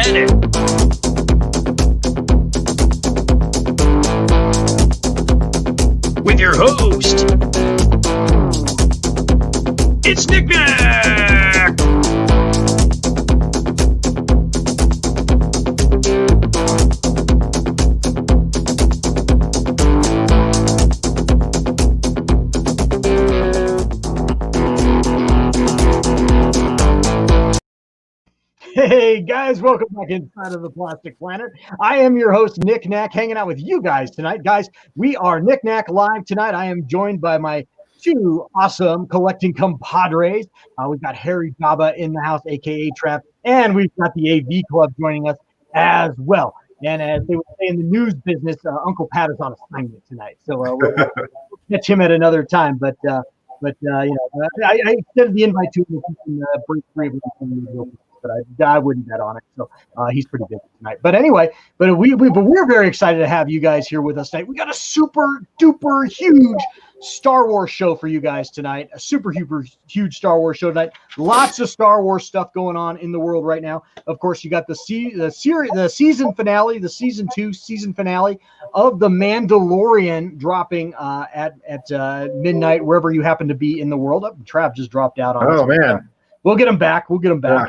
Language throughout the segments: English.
planet. With your host, it's Knick-Knack! Hey guys, welcome back inside of the Plastic Planet. I am your host, Knick-Knack, hanging out with you guys tonight. Guys, we are Knick-Knack Live tonight. I am joined by my two awesome collecting compadres. We've got Harry Jabba in the house, aka Trap, and we've got the AV Club joining us as well. And as they would say in the news business, Uncle Pat is on assignment tonight, so we'll catch him at another time. But you know, I extended the invite to him if he can break free of it. But I wouldn't bet on it. So he's pretty busy tonight. But anyway, we're very excited to have you guys here with us tonight. We got a super duper huge Star Wars show for you guys tonight. A super huge Star Wars show tonight. Lots of Star Wars stuff going on in the world right now. Of course, you got the season finale, the season 2 season finale of The Mandalorian dropping at midnight wherever you happen to be in the world. Trav just dropped out on us. Oh man. We'll get him back. Yeah.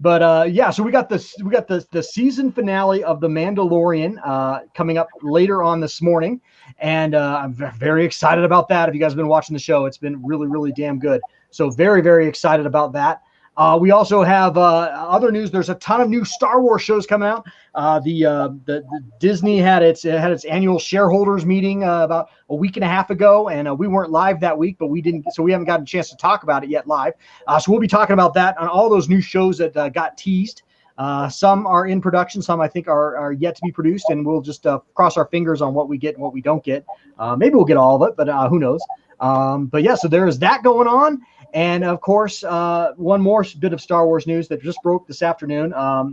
But yeah, so we got the season finale of The Mandalorian coming up later on this morning, and I'm very excited about that. If you guys have been watching the show, it's been really damn good. So very excited about that. We also have other news. There's a ton of new Star Wars shows coming out. The Disney had its annual shareholders meeting about a week and a half ago, and we weren't live that week, but we haven't gotten a chance to talk about it yet live. So we'll be talking about that on all those new shows that got teased. Some are in production, some I think are yet to be produced, and we'll just cross our fingers on what we get and what we don't get. Maybe we'll get all of it, but who knows? But yeah, so there is that going on. And of course, one more bit of Star Wars news that just broke this afternoon.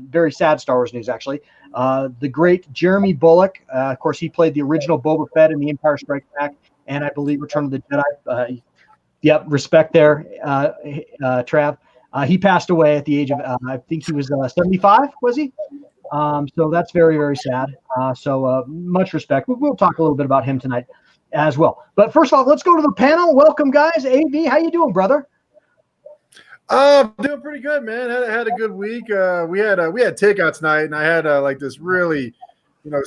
Very sad Star Wars news, actually. The great Jeremy Bulloch, of course, he played the original Boba Fett in The Empire Strikes Back, and I believe Return of the Jedi. Yep, respect there, Trav. He passed away at the age of, I think he was 75, was he? So that's very sad. So much respect. We'll talk a little bit about him tonight as well. But first of all, let's go to the panel. Welcome, guys. AV, how you doing, brother? Doing pretty good, man. Had a good week. We had takeout tonight, and I had like this really,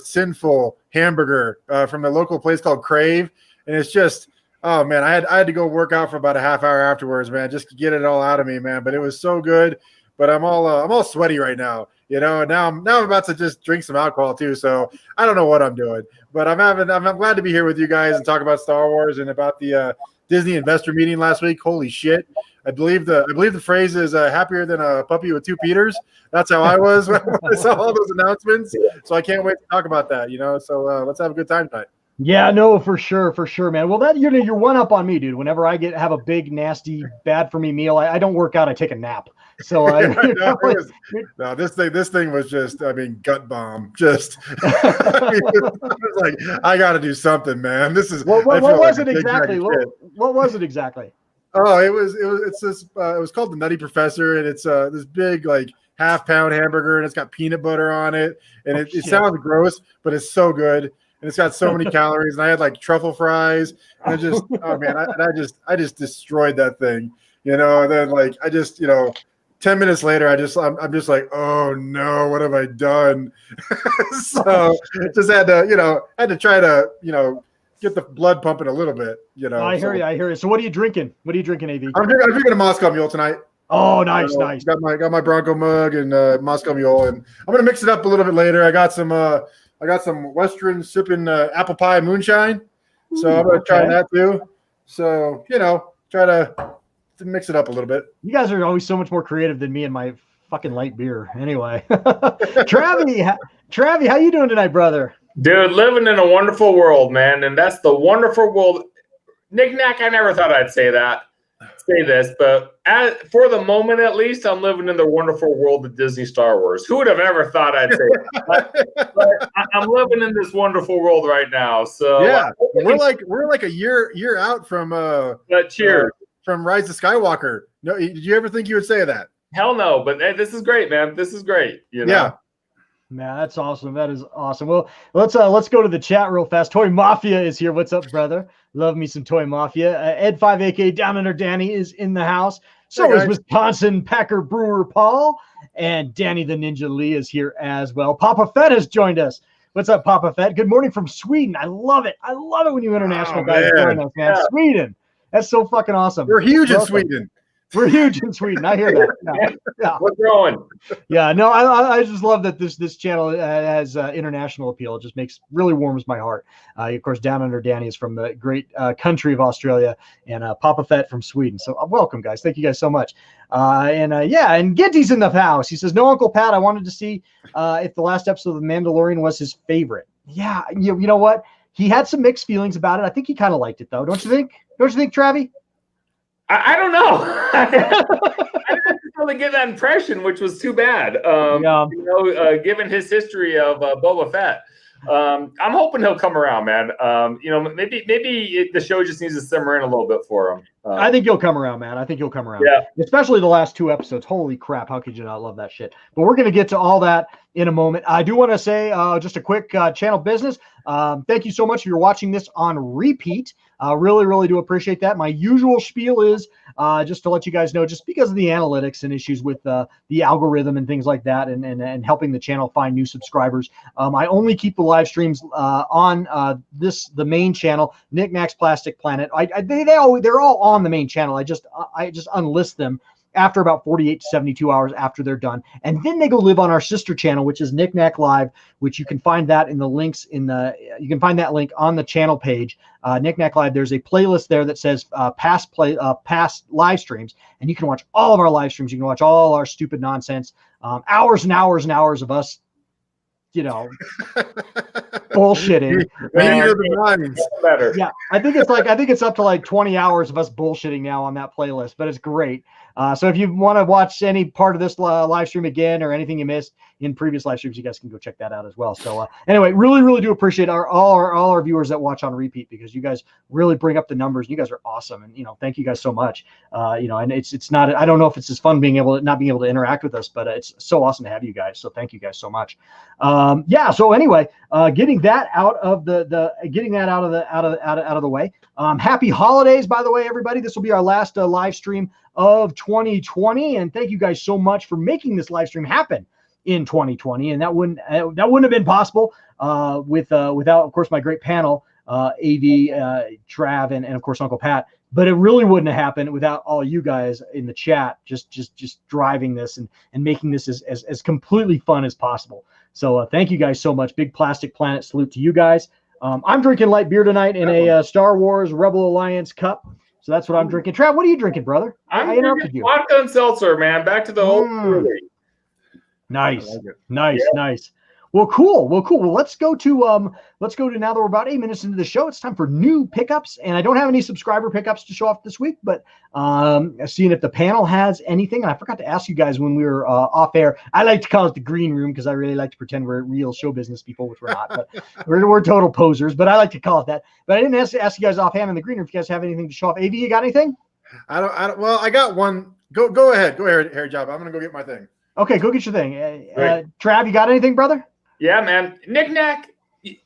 sinful hamburger from the local place called Crave, and it's just, oh man, I had to go work out for about a half hour afterwards, man, just to get it all out of me, man. But it was so good. But I'm all sweaty right now, and now I'm about to just drink some alcohol too. So I don't know what I'm doing, but I'm glad to be here with you guys and talk about Star Wars and about the Disney investor meeting last week. Holy shit! I believe the phrase is happier than a puppy with two Peters. That's how I was when I saw all those announcements. So I can't wait to talk about that. So let's have a good time tonight. Yeah, no, for sure, man. Well, that you're one up on me, dude. Whenever I have a big, nasty, bad for me meal, I don't work out. I take a nap. So this thing was just, gut bomb. Just, it was like, I got to do something, man. This is what was it exactly? What was it exactly? Oh, it was called the Nutty Professor, and it's this big like half-pound hamburger, and it's got peanut butter on it, and it sounds gross, but it's so good. And it's got so many calories, and I had like truffle fries, and I just, oh man, I just destroyed that thing, and then like I just, 10 minutes later, I'm just like, oh no, what have I done? So just had to try to, get the blood pumping a little bit, I hear you. So what are you drinking? What are you drinking, AV? I'm drinking a Moscow Mule tonight. Oh, nice. Got my Bronco mug and Moscow Mule, and I'm gonna mix it up a little bit later. I got some Western sipping apple pie moonshine, so I'm gonna try that too. So try to mix it up a little bit. You guys are always so much more creative than me and my fucking light beer. Anyway, Travie, how you doing tonight, brother? Dude, living in a wonderful world, man, and that's the wonderful world. Knick-Knack, I never thought I'd say this, but for the moment at least, I'm living in the wonderful world of Disney Star Wars. Who would have ever thought I'd say that? but I'm living in this wonderful world right now. So yeah, we're like a year out from cheers. From Rise of Skywalker. No, did you ever think you would say that? Hell no, but hey, this is great, man. This is great. Yeah. Man, that's awesome. That is awesome. Well, let's go to the chat real fast. Toy Mafia is here. What's up, brother? Love me some Toy Mafia. Ed5 aka Down Under Danny is in the house. So is Wisconsin Packer Brewer Paul, and Danny the Ninja Lee is here as well. Papa Fett has joined us. What's up, Papa Fett? Good morning from Sweden. I love it. I love it when you international guys join us, man. Yeah. Sweden. That's so fucking awesome. We're huge in Sweden. We're huge in Sweden. I hear that. Yeah. We're growing. Yeah, no, I just love that this channel has international appeal. It just really warms my heart. Of course, Down Under Danny is from the great country of Australia, and Papa Fett from Sweden. So welcome, guys. Thank you guys so much. And Ginty's in the house. He says, "No, Uncle Pat. I wanted to see if the last episode of The Mandalorian was his favorite." Yeah, you know what? He had some mixed feelings about it. I think he kind of liked it, though. Don't you think? Don't you think, Travi? I don't know. I didn't really get that impression, which was too bad. Given his history of Boba Fett, I'm hoping he'll come around, man. Maybe the show just needs to simmer in a little bit for him. I think he'll come around, man. I think he'll come around. Yeah. Especially the last 2 episodes. Holy crap! How could you not love that shit? But we're gonna get to all that in a moment. I do want to say just a quick channel business. Thank you so much if you're watching this on repeat. Really, really do appreciate that. My usual spiel is just to let you guys know, just because of the analytics and issues with the algorithm and things like that, and helping the channel find new subscribers. I only keep the live streams on the main channel, Knick-Knack's Plastic Planet. They're all on the main channel. I just unlist them after about 48 to 72 hours after they're done. And then they go live on our sister channel, which is Knick-Knack Live, which you can find that in the links you can find that link on the channel page, Knick-Knack Live. There's a playlist there that says past live streams, and you can watch all of our live streams. You can watch all our stupid nonsense, hours and hours and hours of us, bullshitting. Yeah, I think it's up to like 20 hours of us bullshitting now on that playlist, but it's great. So if you want to watch any part of this live stream again, or anything you missed in previous live streams, you guys can go check that out as well. So anyway, really, really do appreciate all our viewers that watch on repeat, because you guys really bring up the numbers. You guys are awesome, and thank you guys so much. And it's not, I don't know if it's as fun not being able to interact with us, but it's so awesome to have you guys. So thank you guys so much. So anyway, getting that out of the way. Happy holidays, by the way, everybody. This will be our last live stream of 2020, and thank you guys so much for making this live stream happen in 2020. And that wouldn't have been possible without, of course, my great panel, AV, Trav, and of course Uncle Pat. But it really wouldn't have happened without all you guys in the chat just driving this and making this as completely fun as possible. So thank you guys so much. Big Plastic Planet salute to you guys. I'm drinking light beer tonight in a Star Wars Rebel Alliance cup. So that's what I'm drinking. Trav, what are you drinking, brother? I'm drinking vodka and seltzer, man. Back to the old brewery. Nice. Nice. Well, cool. Well, let's go to now that we're about 8 minutes into the show. It's time for new pickups, and I don't have any subscriber pickups to show off this week, but seeing if the panel has anything. And I forgot to ask you guys when we were off air. I like to call it the green room because I really like to pretend we're real show business people, which we're not. But we're total posers. But I like to call it that. But I didn't ask you guys offhand in the green room if you guys have anything to show off. AV, you got anything? I don't. Well, I got one. Go ahead, Harry Job. I'm gonna go get my thing. Okay, go get your thing. Trav, you got anything, brother? Yeah, man. Knick-Knack, you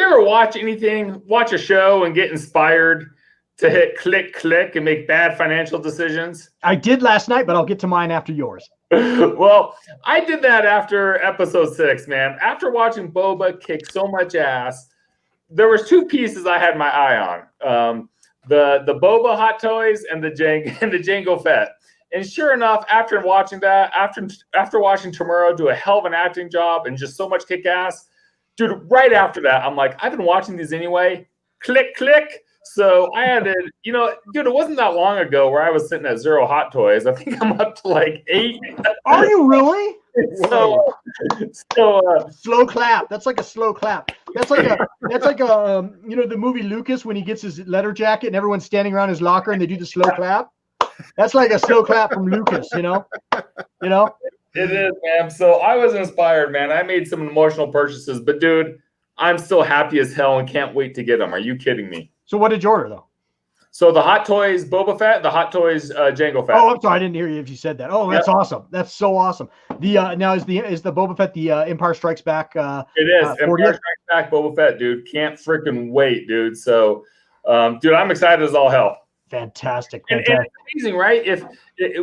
ever watch a show and get inspired to hit click and make bad financial decisions? I did last night, but I'll get to mine after yours. Well, I did that after episode 6, man. After watching Boba kick so much ass, there was 2 pieces I had my eye on. The Boba hot toys and the Jango Fett. And sure enough, after watching that, after watching Tamura do a hell of an acting job and just so much kick ass, dude, right after that, I'm like, I've been watching these anyway. Click. So I had to, dude, it wasn't that long ago where I was sitting at 0 hot toys. I think I'm up to like 8. Are you really? So slow clap. That's like a slow clap. That's like the movie Lucas when he gets his letter jacket and everyone's standing around his locker and they do the slow clap. That's like a slow clap from Lucas, It is, man. So I was inspired, man. I made some emotional purchases, but dude, I'm still happy as hell and can't wait to get them. Are you kidding me? So what did you order though? So the Hot Toys Boba Fett, the Hot Toys Jango Fett. Oh, I'm sorry, I didn't hear you if you said that. Oh, that's awesome. That's so awesome. The now is the Boba Fett the Empire Strikes Back? It is Empire Strikes Back Boba Fett, dude. Can't freaking wait, dude. So, dude, I'm excited as all hell. Fantastic. And it's amazing, right? If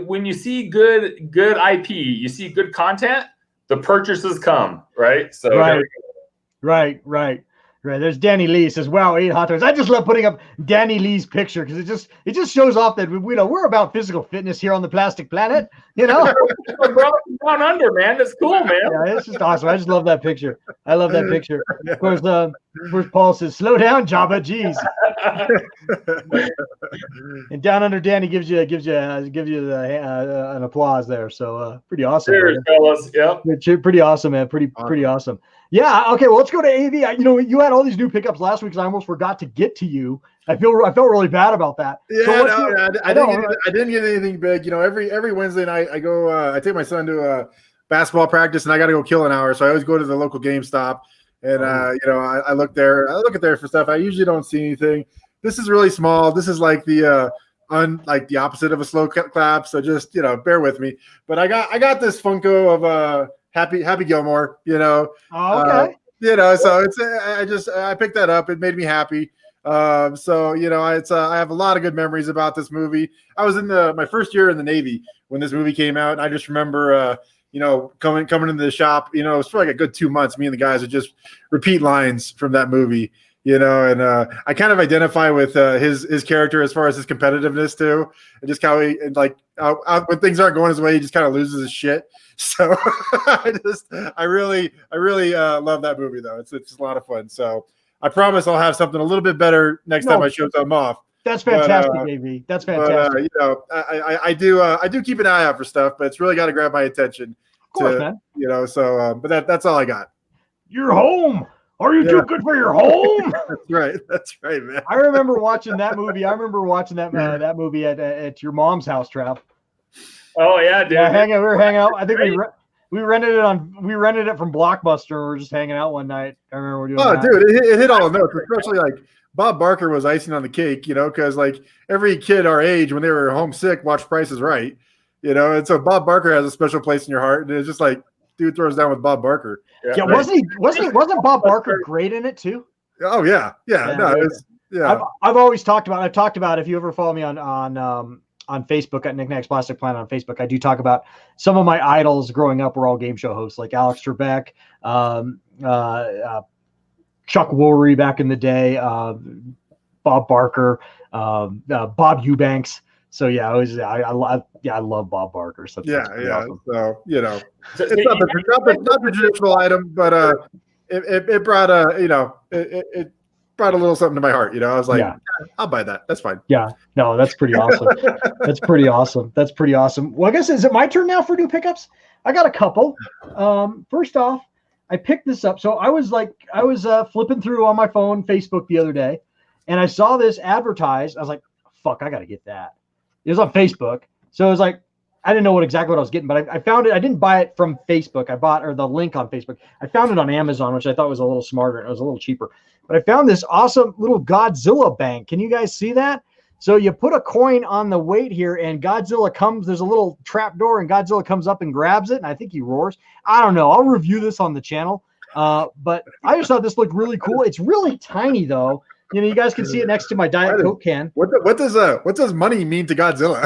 when you see good IP, you see good content, the purchases come, right? So right. There's Danny Lee says, "Wow, 8 hot dogs." I just love putting up Danny Lee's picture because it just shows off that we're about physical fitness here on the plastic planet. Down under, man. That's cool, man. Yeah, it's just awesome. I just love that picture. I love that picture. Of course, Paul says, "Slow down, Jabba, jeez." And down under, Danny gives you an applause there. So pretty awesome. Cheers, fellas. Yep. Pretty awesome, man. Pretty awesome. Yeah. Okay. Well, let's go to AV. You had all these new pickups last week, because I almost forgot to get to you. I felt really bad about that. Yeah, so I didn't get anything big. Every Wednesday night I go. I take my son to a basketball practice, and I got to go kill an hour. So I always go to the local GameStop, and I look there. I look at there for stuff. I usually don't see anything. This is really small. This is like the the opposite of a slow clap. So just bear with me. But I got this Funko of Happy Gilmore. Oh, okay. So it's I picked that up. It made me happy. It's I have a lot of good memories about this movie. I was in my first year in the Navy when this movie came out, and I just remember coming into the shop. It was for like a good 2 months. Me and the guys would just repeat lines from that movie. And I kind of identify with his character as far as his competitiveness too, and just how he when things aren't going his way, he just kind of loses his shit. So I really love that movie though. It's just a lot of fun. So I promise I'll have something a little bit better next time I show them off. That's fantastic, AV. That's fantastic. But, I do keep an eye out for stuff, but it's really got to grab my attention. Of course, man. But that's all I got. You're home. Are you too good for your home? That's right, man. I remember watching that movie. that movie at your mom's house, Trav. Oh yeah, dude. Yeah, we were hanging out. I think we rented it from Blockbuster. We were just hanging out one night. I remember doing that. Dude, it hit all the notes, especially like Bob Barker was icing on the cake, because like every kid our age when they were homesick watched Price is Right, and so Bob Barker has a special place in your heart, and it's just like dude throws down with Bob Barker. Yeah, wasn't Bob Barker great in it too? Oh yeah. I've always talked about if you ever follow me on Facebook at Knick-Knack's Plastic Planet on Facebook, I do talk about some of my idols growing up were all game show hosts, like Alex Trebek, Chuck Woolery back in the day, Bob Barker, Bob Eubanks. So yeah, I love Bob Barker. So awesome. So it's not the traditional item, but it brought it brought a little something to my heart. I was like, I'll buy that. That's fine. Yeah, no, that's pretty awesome. That's pretty awesome. Well, I guess is it my turn now for new pickups? I got a couple. First off, I picked this up. So I was flipping through on my phone, Facebook the other day, and I saw this advertised. I was like, fuck, I got to get that. It was on Facebook. So it was like, I didn't know exactly what I was getting, but I found it. I didn't buy it from Facebook. I bought the link on Facebook. I found it on Amazon, which I thought was a little smarter and it was a little cheaper. But I found this awesome little Godzilla bank. Can you guys see that? So you put a coin on the weight here and Godzilla comes, there's a little trap door and Godzilla comes up and grabs it. And I think he roars. I don't know. I'll review this on the channel. But I just thought this looked really cool. It's really tiny though. You guys can see it next to my Diet Coke can. What does money mean to Godzilla?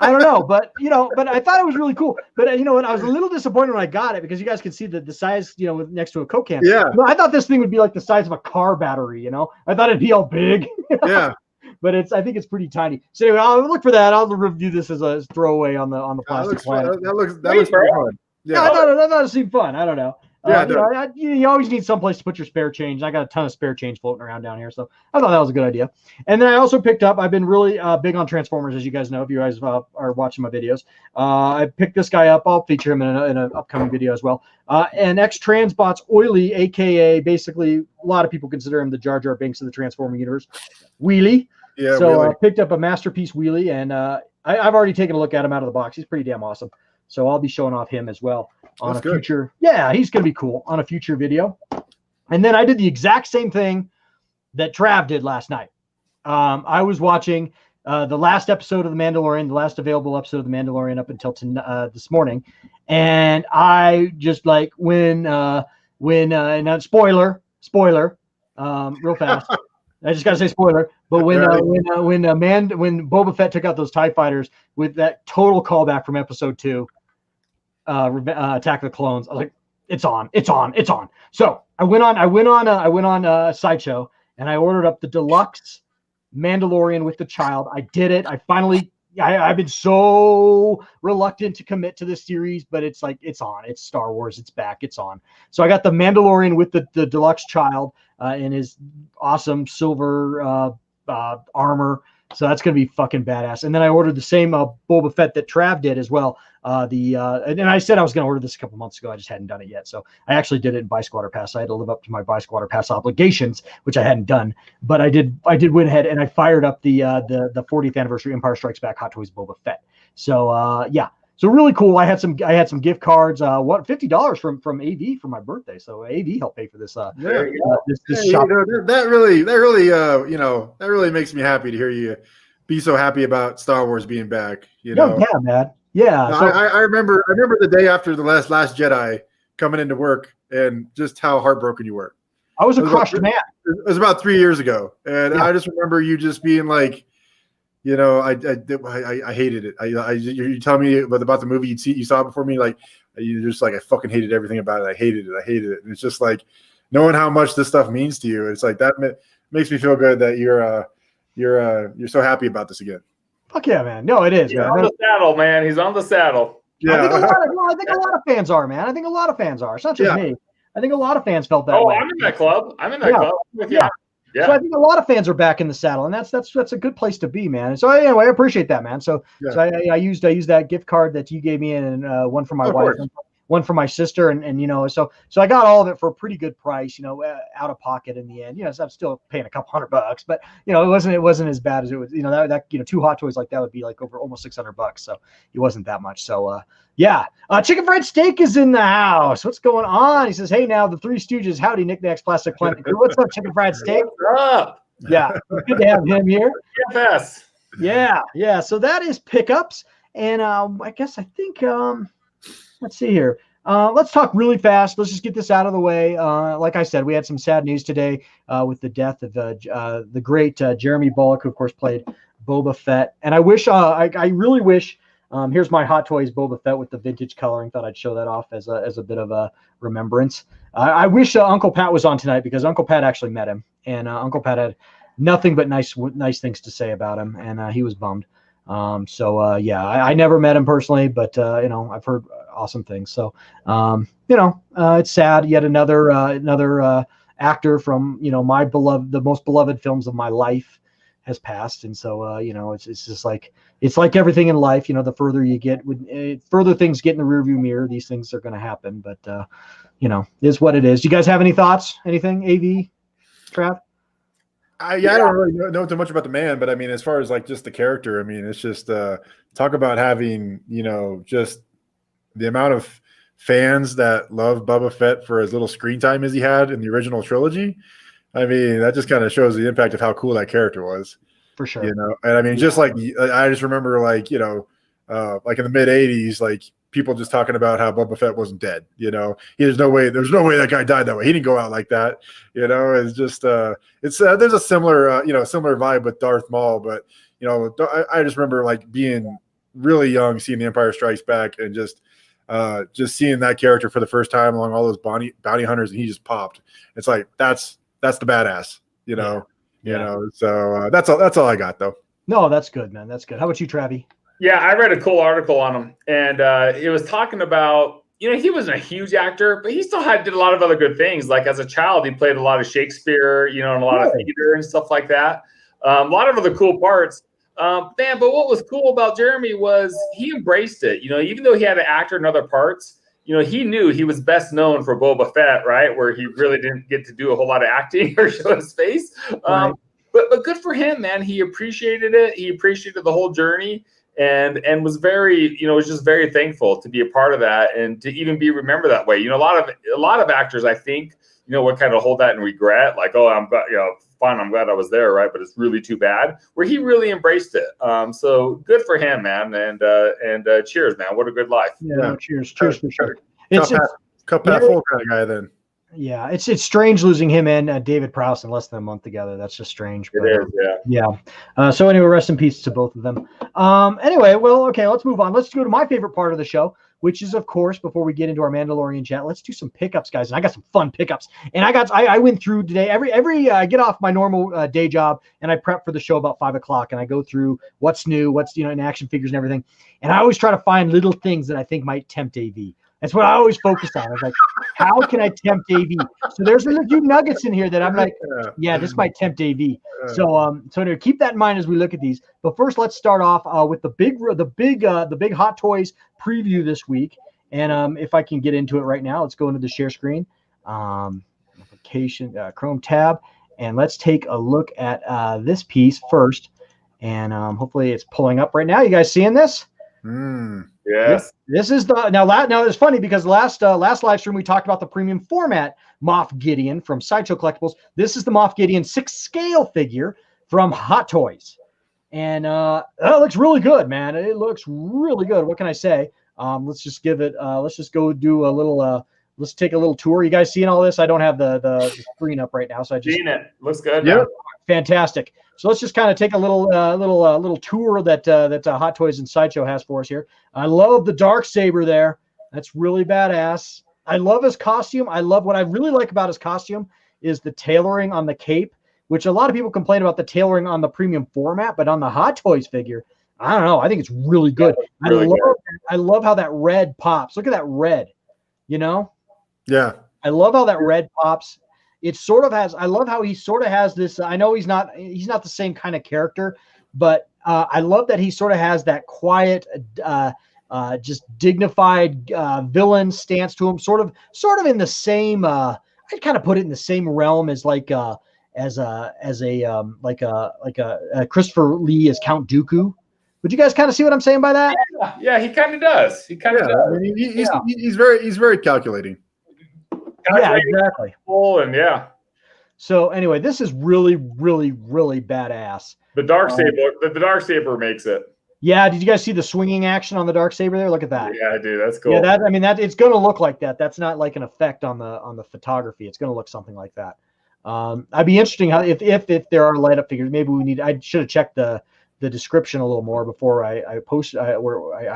I don't know, but I thought it was really cool. But you know what? I was a little disappointed when I got it because you guys can see the size, next to a Coke can. Yeah. I thought this thing would be like the size of a car battery. I thought it'd be all big. Yeah. But I think it's pretty tiny. So anyway, I'll look for that. I'll review this as a throwaway on the Plastic Planet. That looks pretty fun. Yeah, I thought it seemed fun. I don't know. Yeah, you always need someplace to put your spare change. I got a ton of spare change floating around down here, so I thought that was a good idea. And then I also picked up. I've been really big on Transformers, as you guys know. If you guys are watching my videos, I picked this guy up. I'll feature him in an upcoming video as well. And X-Transbot's Oily, aka basically a lot of people consider him the Jar Jar Binks of the Transformer universe, Wheelie. Yeah. So I picked up a Masterpiece Wheelie, and I've already taken a look at him out of the box. He's pretty damn awesome. So I'll be showing off him as well on a future. Yeah, he's going to be cool on a future video. And then I did the exact same thing that Trav did last night. I was watching the last episode of The Mandalorian, the last available episode of The Mandalorian up until this morning, and I just like when and spoiler, real fast. I just gotta say spoiler. But when Boba Fett took out those TIE fighters with that total callback from Episode 2, Attack of the Clones, I was like, it's on. So I went on Sideshow and I ordered up the deluxe Mandalorian with the child. I did it. I've been so reluctant to commit to this series, but it's like, it's on. It's Star Wars. It's back. It's on. So I got the Mandalorian with the deluxe child in his awesome silver armor. So that's going to be fucking badass. And then I ordered the same Boba Fett that Trav did as well. And I said I was going to order this a couple months ago. I just hadn't done it yet. So I actually did it in Buy Squatter Pass. I had to live up to my Buy Squatter Pass obligations, which I hadn't done. But I did went ahead and I fired up the 40th anniversary Empire Strikes Back Hot Toys Boba Fett. So yeah. So really cool. I had some gift cards. $50 from AV for my birthday. So AV helped pay for this. This shop. That really makes me happy to hear you be so happy about Star Wars being back. You know, yeah, man. Yeah. No, So, I remember the day after the last Jedi coming into work and just how heartbroken you were. I was a crushed man. It was about 3 years ago, and I just remember you just being like, you know, I hated it. You tell me about the movie you saw before me, like you just like I fucking hated everything about it. I hated it. And it's just like knowing how much this stuff means to you. It's like that makes me feel good that you're so happy about this again. Fuck yeah, man. No, it is, He's man. on the saddle, man. He's on the saddle. Yeah, I think a lot of fans are, man. I think a lot of fans are. It's not just me. I think a lot of fans felt that way. I'm in that club. Club with you. Yeah. So I think a lot of fans are back in the saddle, and that's a good place to be, man. So anyway, I appreciate that, man. So I used that gift card that you gave me, and one for my wife, and one for my sister, and you know, so I got all of it for a pretty good price, you know, out of pocket in the end. You know, so I'm still paying a couple $100, but you know, it wasn't as bad as it was. You know, that you know, 2 Hot Toys like that would be like over almost $600, so it wasn't that much. So yeah, Chicken Fried Steak is in the house. What's going on? He says, hey, now the Three Stooges, howdy, Knick-Knacks Plastic Planet. What's up, Chicken Fried Steak? What's up? Yeah, good to have him here. Yes. Yeah. So that is pickups, and I think let's see here. Let's talk really fast. Let's just get this out of the way. Like I said, we had some sad news today with the death of the great Jeremy Bulloch, who of course played Boba Fett. And I wish, I really wish. Here's my Hot Toys Boba Fett with the vintage coloring. Thought I'd show that off as a bit of a remembrance. I wish Uncle Pat was on tonight because Uncle Pat actually met him, and Uncle Pat had nothing but nice things to say about him, and he was bummed. Yeah, I never met him personally, but you know, I've heard awesome things. So you know, it's sad. Yet another actor from, you know, the most beloved films of my life has passed, and so you know, it's just like everything in life. You know, the further you get, further things get in the rearview mirror, these things are going to happen. But you know, it is what it is. Do you guys have any thoughts? Anything? AV, Trav? I don't really know too much about the man, but I mean, as far as like just the character, I mean, it's just talk about having, you know, just the amount of fans that love Boba Fett for as little screen time as he had in the original trilogy. I mean, that just kind of shows the impact of how cool that character was. For sure. You know, and I mean, just like I just remember, like, you know, like in the mid '80s, like people just talking about how Boba Fett wasn't dead. You know, there's no way that guy died that way. He didn't go out like that. You know, it's just there's a similar similar vibe with Darth Maul, but you know, I just remember like being really young, seeing The Empire Strikes Back, and just seeing that character for the first time along all those bounty hunters, and he just popped. It's like that's the badass. You know. Yeah. You know, so that's all I got though. No, that's good, man. That's good. How about you, Travi? Yeah, I read a cool article on him, and it was talking about, you know, he wasn't a huge actor, but he still did a lot of other good things. Like as a child, he played a lot of Shakespeare, you know, and a lot of theater and stuff like that. A lot of other cool parts. But what was cool about Jeremy was he embraced it. You know, even though he had to act in other parts, you know, he knew he was best known for Boba Fett, right? Where he really didn't get to do a whole lot of acting or show his face. Right. But good for him, man. He appreciated it. He appreciated the whole journey. and was very, was just very thankful to be a part of that and to even be remembered that way. A lot of actors, I think, would kind of hold that in regret, like, oh, I'm fine, I'm glad I was there, right? But it's really too bad. Where he really embraced it. So good for him, man. And cheers, man. What a good life. Yeah. Cheers for sure. Cup half full kind of guy then. Yeah, it's strange losing him and David Prowse in less than a month together. That's just strange. It is, yeah. So anyway, rest in peace to both of them. Anyway, well, okay, let's move on. Let's go to my favorite part of the show, which is, of course, before we get into our Mandalorian chat, let's do some pickups, guys. And I got some fun pickups. And I went through today. I get off my normal day job and I prep for the show about 5 o'clock, and I go through what's new, what's in action figures and everything. And I always try to find little things that I think might tempt AV. That's what I always focus on. I was like, how can I tempt AV? So there's a few nuggets in here that I'm like, yeah, this might tempt AV. So anyway, keep that in mind as we look at these. But first, let's start off with the big Hot Toys preview this week. And if I can get into it right now, let's go into the share screen, application, Chrome tab, and let's take a look at this piece first. And hopefully it's pulling up right now. You guys seeing this? Yes. This is now it's funny because last live stream we talked about the premium format Moff Gideon from Sideshow Collectibles. This is the Moff Gideon 6 scale figure from Hot Toys. And it looks really good, man. It looks really good. What can I say? Let's just give it let's just go do a little let's take a little tour. You guys seeing all this? I don't have the screen up right now, so I just seen it. Looks good. Yeah. Fantastic. So let's just kind of take a little tour that Hot Toys and Sideshow has for us here. I love the Darksaber there. That's really badass. I love his costume. What I really like about his costume is the tailoring on the cape, which a lot of people complain about the tailoring on the premium format, but on the Hot Toys figure, I don't know. I think it's really good. Yeah, I love how that red pops. Look at that red. Yeah. I love how that red pops. It sort of has. I love how he sort of has this. I know he's not the same kind of character, but I love that he sort of has that quiet, just dignified villain stance to him. Sort of in the same. I'd kind of put it in the same realm as as a Christopher Lee as Count Dooku. Would you guys kind of see what I'm saying by that? Yeah, he kind of does. He kind of does. I mean, he's very calculating. Yeah, exactly. And yeah. So anyway, this is really, really, really badass. The Darksaber, the Darksaber makes it. Yeah, did you guys see the swinging action on the Darksaber there? Look at that. Yeah, dude, that's cool. Yeah, that it's going to look like that. That's not like an effect on the photography. It's going to look something like that. I'd be interesting how if there are light up figures. Maybe I should have checked the description a little more before I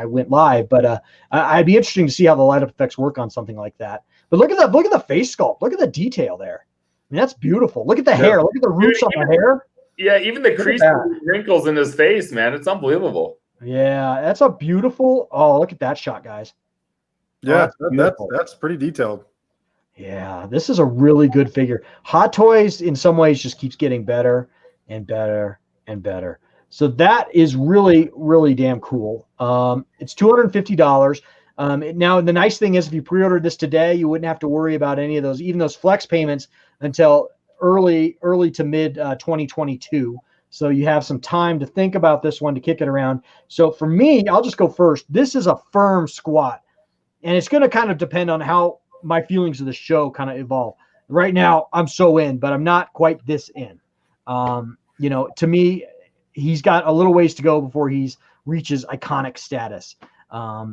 went live. But I'd be interesting to see how the light up effects work on something like that. But look at the face sculpt. Look at the detail there. I mean, that's beautiful. Look at the hair. Look at the roots on the hair. Yeah, even the crease wrinkles in his face, man. It's unbelievable. Yeah, that's a beautiful. Oh, look at that shot, guys. Yeah, that's pretty detailed. Yeah, this is a really good figure. Hot Toys, in some ways, just keeps getting better and better and better. So that is really, really damn cool. It's $250. Now, the nice thing is if you pre-ordered this today, you wouldn't have to worry about any of those, even those flex payments until early to mid 2022. So you have some time to think about this one, to kick it around. So for me, I'll just go first. This is a firm squat, and it's going to kind of depend on how my feelings of the show kind of evolve. Right now, I'm so in, but I'm not quite this in. To me, he's got a little ways to go before he reaches iconic status. I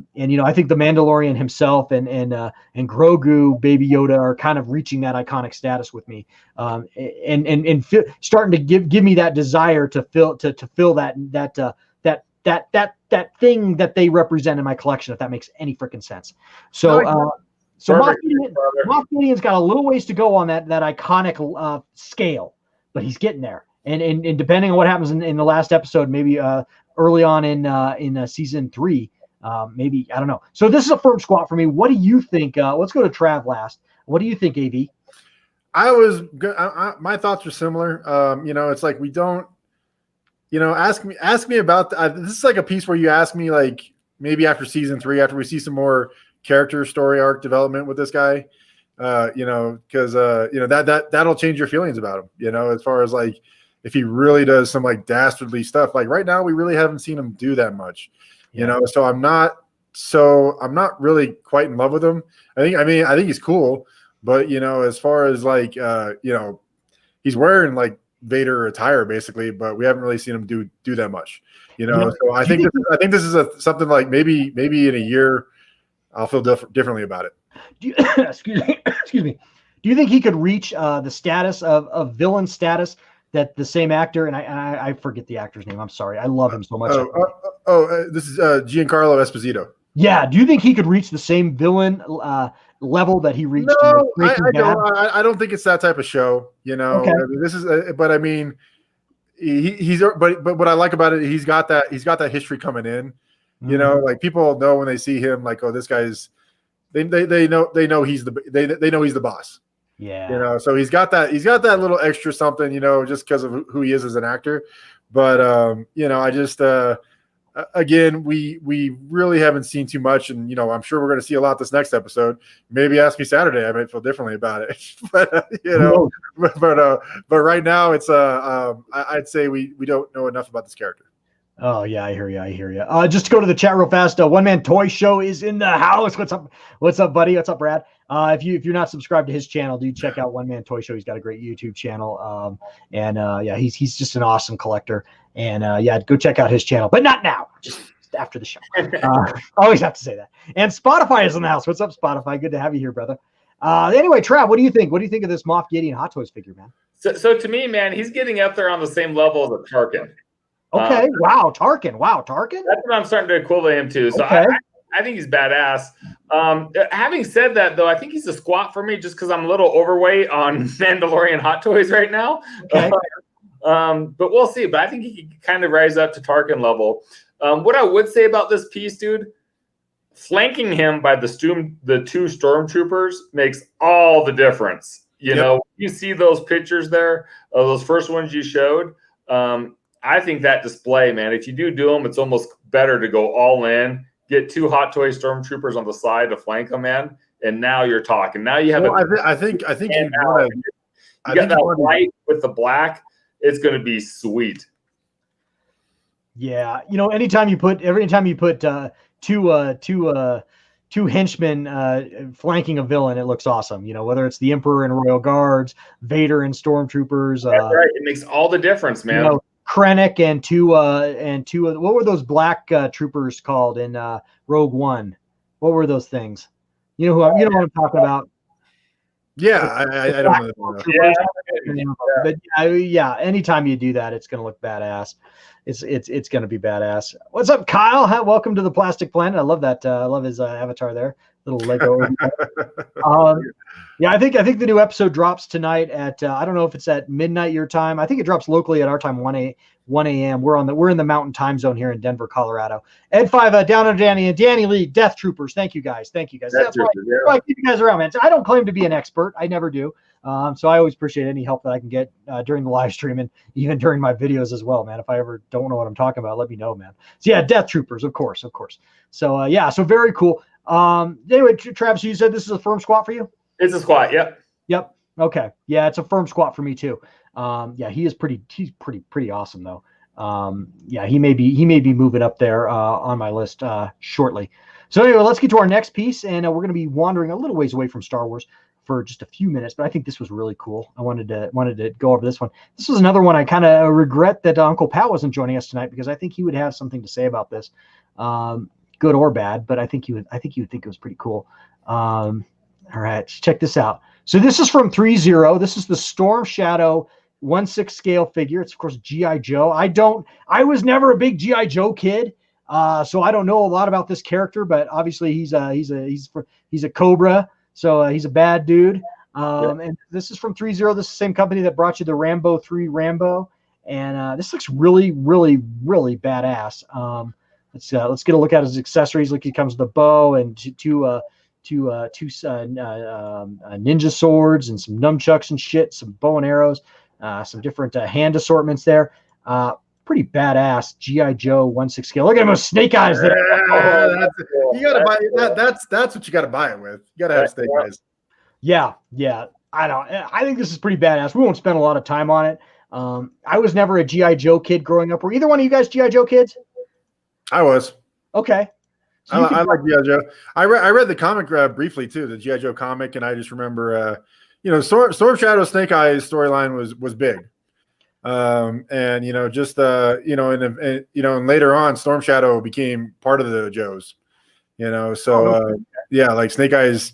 think the Mandalorian himself and Grogu, Baby Yoda are kind of reaching that iconic status with me, and starting to give me that desire to fill that thing that they represent in my collection, if that makes any freaking sense. So Moff Gideon's got a little ways to go on that iconic scale, but he's getting there. And depending on what happens in the last episode, maybe early on in season 3. Maybe, I don't know. So this is a firm squat for me. What do you think? Let's go to Trav last. What do you think, AV? I was good. My thoughts are similar. It's like we don't, ask me about this is like a piece where you ask me like maybe after season 3, after we see some more character story arc development with this guy, because that'll change your feelings about him. As far as like, if he really does some like dastardly stuff. Like right now, we really haven't seen him do that much, you know. So I'm not really quite in love with him. I think he's cool, but you know, as far as like you know, he's wearing like Vader attire basically, but we haven't really seen him do that much, you know. So I think this is something like maybe in a year I'll feel differently about it. Excuse me. Do you think he could reach the status of villain status that the same actor, and I forget the actor's name. I'm sorry. I love him so much. This is Giancarlo Esposito. Yeah. Do you think he could reach the same villain level that he reached? No, I don't think it's that type of show. You know, okay. I mean, this is, but I mean, but what I like about it, he's got that history coming in. You know, like people know when they see him, like, oh, this guy's. They know he's the boss. Yeah. You know, so he's got that little extra something, you know, just because of who he is as an actor. But you know, I just again, we really haven't seen too much, and you know, I'm sure we're going to see a lot this next episode. Maybe ask me Saturday, I might feel differently about it. But you know, but right now, it's I'd say we don't know enough about this character. Oh yeah, I hear you. Just to go to the chat real fast. One Man Toy Show is in the house. What's up, buddy? What's up, Brad? If you're not subscribed to his channel, do check out One Man Toy Show. He's got a great YouTube channel. Yeah, he's just an awesome collector. And yeah, go check out his channel, but not now. Just after the show. Always have to say that. And Spotify is in the house. What's up, Spotify? Good to have you here, brother. Anyway, Trav, what do you think? What do you think of this Moff Gideon Hot Toys figure, man? So to me, man, he's getting up there on the same level as a Tarkin. Okay. Wow. Tarkin. That's what I'm starting to equivalent him to. So okay. I think he's badass. Having said that, though, I think he's a squat for me just because I'm a little overweight on Mandalorian Hot Toys right now. Okay. But we'll see. But I think he can kind of rise up to Tarkin level. What I would say about this piece, dude, flanking him by the two stormtroopers makes all the difference. You know, you see those pictures there, those first ones you showed. I think that display, man, if you do them, it's almost better to go all in, get two Hot Toy stormtroopers on the side to flank them, man, and now you're talking. Now you have I think you got that white with the black. It's going to be sweet. Yeah, you know, anytime you put two henchmen flanking a villain, it looks awesome. You know, whether it's the Emperor and Royal Guards, Vader and stormtroopers. That's right. It makes all the difference, man. You know, Krennic and two what were those black troopers called in Rogue One? What were those things? You know what I'm talking about? Yeah, I don't know. But yeah, anytime you do that, it's going to look badass. It's going to be badass. What's up, Kyle? Welcome to the Plastic Planet. I love that. I love his avatar there. Little Lego. Yeah, I think the new episode drops tonight at I don't know if it's at midnight your time. I think it drops locally at our time 1 a.m. We're in the Mountain Time Zone here in Denver, Colorado. Ed5 down on Danny and Danny Lee, Death Troopers. Thank you guys. That's why I keep you guys around, man. I don't claim to be an expert. I never do. So I always appreciate any help that I can get during the live stream and even during my videos as well, man. If I ever don't know what I'm talking about, let me know, man. So yeah, Death Troopers, of course. So yeah, so very cool. Anyway, Travis, you said this is a firm squat for you? It's a squat, yep. Okay. Yeah, it's a firm squat for me too. Yeah, he's pretty awesome though. Yeah, he may be moving up there on my list shortly. So anyway, let's get to our next piece, and we're going to be wandering a little ways away from Star Wars for just a few minutes, but I think this was really cool. I wanted to go over this one. This was another one I kind of regret that Uncle Pat wasn't joining us tonight, because I think he would have something to say about this. Good or bad, but I think you would think it was pretty cool. All right, check this out. So this is from 3-0. This is the Storm Shadow 1/6 scale figure. It's of course G.I. Joe. I was never a big G.I. Joe kid, so I don't know a lot about this character. But obviously he's a Cobra, so he's a bad dude. And this is from 3-0. This is the same company that brought you the Rambo 3 Rambo, and this looks really, really, really badass. Let's get a look at his accessories. Look, he comes with a bow and two ninja swords and some nunchucks and shit, some bow and arrows, some different hand assortments there. Pretty badass G.I. Joe 1/6 scale. Look at him with snake eyes there. You gotta buy that. That's what you gotta buy it with. You gotta have snake eyes. Yeah. I think this is pretty badass. We won't spend a lot of time on it. I was never a G.I. Joe kid growing up. Were either one of you guys G.I. Joe kids? I was. Okay. So I like G.I. Joe. I read the comic briefly too, the G.I. Joe comic, and I just remember, Storm Shadow Snake Eyes storyline was big, and just and later on, Storm Shadow became part of the Joes, like Snake Eyes,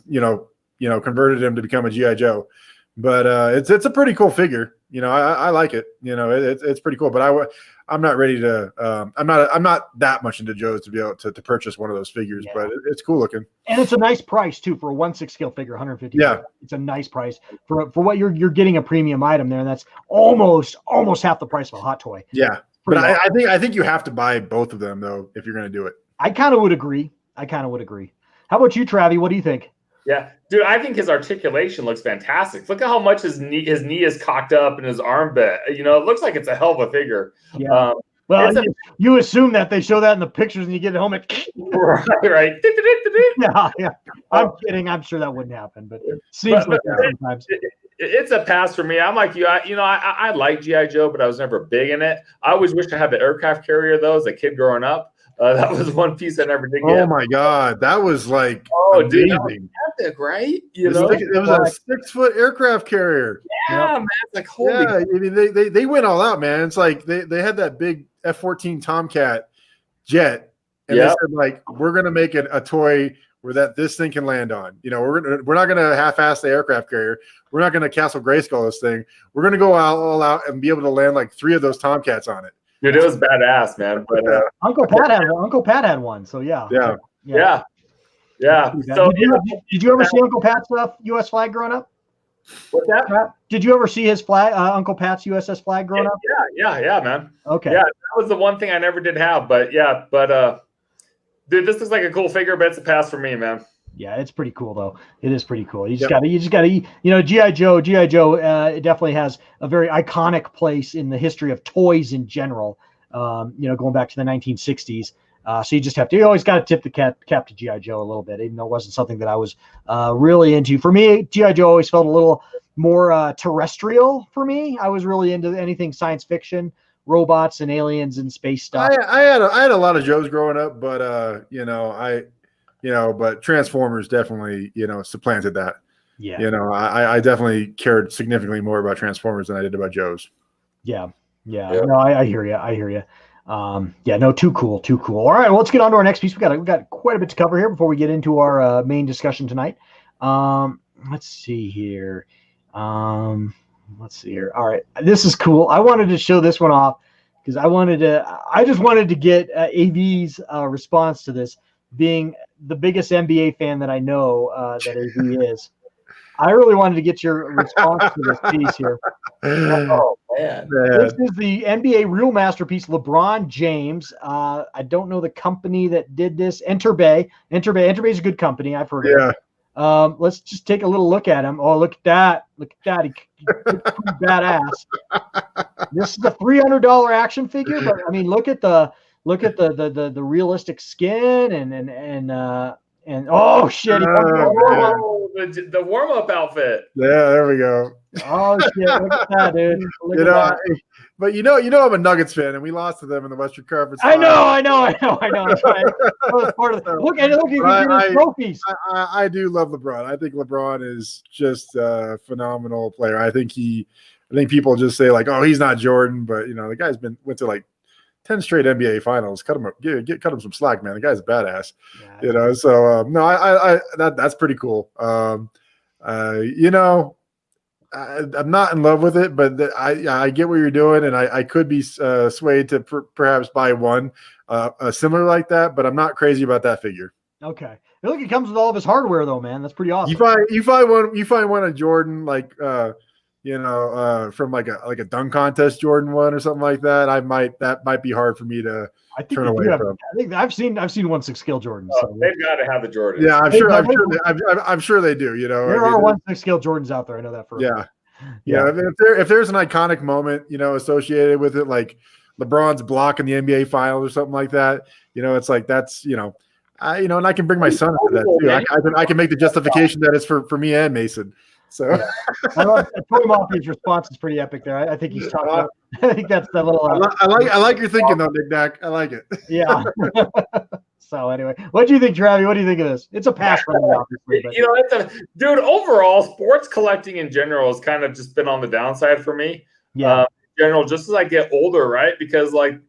converted him to become a G.I. Joe, but it's a pretty cool figure. I like it. It's pretty cool, but I'm not ready to. I'm not that much into Joe's to be able to purchase one of those figures, but it's cool looking. And it's a nice price too for a 1/6 scale figure, 150. Yeah, it's a nice price for what you're getting a premium item there, and that's almost half the price of a hot toy. Yeah, but I think you have to buy both of them though if you're going to do it. I kind of would agree. How about you, Travi? What do you think? Yeah, dude, I think his articulation looks fantastic. Look at how much his knee is cocked up and his arm bit. It looks like it's a hell of a figure. Yeah. Well, you assume that they show that in the pictures and you get it home and right. Yeah. I'm kidding. I'm sure that wouldn't happen, but it seems like that sometimes. It's a pass for me. I'm like you. I like G.I. Joe, but I was never big in it. I always wished I had the aircraft carrier though as a kid growing up. That was one piece I never did get. Oh my god, that was like dude, amazing. that was epic, right? It was a 6-foot aircraft carrier. Yeah, man. It's like holy. Yeah, I mean they went all out, man. It's like they had that big F-14 Tomcat jet, and they said like we're gonna make a toy where this thing can land on. We're not gonna half-ass the aircraft carrier. We're not gonna Castle Grayskull this thing. We're gonna go all out and be able to land like 3 of those Tomcats on it. Dude, it was badass, man. But Uncle Pat had one, so yeah. So did you ever see Uncle Pat's U.S. flag growing up? What's that? Did you ever see his flag, Uncle Pat's USS flag growing up? Yeah, man. Okay. Yeah, that was the one thing I never did have, but dude, this looks like a cool figure, but it's a pass for me, man. Yeah, it's pretty cool though. It is pretty cool. You just gotta, G.I. Joe. It definitely has a very iconic place in the history of toys in general. Going back to the 1960s. So you always got to tip the cap to G.I. Joe a little bit, even though it wasn't something that I was really into. For me, G.I. Joe always felt a little more terrestrial for me. I was really into anything science fiction, robots and aliens and space stuff. I had a lot of Joes growing up, but but Transformers definitely, supplanted that. Yeah. I definitely cared significantly more about Transformers than I did about Joes. Yeah. No, I hear you. Too cool. All right, well, let's get on to our next piece. We got quite a bit to cover here before we get into our main discussion tonight. Let's see here. All right, this is cool. I wanted to show this one off because I just wanted to get AV's response to this, being the biggest NBA fan that I know that AV is. I really wanted to get your response to this piece here. Oh, man. This is the NBA real masterpiece, LeBron James. I don't know the company that did this. Enter Bay. Enter Bay is a good company. I've heard of it. Let's just take a little look at him. Oh, look at that. He's badass. This is a $300 action figure, but I mean, look at the realistic skin and oh shit! The warm-up outfit. Yeah, there we go. Oh shit! Look at that, dude. But I'm a Nuggets fan, and we lost to them in the Western Conference. I know. That's right. That was part of the look at his trophies. I do love LeBron. I think LeBron is just a phenomenal player. I think people just say like, oh, he's not Jordan, but the guy's went to like 10 straight NBA finals. Cut him some slack, man. The guy's a badass. Yeah, so no, that's pretty cool. I'm not in love with it, but I get what you're doing, and I could be swayed to perhaps buy one similar like that, but I'm not crazy about that figure. Okay. Look, it comes with all of his hardware though, man. That's pretty awesome. You find one of Jordan from like a dunk contest Jordan one or something like that. That might be hard for me to turn away from. I think I've seen 1/6 scale Jordans. So. They've got to have the Jordans. Yeah, I'm sure they do. There are 1/6 scale Jordans out there. I know that for yeah. I mean, if there's an iconic moment, associated with it, like LeBron's block in the NBA Finals or something like that, it's like that's and I can bring my son into that too. I can make the justification that it's for me and Mason. So Yeah. I love Toy Mafia's response is pretty epic there. I think he's talking about. I think that's the little. I like your thinking though, Knick-Knack. I like it. Yeah. So anyway, what do you think, Travi? What do you think of this? It's a pass for me, obviously. But. Dude, overall, sports collecting in general has kind of just been on the downside for me. Yeah. In general, just as I get older, right? Because the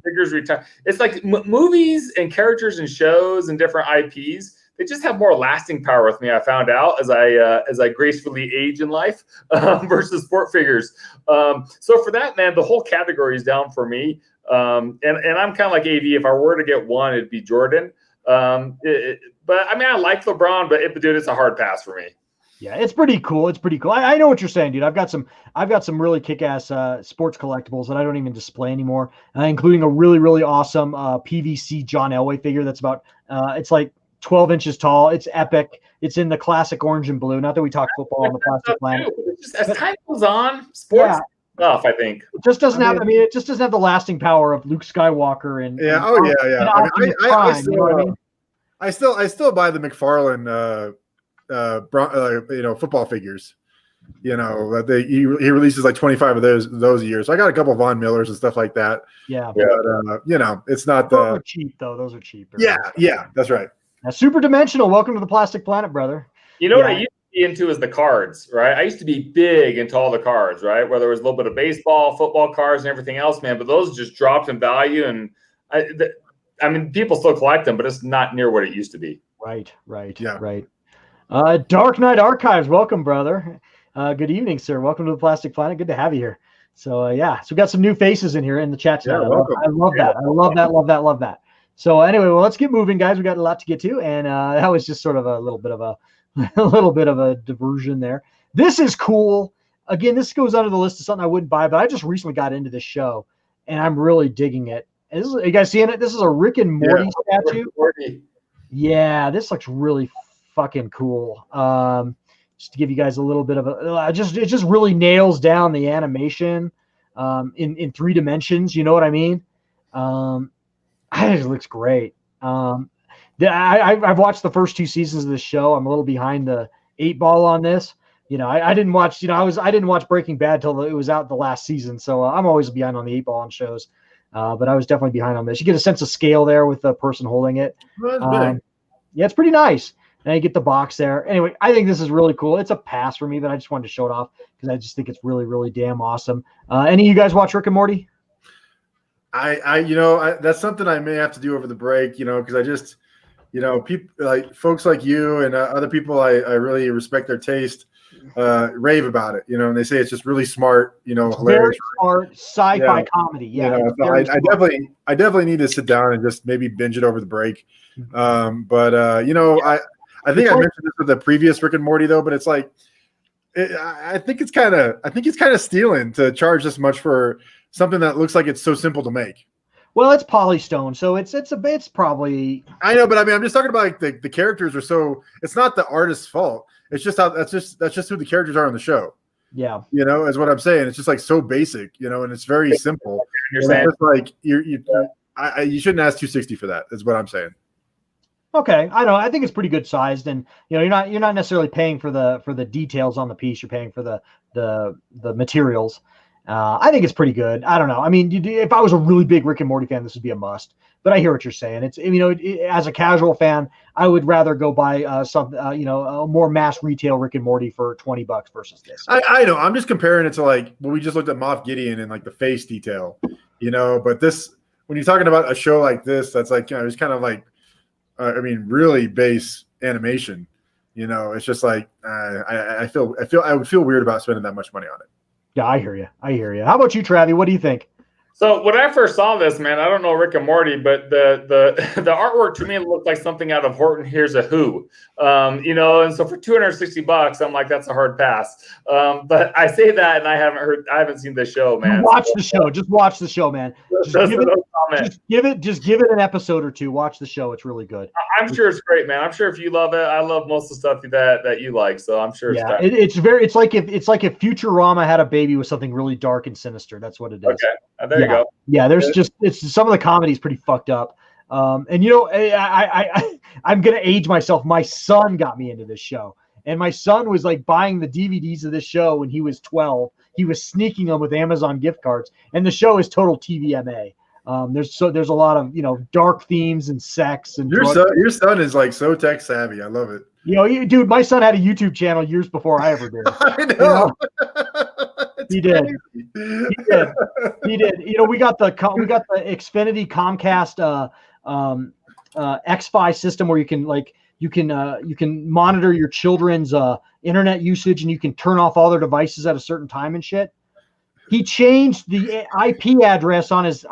figures retire. It's like movies and characters and shows and different IPs. They just have more lasting power with me. I found out as I gracefully age in life versus sport figures. So for that, man, the whole category is down for me. And I'm kind of like AV. If I were to get one, it'd be Jordan. But I mean, I like LeBron, but dude, it's a hard pass for me. Yeah, it's pretty cool. It's pretty cool. I know what you're saying, dude. I've got some really kick-ass sports collectibles that I don't even display anymore, including a really, really awesome PVC John Elway figure that's about it's like 12 inches tall. It's epic. It's in the classic orange and blue. Not that we talk football on the Plastic Planet. As time goes on, sports stuff, I think. It just doesn't have. I mean, it just doesn't have the lasting power of Luke Skywalker and. Yeah. I still buy the McFarlane football figures. He releases like 25 of those a year. So I got a couple of Von Millers and stuff like that. Yeah. But it's not the. Those are cheap though. Those are cheap. Yeah, that's right. Now, Super Dimensional. Welcome to the Plastic Planet, brother. You know what I used to be into is the cards, right? I used to be big into all the cards, right? Whether it was a little bit of baseball, football cards, and everything else, man. But those just dropped in value, and I mean, people still collect them, but it's not near what it used to be. Right. Dark Knight Archives. Welcome, brother. Good evening, sir. Welcome to the Plastic Planet. Good to have you here. So so we got some new faces in here in the chat tonight. I love that. I love that. So anyway, well, let's get moving, guys. We got a lot to get to, and that was just sort of a little bit of a diversion there. This is cool. Again, this goes under the list of something I wouldn't buy, but I just recently got into this show, and I'm really digging it. And are you guys seeing it? This is a Rick and Morty statue. Yeah, this looks really fucking cool. Just to give you guys a little bit of it just really nails down the animation in 3 dimensions. You know what I mean? It looks great. I've watched the first 2 seasons of this show. I'm a little behind the 8 ball on this. I didn't watch. I didn't watch Breaking Bad till it was out the last season. So I'm always behind on the 8 ball on shows. But I was definitely behind on this. You get a sense of scale there with the person holding it. Yeah, it's pretty nice. And you get the box there. Anyway, I think this is really cool. It's a pass for me, but I just wanted to show it off because I just think it's really, really damn awesome. Any of you guys watch Rick and Morty? That's something I may have to do over the break, because I just, people like folks like you and other people I really respect their taste, rave about it, and they say it's just really smart, hilarious. Very smart sci-fi comedy. Yeah. I definitely need to sit down and just maybe binge it over the break. I think I mentioned this with the previous Rick and Morty though, but it's like, I think it's kind of stealing to charge this much for something that looks like it's so simple to make. Well, it's Polystone, so it's probably. I know, but I mean, I'm just talking about like the characters are so. It's not the artist's fault. It's just that's just who the characters are on the show. Yeah, is what I'm saying. It's just like so basic, and it's very simple. You're saying it's like you shouldn't ask $260 for that. Is what I'm saying. Okay, I think it's pretty good sized, and you're not necessarily paying for the details on the piece. You're paying for the materials. I think it's pretty good. I don't know. I mean, if I was a really big Rick and Morty fan, this would be a must. But I hear what you're saying. It's as a casual fan, I would rather go buy a more mass retail Rick and Morty for $20 versus this. I know. I'm just comparing it to we just looked at Moff Gideon and like the face detail, But this, when you're talking about a show like this, that's like it's kind of like, really base animation. It's just like I would feel weird about spending that much money on it. Yeah, I hear you. How about you, Travi? What do you think? So when I first saw this, man, I don't know Rick and Morty, but the artwork to me looked like something out of Horton Hears a Who, and so for $260, I'm like, that's a hard pass. But I say that, and I haven't seen the show, man. Watch the show. Just watch the show, man. Just give it an episode or 2. Watch the show. It's really good. I'm sure it's great, man. I'm sure if you love it, I love most of the stuff that you like. So I'm sure. Yeah, it's like if Futurama had a baby with something really dark and sinister. That's what it is. Okay. There you go. Yeah, it's some of the comedy is pretty fucked up. And I'm gonna age myself. My son got me into this show, And my son was like buying the DVDs of this show when he was 12. He was sneaking them with Amazon gift cards, and the show is total TVMA. There's a lot of dark themes and sex and your son is like so tech savvy. I love it. Dude, my son had a YouTube channel years before I ever did. I know. He did. He did. We got the Xfinity Comcast X-Fi system where you can monitor your children's internet usage, and you can turn off all their devices at a certain time and shit. He changed the IP address on his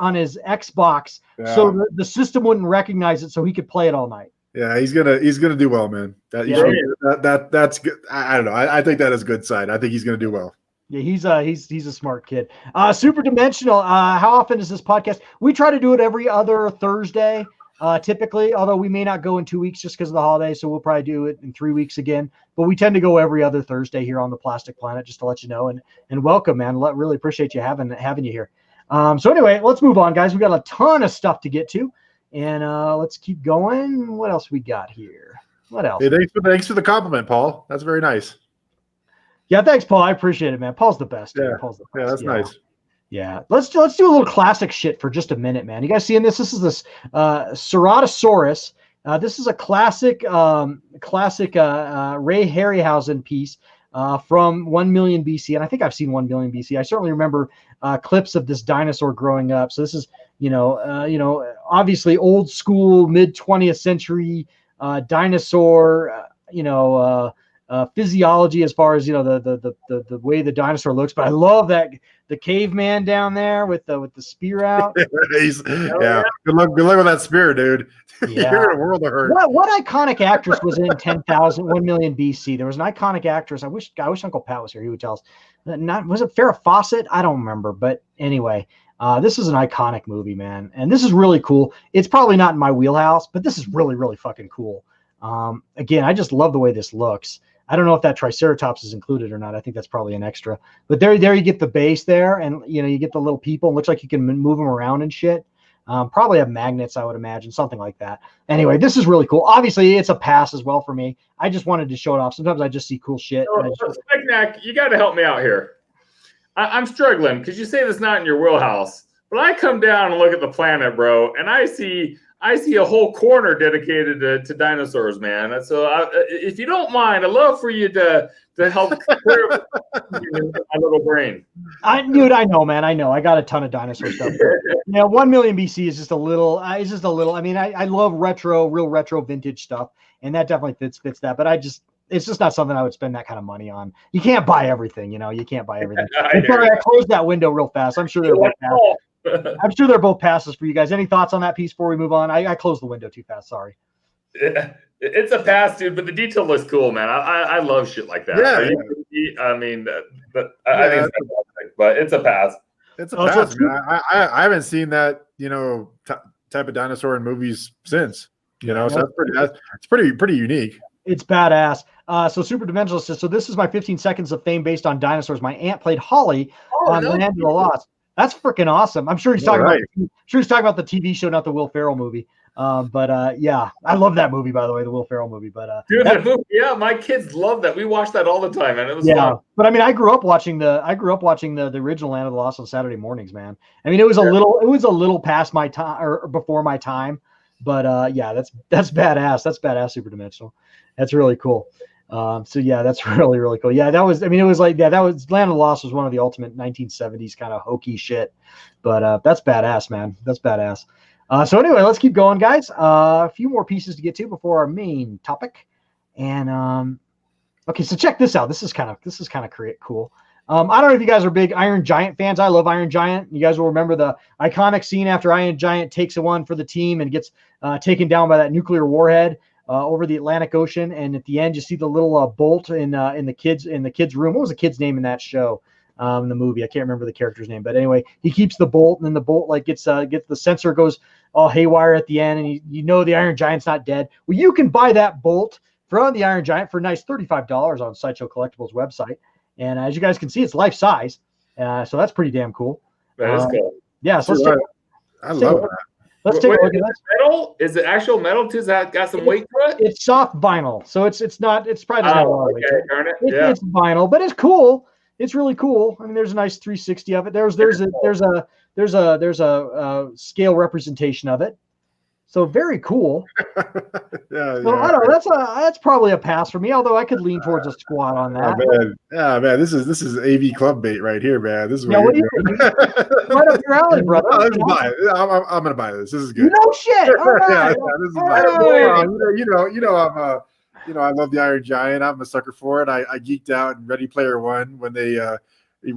Xbox so the system wouldn't recognize it, so he could play it all night. Yeah, he's gonna do well, man. That's good. I don't know. I think that is a good sign. I think he's gonna do well. Yeah, he's a smart kid. Super Dimensional. How often is this podcast? We try to do it every other Thursday, typically. Although we may not go in 2 weeks just because of the holiday, so we'll probably do it in 3 weeks again. But we tend to go every other Thursday here on the Plastic Planet, just to let you know. And welcome, man. Really appreciate you having you here. So anyway, let's move on, guys. We got a ton of stuff to get to. And let's keep going. What else we got here? What else? Hey, thanks for the compliment, Paul. That's very nice. Yeah, thanks, Paul. I appreciate it, man. Paul's the best. Yeah, Paul's the best. Yeah, that's nice. Yeah, let's do a little classic shit for just a minute, man. You guys seeing this? This is this Ceratosaurus. This is a classic Ray Harryhausen piece from 1 million BC, and I think I've seen 1 million BC. I certainly remember clips of this dinosaur growing up. So this is obviously old school mid 20th century dinosaur. Physiology as far as the way the dinosaur looks, but I love that the caveman down there with the spear out. Good luck with that spear, dude. Yeah. You're in a world of hurt. What iconic actress was in 1 million BC? There was an iconic actress. I wish Uncle Pat was here. He would tell us. Was it Farrah Fawcett? I don't remember, but anyway, this is an iconic movie, man, and this is really cool. It's probably not in my wheelhouse, but this is really, really fucking cool. Again, I just love the way this looks. I don't know if that Triceratops is included or not. I think that's probably an extra. But there you get the base there, and you get the little people. It looks like you can move them around and shit. Probably have magnets, I would imagine, something like that. Anyway, this is really cool. Obviously, it's a pass as well for me. I just wanted to show it off. Sometimes I just see cool shit. Knick-Knack, you got to help me out here. I'm struggling because you say this not in your wheelhouse, but I come down and look at the planet, bro, and I see a whole corner dedicated to dinosaurs, man. So if you don't mind, I'd love for you to help clear my little brain. I know, man. I know. I got a ton of dinosaur stuff. 1 million BC is just a little. I mean, I love real retro vintage stuff, and that definitely fits that. But it's just not something I would spend that kind of money on. You can't buy everything, You can't buy everything. I closed that window real fast. I'm sure they're both passes. I'm sure they're both passes for you guys. Any thoughts on that piece before we move on? I closed the window too fast. Sorry. It's a pass, dude, but the detail looks cool, man. I love shit like that. I mean, I think it's fantastic, but it's a pass. It's a pass, man. I haven't seen that, type of dinosaur in movies since, so it's pretty unique. It's badass. So Super Dimensional says, so this is my 15 seconds of fame based on dinosaurs. My aunt played Holly on Land of the Lost. That's freaking awesome. I'm sure he's talking about the TV show, not the Will Ferrell movie. Yeah, I love that movie, by the way, the Will Ferrell movie. But dude, that movie, yeah, my kids love that. We watched that all the time, and it was fun. But I mean, I grew up watching the original Land of the Lost on Saturday mornings, man. I mean, it was a little past my time or before my time, but yeah, that's badass. That's badass, Super Dimensional. That's really cool. So yeah, that's really, really cool. Yeah, that was Land of the Lost was one of the ultimate 1970s kind of hokey shit, but that's badass, man. That's badass. So anyway, let's keep going, guys. A few more pieces to get to before our main topic. And okay, so check this out. This is kind of cool. I don't know if you guys are big Iron Giant fans. I love Iron Giant. You guys will remember the iconic scene after Iron Giant takes a one for the team and gets taken down by that nuclear warhead over the Atlantic Ocean. And at the end, you see the little bolt in the kids' room. What was the kid's name in that show? In the movie, I can't remember the character's name, but anyway, he keeps the bolt, and then the bolt gets the sensor goes all haywire at the end, and the Iron Giant's not dead. Well, you can buy that bolt from the Iron Giant for a nice $35 on Sideshow Collectibles website, and as you guys can see, it's life size, so that's pretty damn cool. That is cool. Yeah, so I love that. Let's take a look at that. Metal? Is it actual metal too? Is that got some weight to it? It's soft vinyl, so it's probably doesn't have a lot of weight to it. Darn it. It's vinyl, but it's cool. It's really cool. I mean, there's a nice 360 of it. There's a scale representation of it. So very cool. Yeah, So I don't know. That's probably a pass for me. Although I could lean towards a squat on that. Man. This is AV club bait right here, man. This is What do you think? Right up your alley, brother. I'm gonna buy this. This is good. No shit. All right. This is I love the Iron Giant. I'm a sucker for it. I geeked out in Ready Player One when the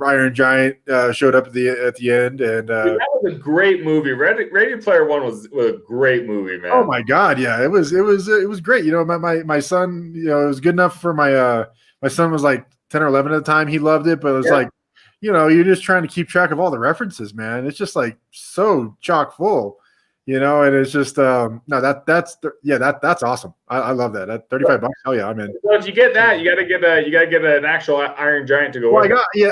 Iron Giant showed up at the end, and that was a great movie. Ready Player One was a great movie, man. Oh my god, yeah, it was great. My son, it was good enough for my son was like 10 or 11 at the time. He loved it, but it was like, you're just trying to keep track of all the references, man. It's just like so chock full. And it's just that's awesome. I love that. At $35, hell yeah, I'm in. So if you get that, you gotta get an actual Iron Giant to go. Well,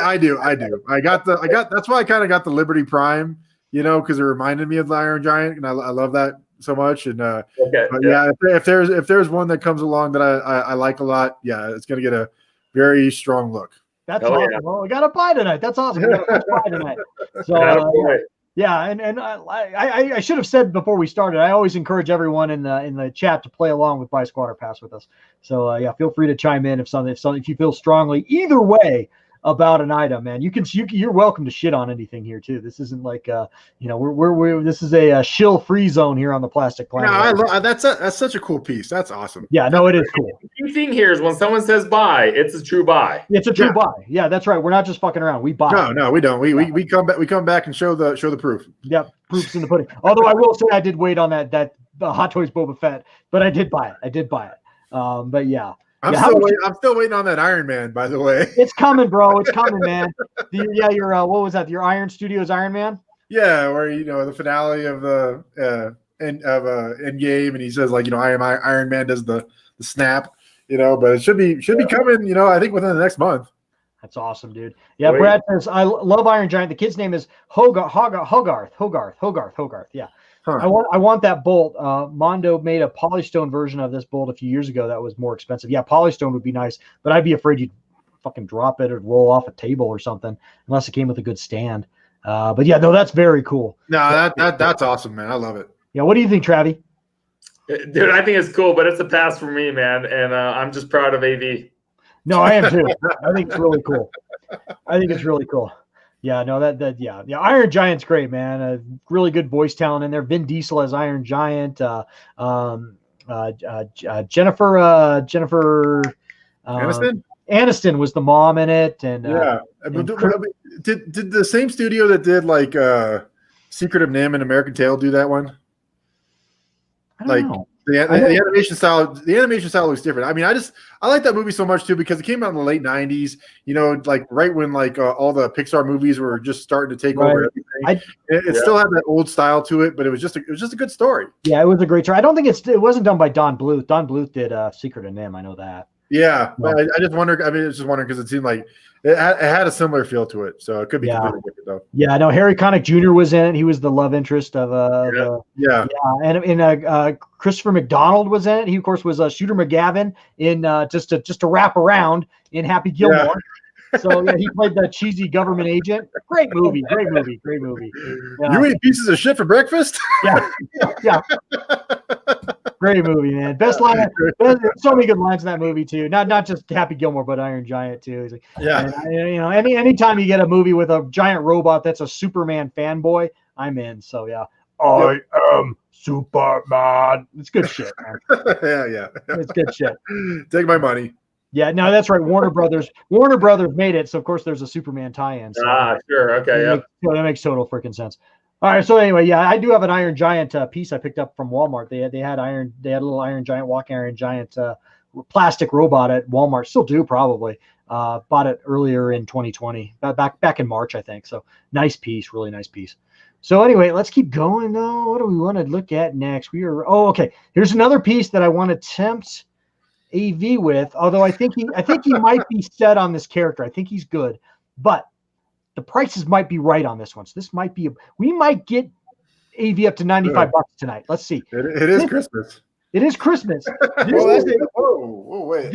I do. That's why I kind of got the Liberty Prime, because it reminded me of the Iron Giant, and I love that so much. And if there's one that comes along that I like a lot, it's gonna get a very strong look. That's awesome. Yeah. Well, we got to buy tonight. That's awesome. We got to buy tonight. So. Yeah, and I should have said before we started, I always encourage everyone in the chat to play along with Buy Squatter Pass with us. So feel free to chime in if you feel strongly either way about an item, man. You're welcome to shit on anything here too. This isn't like this is a shill free zone here on the Plastic Planet. No, that's such a cool piece. That's awesome. Yeah, no, it is cool. The key thing here is when someone says buy, it's a true buy. It's a true buy. Yeah, that's right. We're not just fucking around. We buy. No, we don't. We come back and show the proof. Yep, proof's in the pudding. Although I will say I did wait on that Hot Toys Boba Fett, but I did buy it. But yeah. I'm still waiting on that Iron Man, by the way. It's coming, bro. It's coming, man. Your what was that? Your Iron Studios Iron Man? Yeah, where the finale of the Endgame, and he says like Iron Man does the snap, but it should be coming, I think within the next month. That's awesome, dude. Yeah, wait. Brad says I love Iron Giant. The kid's name is Hogarth. Yeah. Huh. I want that bolt. Mondo made a polystone version of this bolt a few years ago that was more expensive. Yeah, polystone would be nice, but I'd be afraid you'd fucking drop it or roll off a table or something unless it came with a good stand. But yeah, no, that's very cool. No, that's awesome, man. I love it. Yeah, what do you think, Travi? Dude, I think it's cool, but it's a pass for me, man. And I'm just proud of AV. No, I am too. I think it's really cool. Yeah, no, yeah. Iron Giant's great, man. Really good voice talent in there. Vin Diesel as Iron Giant. Jennifer Aniston was the mom in it, and did the same studio that did like Secret of NIMH and American Tail do that one? I don't know. The animation style looks different. I mean, I like that movie so much too because it came out in the late '90s. Like right when all the Pixar movies were just starting to take over everything. It still had that old style to it, but it was just a good story. Yeah, it was a great story. I don't think it wasn't done by Don Bluth. Don Bluth did Secret of NIMH. I know that. Yeah, but I just wondered. I mean, it's just wondering because it seemed like it had a similar feel to it, so it could be completely different though. Yeah, no, Harry Connick Jr. was in it. He was the love interest of and Christopher McDonald was in it. He of course was Shooter McGavin in just to wrap around in Happy Gilmore. Yeah. So yeah, he played the cheesy government agent. Great movie. You eat pieces of shit for breakfast? Yeah. Great movie, man. Best line. So many good lines in that movie too. Not just Happy Gilmore, but Iron Giant too. He's like, anytime you get a movie with a giant robot that's a Superman fanboy, I'm in. So yeah, I am Superman. It's good shit, man. Yeah. It's good shit. Take my money. Yeah, no, that's right. Warner Brothers made it, so of course there's a Superman tie-in. So sure, okay, that makes total freaking sense. All right, so anyway, yeah, I do have an Iron Giant piece I picked up from Walmart. They had a little Iron Giant, walking Iron Giant plastic robot at Walmart. Still do probably. Bought it earlier in 2020, back in March, I think. So nice piece, really nice piece. So anyway, let's keep going though. What do we want to look at next? Okay. Here's another piece that I want to tempt AV with, although I think he might be set on this character. I think he's good, but the prices might be right on this one. So this might be we might get AV up to $95 tonight. Let's see. It is Christmas. It is Christmas. Wait.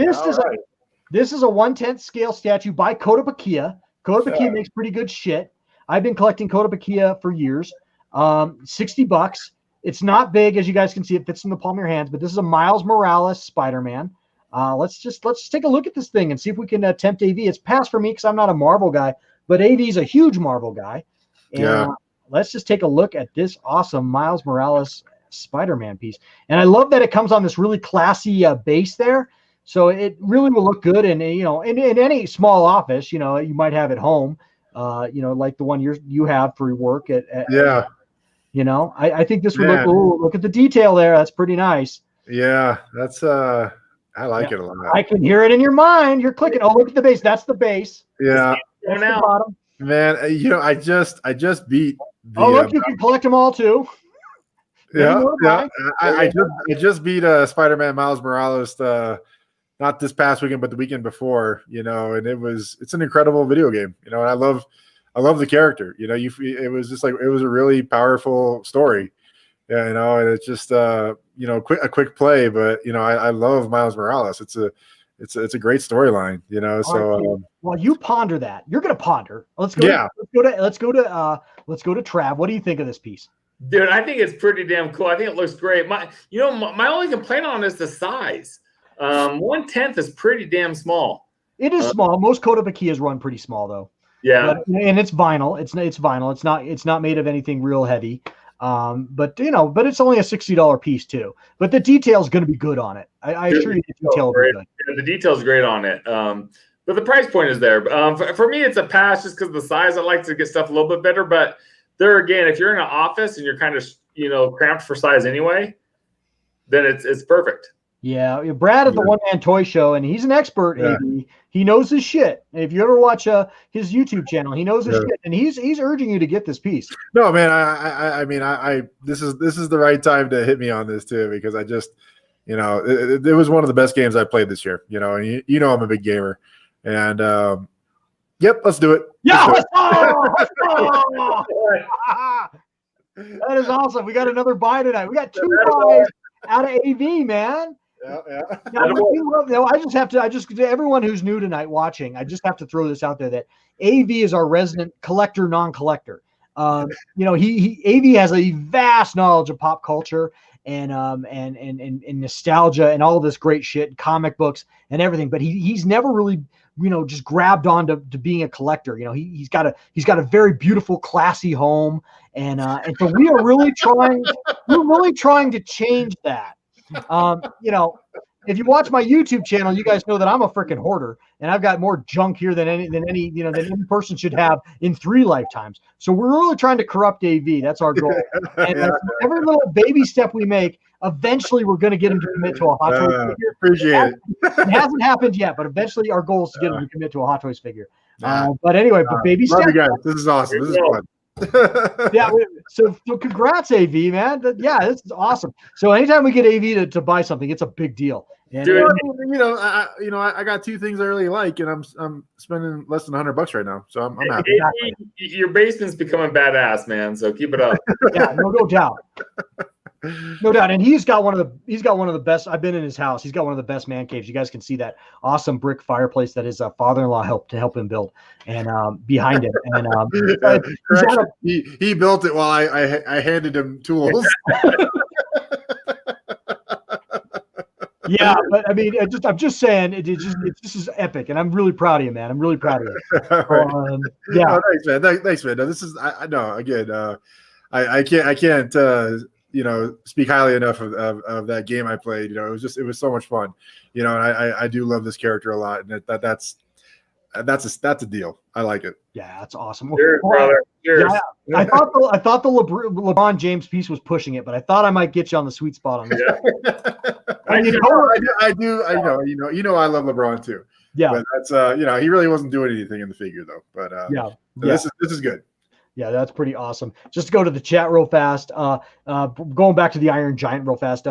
This is a 1/10 scale statue by Kotobukiya. Kotobukiya makes pretty good shit. I've been collecting Kotobukiya for years. $60. It's not big, as you guys can see. It fits in the palm of your hands, but this is a Miles Morales Spider-Man. Let's just take a look at this thing and see if we can tempt AV. It's passed for me because I'm not a Marvel guy, but AV is a huge Marvel guy. And let's just take a look at this awesome Miles Morales Spider-Man piece. And I love that it comes on this really classy base there. So it really will look good. And, in any small office, you might have at home, like the one you have for your work I think this would look at the detail there. That's pretty nice. Yeah, that's I like it a lot. I can hear it in your mind. You're clicking. Oh, look at the base. That's the base. Yeah. That's the bottom. Man, I just beat look, you can collect them all too. Yeah. I just beat Spider-Man Miles Morales not this past weekend, but the weekend before, and it's an incredible video game, and I love the character, it was just like, it was a really powerful story, and it's just, a quick play, but, I love Miles Morales. It's a great storyline, so. While you ponder that, you're going to ponder. Let's go to Trav. What do you think of this piece? Dude, I think it's pretty damn cool. I think it looks great. My only complaint on it is the size. 1/10 is pretty damn small. It is small. Most Kotobukiyas run pretty small though. Yeah, and it's vinyl. It's vinyl. It's not made of anything real heavy. But it's only a $60 piece too. But the detail is going to be good on it. I assure you, the detail will be good. Yeah, the detail is great on it. But the price point is there. For me, it's a pass just because of the size. I like to get stuff a little bit better. But there again, if you're in an office and you're kind of cramped for size anyway, then it's perfect. Yeah, Brad at the One Man Toy Show, and he's an expert. Yeah. He knows his shit. If you ever watch his YouTube channel, he knows his shit, and he's urging you to get this piece. No, man, I mean, this is the right time to hit me on this too, because I just, it was one of the best games I played this year. And I'm a big gamer, and yep, let's do it. Yeah, let's go. That is awesome. We got another buy tonight. We got 2 buys out of AV, man. Yeah. Everyone who's new tonight watching, I just have to throw this out there that AV is our resident collector, non-collector. AV has a vast knowledge of pop culture and nostalgia and all this great shit, comic books and everything. But he's never really, just grabbed on to being a collector. He's got a very beautiful, classy home, and so we're really trying to change that. If you watch my YouTube channel, you guys know that I'm a freaking hoarder, and I've got more junk here than any person should have in 3 lifetimes. So we're really trying to corrupt AV. That's our goal. And every little baby step we make, eventually we're going to get him to commit to a Hot Toys figure. Appreciate it. It hasn't happened yet, but eventually our goal is to get him to commit to a Hot Toys figure. But anyway, baby steps. Love you guys. This is awesome. This is fun. Yeah, so congrats, AV, man. This is awesome. So anytime we get AV to buy something, it's a big deal. And, dude, I got 2 things I really like, and I'm spending less than $100 right now, so I'm happy. AV, your basement's becoming badass, man. So keep it up. Yeah, no doubt. No doubt. And he's got one of the best. I've been in his house. He's got one of the best man caves. You guys can see that awesome brick fireplace that his father-in-law helped him build, and behind him. And he built it while I handed him tools. Yeah, but I mean, I'm just saying, this is epic, and I'm really proud of you, man. I'm really proud of you. Yeah. Oh, thanks, man. No, this is I can't speak highly enough of that game I played. It was so much fun. And I do love this character a lot, and that's a deal. I like it. Yeah, that's awesome. Cheers, brother. Cheers. Yeah, I thought the LeBron James piece was pushing it, but I thought I might get you on the sweet spot on this. Yeah. I do. I know. I love LeBron too. Yeah, but that's he really wasn't doing anything in the figure though. But this is good. Yeah, that's pretty awesome. Just to go to the chat real fast, going back to the Iron Giant real fast,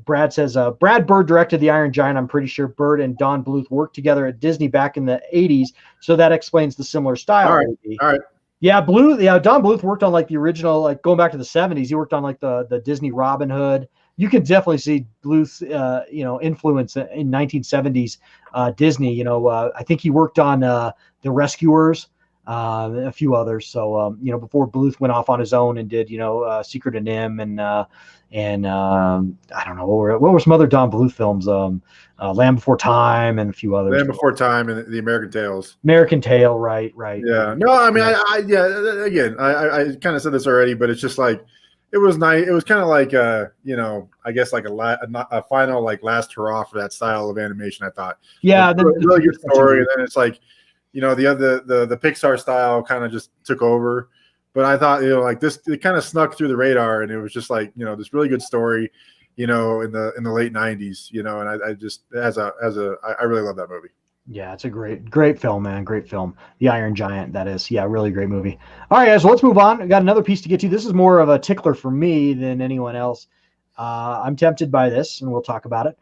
Brad says, Brad Bird directed the Iron Giant. I'm pretty sure Bird and Don Bluth worked together at Disney back in the 80s, so that explains the similar style. All right. Yeah, Don Bluth worked on like the original, like going back to the 70s. He worked on like the Disney Robin Hood. You can definitely see Bluth's influence in 1970s Disney. I think he worked on The Rescuers, a few others. So before Bluth went off on his own and did Secret of Nim and I don't know what were some other Don Bluth films. Land Before Time and a few others. Land Before Time and the American Tales. American Tale, right. Yeah. No, I mean, I kind of said this already, but it's just like, it was nice. It was kind of like, I guess like a final, like last hurrah for that style of animation, I thought. Yeah. Really good story. And then it's like, the Pixar style kind of just took over. But I thought, like this, it kind of snuck through the radar, and it was just like, this really good story, in the late 90s, and I just I really love that movie. Yeah, it's a great film, man. Great film. The Iron Giant, that is. Yeah, really great movie. All right, guys, let's move on. We got another piece to get to. This is more of a tickler for me than anyone else. I'm tempted by this, and we'll talk about it.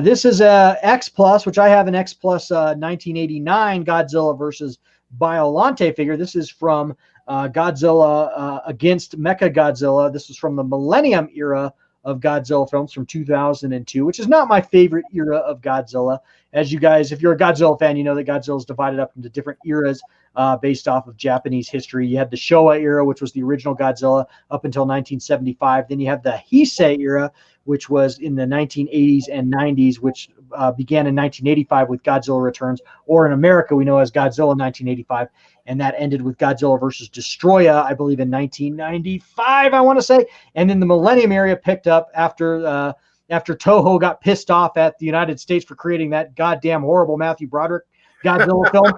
This is a X Plus, which I have an X Plus 1989 Godzilla versus Biollante figure. This is from Godzilla against Mechagodzilla. This was from the Millennium era of Godzilla films from 2002, which is not my favorite era of Godzilla. As you guys, if you're a Godzilla fan, you know that Godzilla is divided up into different eras based off of Japanese history. You had the Showa era, which was the original Godzilla up until 1975. Then you have the Heisei era, which was in the 1980s and 90s, which began in 1985 with Godzilla Returns, or in America we know as Godzilla 1985. And that ended with Godzilla versus Destroya, I believe, in 1995, I want to say. And then the Millennium era picked up after Toho got pissed off at the United States for creating that goddamn horrible Matthew Broderick Godzilla film.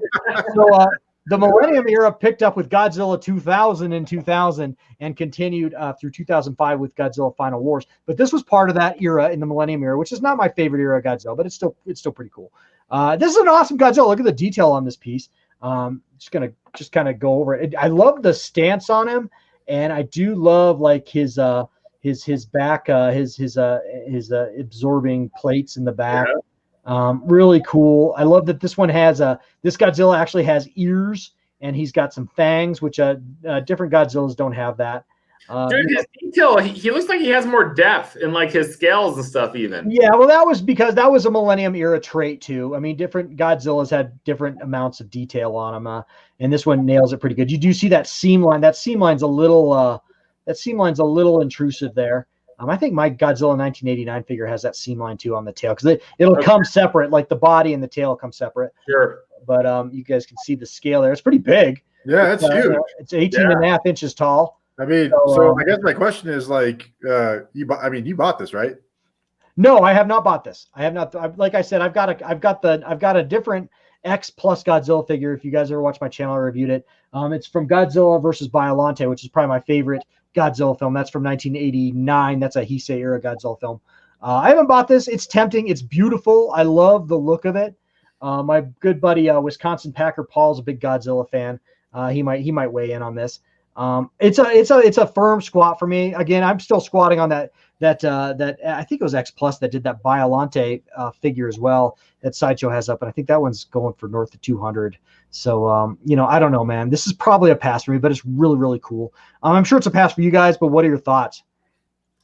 So the Millennium era picked up with Godzilla 2000 and 2000 and continued through 2005 with Godzilla Final Wars. But this was part of that era in the Millennium era, which is not my favorite era of Godzilla, but it's still pretty cool. This is an awesome Godzilla. Look at the detail on this piece. Just kind of go over it. I love the stance on him, and I do love like his back, his absorbing plates in the back. Yeah. Really cool. I love that this one has this Godzilla actually has ears, and he's got some fangs, which different Godzillas don't have that. Dude, his detail, he looks like he has more depth in like his scales and stuff even. Yeah, well, that was because that was a Millennium era trait too. I mean, different Godzillas had different amounts of detail on them, and this one nails it pretty good. You do see that seam line. That seam line's a little intrusive there. I think my Godzilla 1989 figure has that seam line too on the tail, because it'll come separate, like the body and the tail come separate. Sure. But you guys can see the scale there. It's pretty big. Yeah, it's huge. It's 18 and a half inches tall. I mean, so I guess my question is like, you bought this, right? No, I have not bought this. I have not. Like I said, I've got a different X Plus Godzilla figure. If you guys ever watch my channel, I reviewed it. It's from Godzilla versus Biollante, which is probably my favorite Godzilla film. That's from 1989. That's a Heisei era Godzilla film. I haven't bought this. It's tempting. It's beautiful. I love the look of it. My good buddy, Wisconsin Packer Paul's a big Godzilla fan. He might weigh in on this. It's a firm squat for me. Again, I'm still squatting on that I think it was X Plus that did that Biollante figure as well that Sideshow has up, and I think that one's going for north of 200. So I don't know, man. This is probably a pass for me, but it's really, really cool. I'm sure it's a pass for you guys, but what are your thoughts?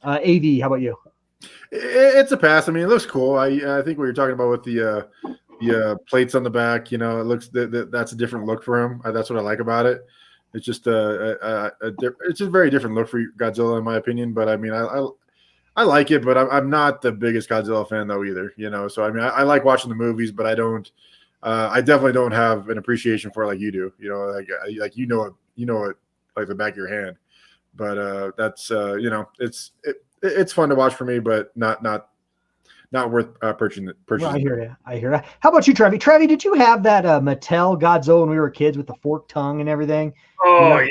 AV, how about you? It's a pass. I mean, it looks cool. I think what you're talking about with the plates on the back, it looks that's a different look for him. That's what I like about it. It's just it's a very different look for Godzilla, in my opinion. But I mean, I like it, but I'm not the biggest Godzilla fan though either. So I mean, I like watching the movies, but I don't. I definitely don't have an appreciation for it like you do. Like you know it like the back of your hand. But that's it's fun to watch for me, but not worth purchasing. Well, I hear you. How about you, Trevi? Trevi, did you have that Mattel Godzilla when we were kids with the forked tongue and everything? Oh,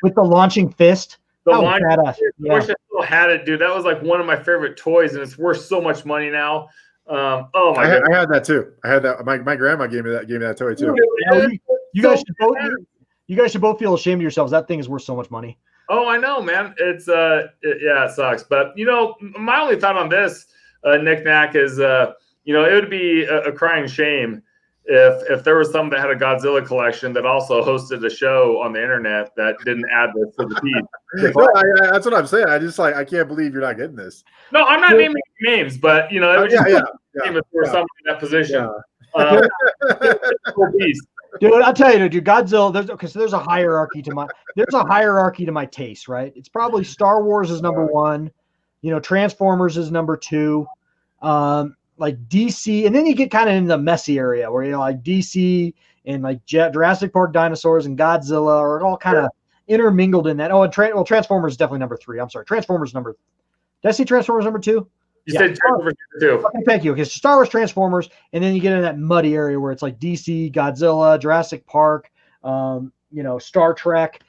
with the launching fist. I wish I still had it, dude. That was like one of my favorite toys, and it's worth so much money now. I had that too. I had that. My grandma gave me that toy too. You guys should both feel ashamed of yourselves. That thing is worth so much money. Oh, I know, man. It's it sucks. But my only thought on this Knick-Knack is it would be a crying shame if there was someone that had a Godzilla collection that also hosted a show on the internet that didn't add this to the feed. No, that's what I'm saying. I can't believe you're not getting this. No, I'm not naming names, but it was just name if there was someone in that position. Cool piece. Dude, I'll tell you, dude, Godzilla. There's a hierarchy to my taste, right? It's probably Star Wars is number one, Transformers is number two, like DC, and then you get kind of in the messy area where like DC and like Jurassic Park dinosaurs and Godzilla are all kind of intermingled in that. Oh, and Transformers is definitely number three. I'm sorry, Transformers number. Did I see Transformers number two? You said Transformers number two. Okay, thank you. Okay, so Star Wars, Transformers, and then you get in that muddy area where it's like DC, Godzilla, Jurassic Park, Star Trek.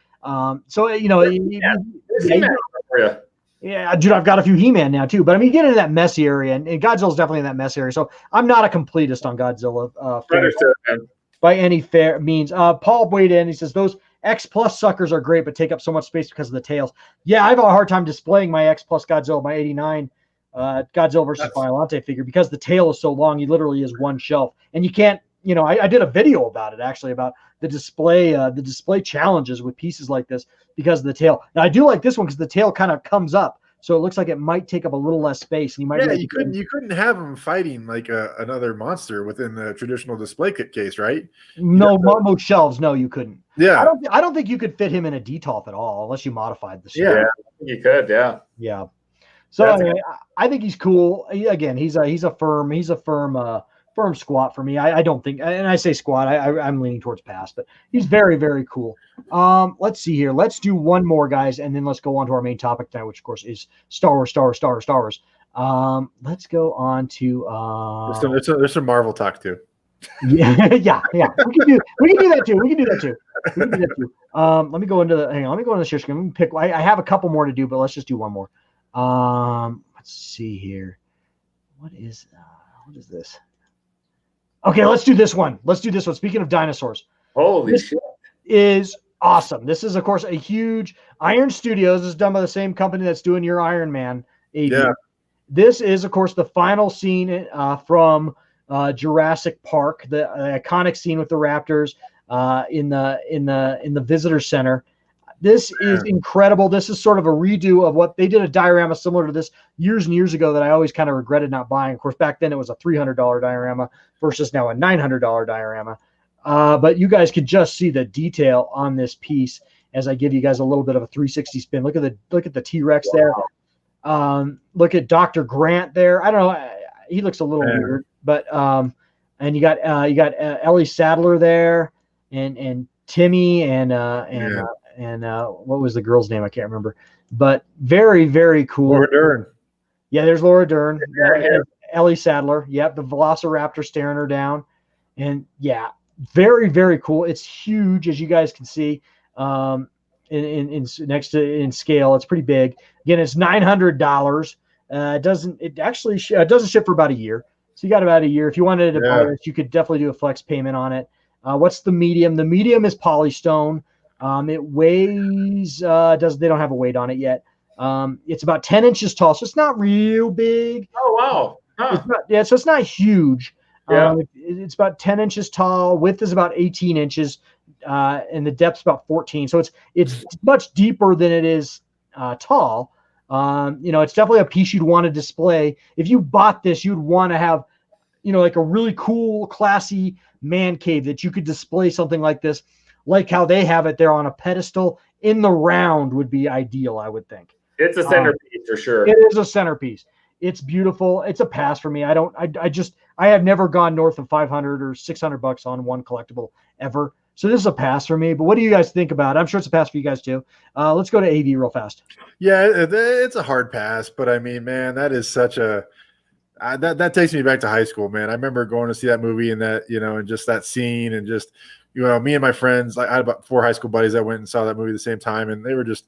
Yeah, dude, I've got a few He-Man now too. But I mean, you get into that messy area, and Godzilla's definitely in that messy area. So I'm not a completist on Godzilla by any fair means. Paul weighed in. He says those X Plus suckers are great, but take up so much space because of the tails. Yeah, I have a hard time displaying my X Plus Godzilla, my '89 Godzilla versus Biollante figure, because the tail is so long. He literally is one shelf, and you can't. I did a video about it actually, about the display challenges with pieces like this because of the tail. Now I do like this one because the tail kind of comes up, so it looks like it might take up a little less space. And you might you couldn't have them fighting like another monster within the traditional display case, right? No, most shelves. No, you couldn't. Yeah, I don't think you could fit him in a detolf at all unless you modified the shelf. Yeah, you could. Yeah. So anyway, I think he's cool. He's a firm squat for me. I don't think, and I say squat, I'm leaning towards pass, but he's very, very cool. Let's see here. Let's do one more, guys, and then let's go on to our main topic tonight, which of course is Star Wars. Let's go on to there's some Marvel talk too. Yeah. We can do that too. Let me go into the share screen. Let me pick. I have a couple more to do, but let's just do one more. Let's see here. What is this? Okay, let's do this one. Speaking of dinosaurs. Holy shit. Is awesome. This is, of course, a huge Iron Studios. This is done by the same company that's doing your Iron Man AV. Yeah. This is, of course, the final scene from Jurassic Park, the iconic scene with the raptors in the visitor center. This is incredible. This is sort of a redo of what they did, a diorama similar to this years and years ago that I always kind of regretted not buying. Of course, back then it was a $300 diorama versus now a $900 diorama. But you guys could just see the detail on this piece as I give you guys a little bit of a 360 spin. Look at the T-Rex there. Look at Dr. Grant there. I don't know. He looks a little weird, but and you got Ellie Sattler there, and Timmy and what was the girl's name? I can't remember, but very, very cool. Laura Dern. Yeah, there's Laura Dern. Ellie Sattler. Yep, the Velociraptor staring her down, and yeah, very, very cool. It's huge, as you guys can see. In scale, it's pretty big. Again, it's $900. It doesn't ship for about a year. So you got about a year. If you wanted to buy this, you could definitely do a flex payment on it. What's the medium? The medium is polystone. It weighs, they don't have a weight on it yet. It's about 10 inches tall, so it's not real big. Oh, wow. Huh. So it's not huge. Yeah. It's about 10 inches tall. Width is about 18 inches, and the depth's about 14. So it's much deeper than it is tall. It's definitely a piece you'd want to display. If you bought this, you'd want to have, like a really cool, classy man cave that you could display something like this, like how they have it there on a pedestal in the round would be ideal, I would think. It's a centerpiece for sure. It is a centerpiece. It's beautiful. It's a pass for me. I have never gone north of $500 or $600 on one collectible ever. So this is a pass for me. But what do you guys think about it? I'm sure it's a pass for you guys too. Let's go to AV real fast. Yeah, it's a hard pass, but I mean, man, that is such a that takes me back to high school, man. I remember going to see that movie and that, and just that scene and just, me and my friends, I had about 4 high school buddies that went and saw that movie at the same time, and they were just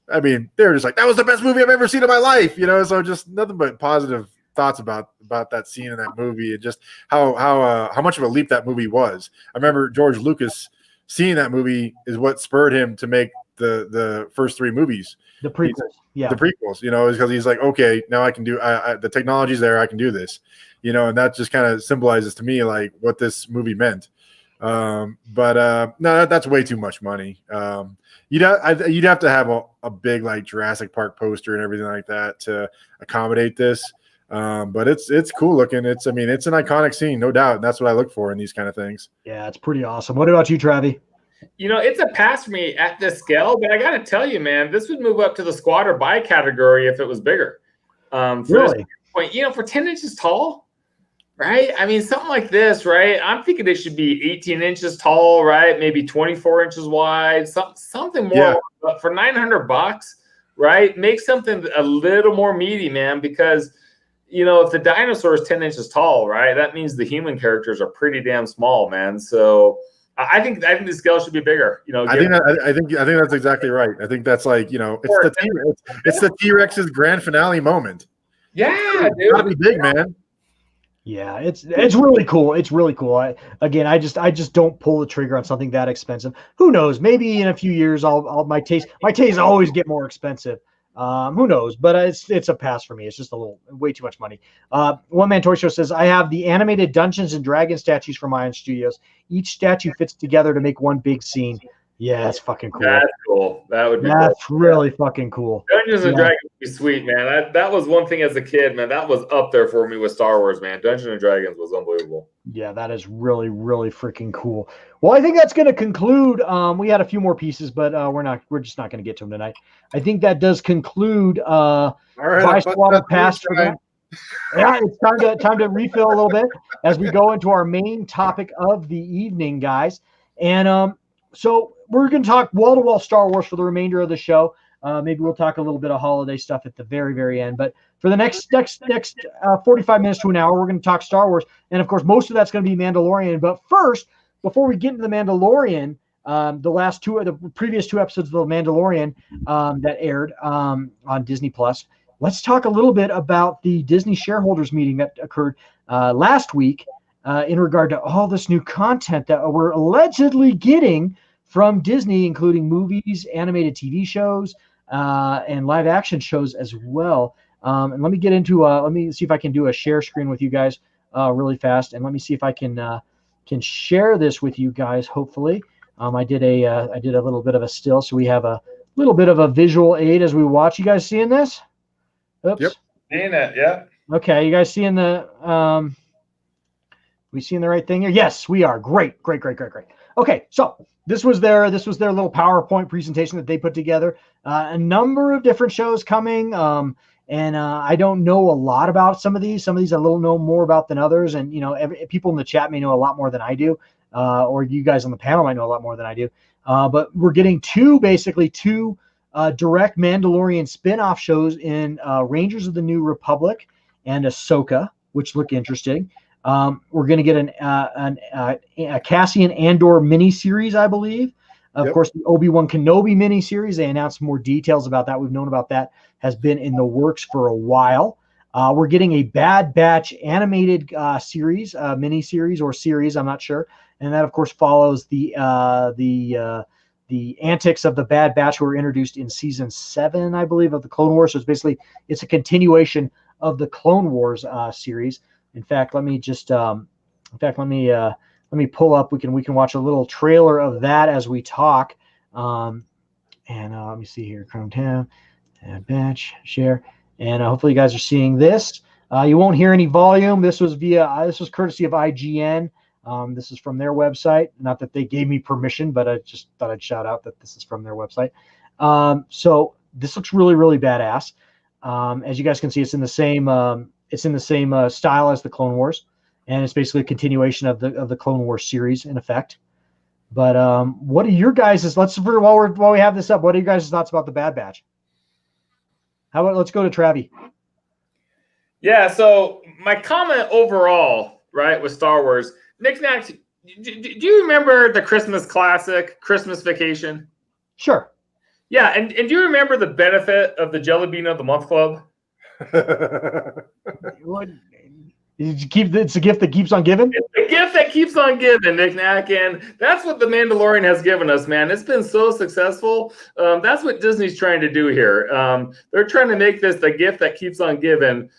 like, that was the best movie I've ever seen in my life, so just nothing but positive thoughts about that scene in that movie and just how much of a leap that movie was. I remember George Lucas seeing that movie is what spurred him to make the first 3 movies. The prequels, The prequels, is because he's like, okay, now I can do. The technology's there, I can do this, and that just kind of symbolizes to me like what this movie meant. No, that's way too much money. You'd have to have a big like Jurassic Park poster and everything like that to accommodate this. But it's cool looking. It's an iconic scene, no doubt. And that's what I look for in these kind of things. Yeah, it's pretty awesome. What about you, Travi? It's a pass for me at this scale, but I got to tell you, man, this would move up to the squad or buy category if it was bigger. Really? Point, for 10 inches tall, right? I mean, something like this, right? I'm thinking it should be 18 inches tall, right? Maybe 24 inches wide, something more. Yeah. But for $900, right? Make something a little more meaty, man, because if the dinosaur is 10 inches tall, right, that means the human characters are pretty damn small, man. So I think the scale should be bigger. I think that's exactly right. I think that's like it's the T-Rex's grand finale moment. Yeah, dude. It's gotta be big, man. Yeah, it's really cool. It's really cool. I just don't pull the trigger on something that expensive. Who knows? Maybe in a few years, my taste always get more expensive. Who knows? But it's a pass for me. It's just way too much money. One Man Toy Show says, I have the animated Dungeons and Dragons statues from Ion Studios. Each statue fits together to make one big scene. Yeah, that's fucking cool. That's cool. That would be really fucking cool. Dungeons and Dragons would be sweet, man. That was one thing as a kid, man. That was up there for me with Star Wars, man. Dungeons and Dragons was unbelievable. Yeah, that is really, really freaking cool. Well, I think that's going to conclude. We had a few more pieces, but we're just not going to get to them tonight. I think that does conclude Vice Water Pass for that. Yeah, it's time to refill a little bit as we go into our main topic of the evening, guys. And so we're going to talk wall-to-wall Star Wars for the remainder of the show. Maybe we'll talk a little bit of holiday stuff at the very, very end. But for the next 45 minutes to an hour, we're going to talk Star Wars. And, of course, most of that's going to be Mandalorian. But first, before we get into the Mandalorian, the previous 2 episodes of the Mandalorian that aired on Disney+, let's talk a little bit about the Disney shareholders meeting that occurred last week in regard to all this new content that we're allegedly getting from Disney, including movies, animated TV shows, and live action shows as well. And let me get into let me see if I can do a share screen with you guys really fast, and let me see if I can share this with you guys. Hopefully, I did a little bit of a still, so we have a little bit of a visual aid as we watch. You guys seeing this? Oops. Yep. Seeing it, yeah. Okay, you guys seeing the we seeing the right thing here? Yes, we are. Great. Okay, so this was their little PowerPoint presentation that they put together. A number of different shows coming, and I don't know a lot about some of these. Some of these I know more about than others, and people in the chat may know a lot more than I do, or you guys on the panel might know a lot more than I do. But we're getting two direct Mandalorian spin-off shows in Rangers of the New Republic and Ahsoka, which look interesting. We're going to get a Cassian Andor miniseries, I believe. Of course, the Obi-Wan Kenobi miniseries. They announced more details about that. We've known about that. Has been in the works for a while. We're getting a Bad Batch animated series, miniseries or series, I'm not sure. And that, of course, follows the antics of the Bad Batch who were introduced in season 7, I believe, of the Clone Wars. So it's a continuation of the Clone Wars series. In fact, let me pull up. We can watch a little trailer of that as we talk. And let me see here. Chrome tab, batch, share, and hopefully you guys are seeing this. You won't hear any volume. This was courtesy of IGN. This is from their website. Not that they gave me permission, but I just thought I'd shout out that this is from their website. So this looks really, really badass. As you guys can see, it's in the same style as the Clone Wars, and it's basically a continuation of the Clone Wars series in effect. But what are your guys' while we have this up? What are your guys' thoughts about the Bad Batch? How about let's go to Travi? Yeah. So my comment overall, right, with Star Wars, Knick-Knack. Do you remember the Christmas classic, Christmas Vacation? Sure. Yeah, and do you remember the benefit of the Jelly Bean of the Month Club? It's a gift that keeps on giving. It's a gift that keeps on giving, Knick-Knack, and that's what the Mandalorian has given us, man. It's been so successful. That's what Disney's trying to do here. They're trying to make this the gift that keeps on giving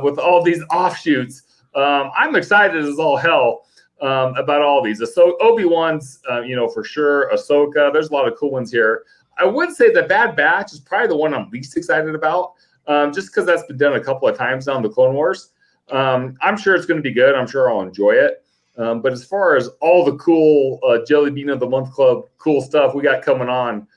with all these offshoots. I'm excited as all hell about all these. So Obi-Wan's, for sure. Ahsoka. There's a lot of cool ones here. I would say the Bad Batch is probably the one I'm least excited about, just because that's been done a couple of times now in the Clone Wars. I'm sure it's going to be good. I'm sure I'll enjoy it. But as far as all the cool Jelly Bean of the Month Club cool stuff we got coming on,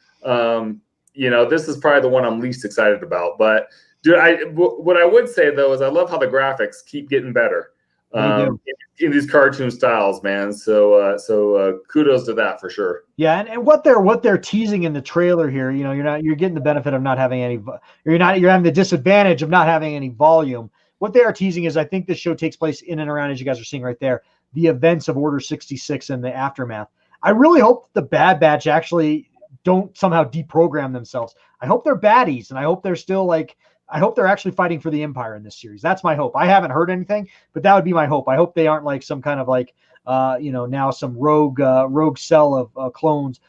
this is probably the one I'm least excited about. But dude, what I would say though is I love how the graphics keep getting better in these cartoon styles, man. So kudos to that for sure. Yeah, and what they're teasing in the trailer here, you're getting the benefit of not having any, you're having the disadvantage of not having any volume. What they are teasing is, I think this show takes place in and around, as you guys are seeing right there, the events of Order 66 and the aftermath. I really hope the Bad Batch actually don't somehow deprogram themselves. I hope they're baddies, and I hope they're still I hope they're actually fighting for the Empire in this series. That's my hope. I haven't heard anything, but that would be my hope. I hope they aren't like some kind of now some rogue cell of clones,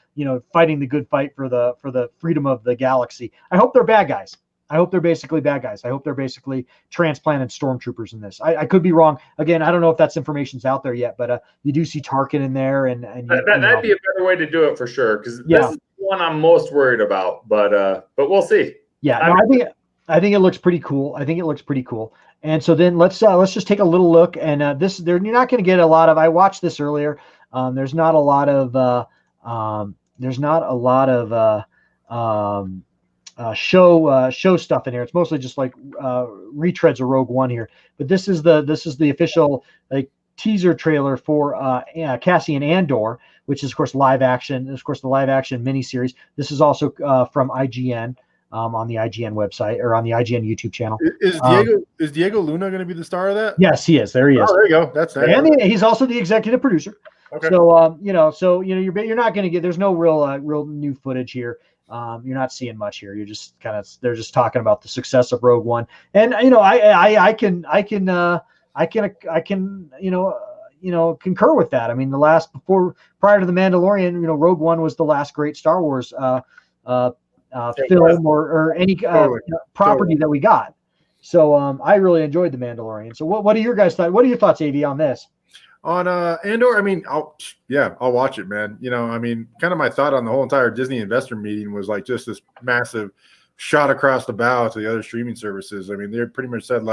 fighting the good fight for the freedom of the galaxy. I hope they're bad guys. I hope they're basically bad guys. I hope they're basically transplanted stormtroopers in this. I could be wrong. Again, I don't know if that's information's out there yet, but you do see Tarkin in there, and that'd be a better way to do it for sure. Because this is the one I'm most worried about. But we'll see. Yeah, I think it looks pretty cool. And so then let's just take a little look. And you're not going to get a lot of. I watched this earlier. There's not a lot of. Show stuff in here. It's mostly just like retreads of Rogue One here. But this is the official teaser trailer for Cassian Andor, which is of course live action. Of course, the live action miniseries. This is also from IGN on the IGN website or on the IGN YouTube channel. Is Diego Luna going to be the star of that? Yes, he is. There he is. Oh, there you go. That's that. And he's also the executive producer. Okay. So you're not going to get. There's no real new footage here. You're not seeing much here. You're just they're just talking about the success of Rogue One, and I can concur with that. I mean, prior to the Mandalorian, Rogue One was the last great Star Wars film or any property that we got. So I really enjoyed the Mandalorian. So what are your guys' thoughts? What are your thoughts, AV, on this? On Andor, I mean, I'll watch it, man. I mean, kind of my thought on the whole entire Disney investor meeting was like just this massive shot across the bow to the other streaming services. I mean, they pretty much said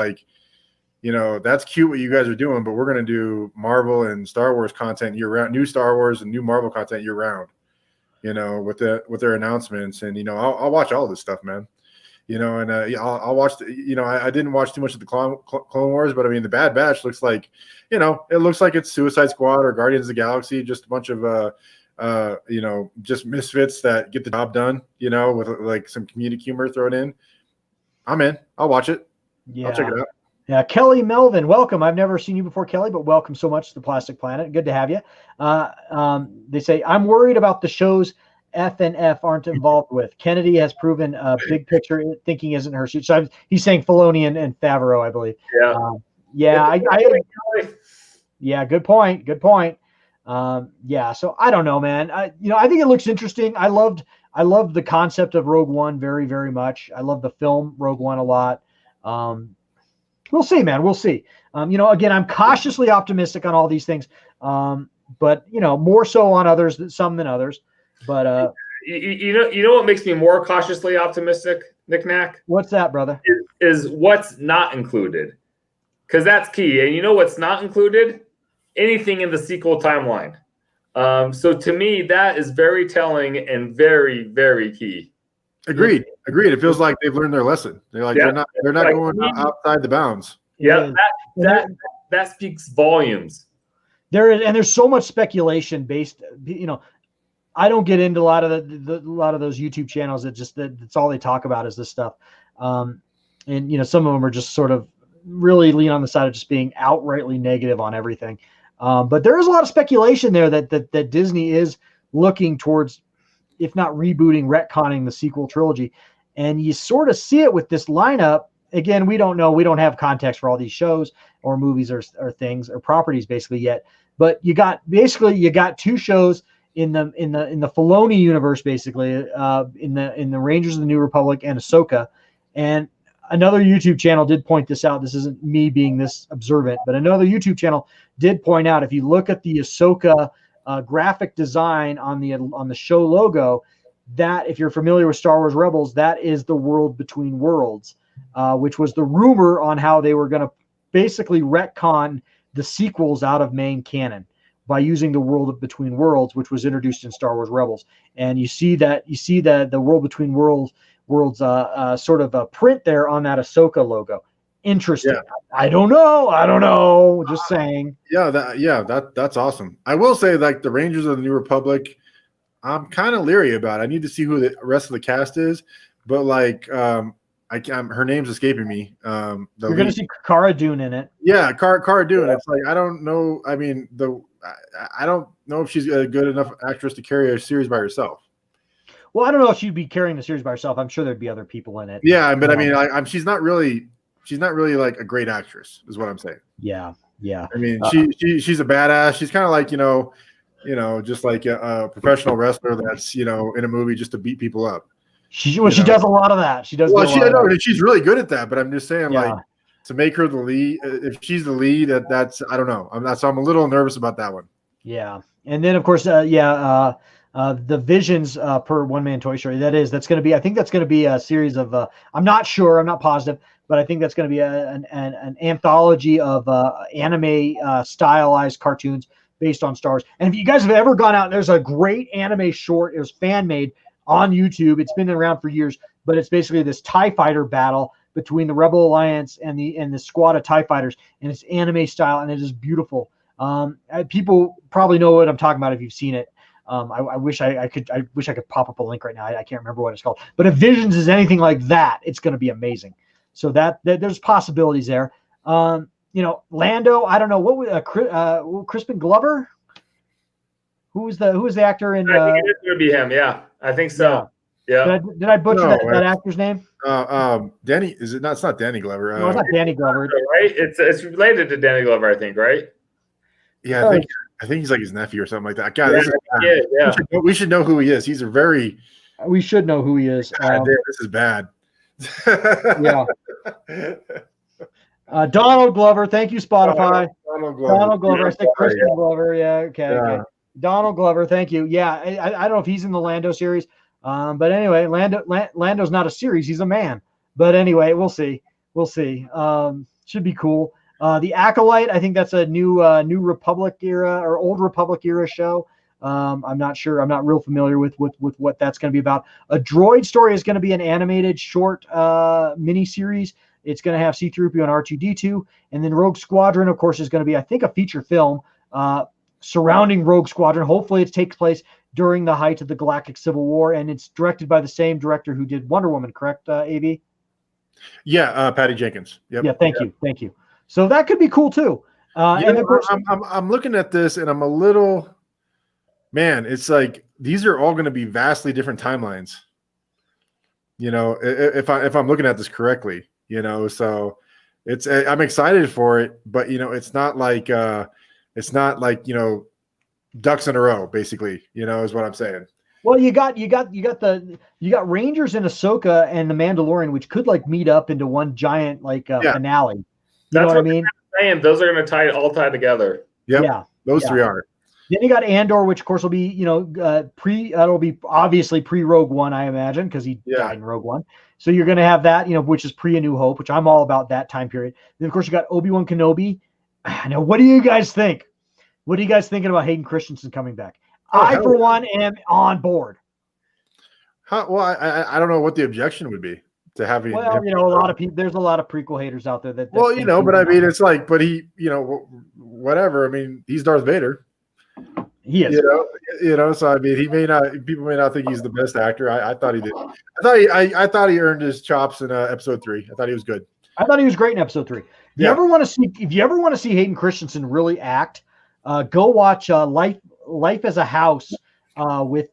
that's cute what you guys are doing, but we're going to do Marvel and Star Wars content year round, new Star Wars and new Marvel content year round, with their announcements. And, I'll watch all this stuff, man. I'll watch. I didn't watch too much of the Clone Wars, but I mean, the Bad Batch looks like, it looks like it's Suicide Squad or Guardians of the Galaxy, just a bunch of, just misfits that get the job done, with like some comedic humor thrown in. I'm in. I'll watch it. Yeah. I'll check it out. Yeah, Kelly Melvin, welcome. I've never seen you before, Kelly, but welcome so much to the Plastic Planet. Good to have you. They say, I'm worried about the shows F and F aren't involved with. Kennedy has proven big picture thinking isn't her suit. So he's saying Filoni and Favreau, I believe. Yeah. Yeah, good point. So I don't know, man. I think it looks interesting. I loved the concept of Rogue One very, very much. I love the film Rogue One a lot. We'll see, man. We'll see. Again, I'm cautiously optimistic on all these things, but more so on some than others. But you know what makes me more cautiously optimistic, Knick-Knack? What's that, brother? Is what's not included, because that's key. And what's not included? Anything in the sequel timeline. So to me, that is very telling and very, very key. Agreed. It feels like they've learned their lesson. They're like they're not going outside the bounds. Yeah, that speaks volumes. There's so much speculation based. I don't get into a lot of those YouTube channels that's all they talk about is this stuff. And some of them are just sort of really lean on the side of just being outrightly negative on everything. But there is a lot of speculation there that Disney is looking towards, if not rebooting, retconning the sequel trilogy. And you sort of see it with this lineup again, we don't know. We don't have context for all these shows or movies or things or properties basically yet. But you got two shows in the Filoni universe, basically, in the Rangers of the New Republic and Ahsoka. And another YouTube channel did point this out. This isn't me being this observant, but another YouTube channel did point out, if you look at the Ahsoka graphic design on the show logo, that if you're familiar with Star Wars Rebels, that is the world between worlds, which was the rumor on how they were going to basically retcon the sequels out of main canon by using the world between worlds, which was introduced in Star Wars Rebels. And you see the world between worlds sort of a print there on that Ahsoka logo. Interesting. Yeah. I don't know. Just saying. That's awesome. I will say, like, the Rangers of the New Republic, I'm kind of leery about. I need to see who the rest of the cast is, but like, her name's escaping me. You're going to see Cara Dune in it. Yeah, Cara Dune. Yeah. It's like, I don't know. I mean, I don't know if she's a good enough actress to carry a series by herself. Well, I don't know if she'd be carrying the series by herself. I'm sure there'd be other people in it. Yeah, but I mean, she's not really like a great actress, is what I'm saying. Yeah. I mean, she's a badass. She's kind of like, just like a professional wrestler that's, in a movie just to beat people up. She does a lot of that. She does. Well, she's really good at that. But I'm just saying, like, to make her the lead, if she's the lead, that's, I don't know. I'm a little nervous about that one. Yeah, and then of course, the Visions per One Man Toy Story. That's going to be. I think that's going to be a series of. I'm not sure. I'm not positive, but I think that's going to be an anthology of anime stylized cartoons based on Star Wars. And if you guys have ever gone out, there's a great anime short. It was fan made on YouTube. It's been around for years, but it's basically this TIE fighter battle between the Rebel Alliance and the squad of TIE fighters, and it's anime style, and it is beautiful. People probably know what I'm talking about if you've seen it. I wish I could pop up a link right now. I can't remember what it's called. But if Visions is anything like that, it's going to be amazing. So that there's possibilities there. Lando. I don't know what Crispin Glover. Who is the actor in? I think it's going to be him. Yeah, I think so. Yeah. Did I butcher that actor's name? Danny. Is it not? It's not Danny Glover. No, it's not Danny Glover. Right? It's related to Danny Glover, I think. Right? Yeah, I think he's like his nephew or something like that. God, we should know who he is. He's a very. We should know who he is. This is bad. Yeah. Donald Glover. Thank you, Spotify. Donald Glover. I said Christian Glover. Yeah. Okay. Donald Glover. Thank you. Yeah. I don't know if he's in the Lando series. But anyway, Lando's not a series. He's a man. But anyway, we'll see. Should be cool. The Acolyte, I think that's a new Republic era or Old Republic era show. I'm not sure. I'm not real familiar with what that's going to be about. A Droid Story is going to be an animated short mini series. It's going to have C-3PO and R2-D2, and then Rogue Squadron, of course, is going to be, I think, a feature film surrounding Rogue Squadron. Hopefully, it takes place during the height of the Galactic Civil War, and it's directed by the same director who did Wonder Woman. Correct, AV? Yeah, Patty Jenkins. Yep. Yeah, thank you. So that could be cool too. And of course, I'm looking at this and I'm a little, man. It's like these are all going to be vastly different timelines. If I'm looking at this correctly, so it's I'm excited for it, but it's not like ducks in a row, basically. Is what I'm saying. Well, you got Rangers and Ahsoka and the Mandalorian, which could like meet up into one giant finale. You know what I mean? Saying those are going to all tie together. Yep. Yeah, those three are. Then you got Andor, which of course will be that'll be obviously pre Rogue One, I imagine, because he died in Rogue One. So you're going to have that, which is pre A New Hope, which I'm all about that time period. Then of course you got Obi-Wan Kenobi. Now, what do you guys think? What are you guys thinking about Hayden Christensen coming back? For one, am on board. Well, I don't know what the objection would be to having. Well, a lot of people. There's a lot of prequel haters out there that. Well, but I mean, it's like, but he, whatever. I mean, he's Darth Vader. He is. So I mean, people may not think he's the best actor. I thought he did. I thought he earned his chops in episode 3. I thought he was good. I thought he was great in episode 3. If you ever want to see Hayden Christensen really act, go watch Life as a House with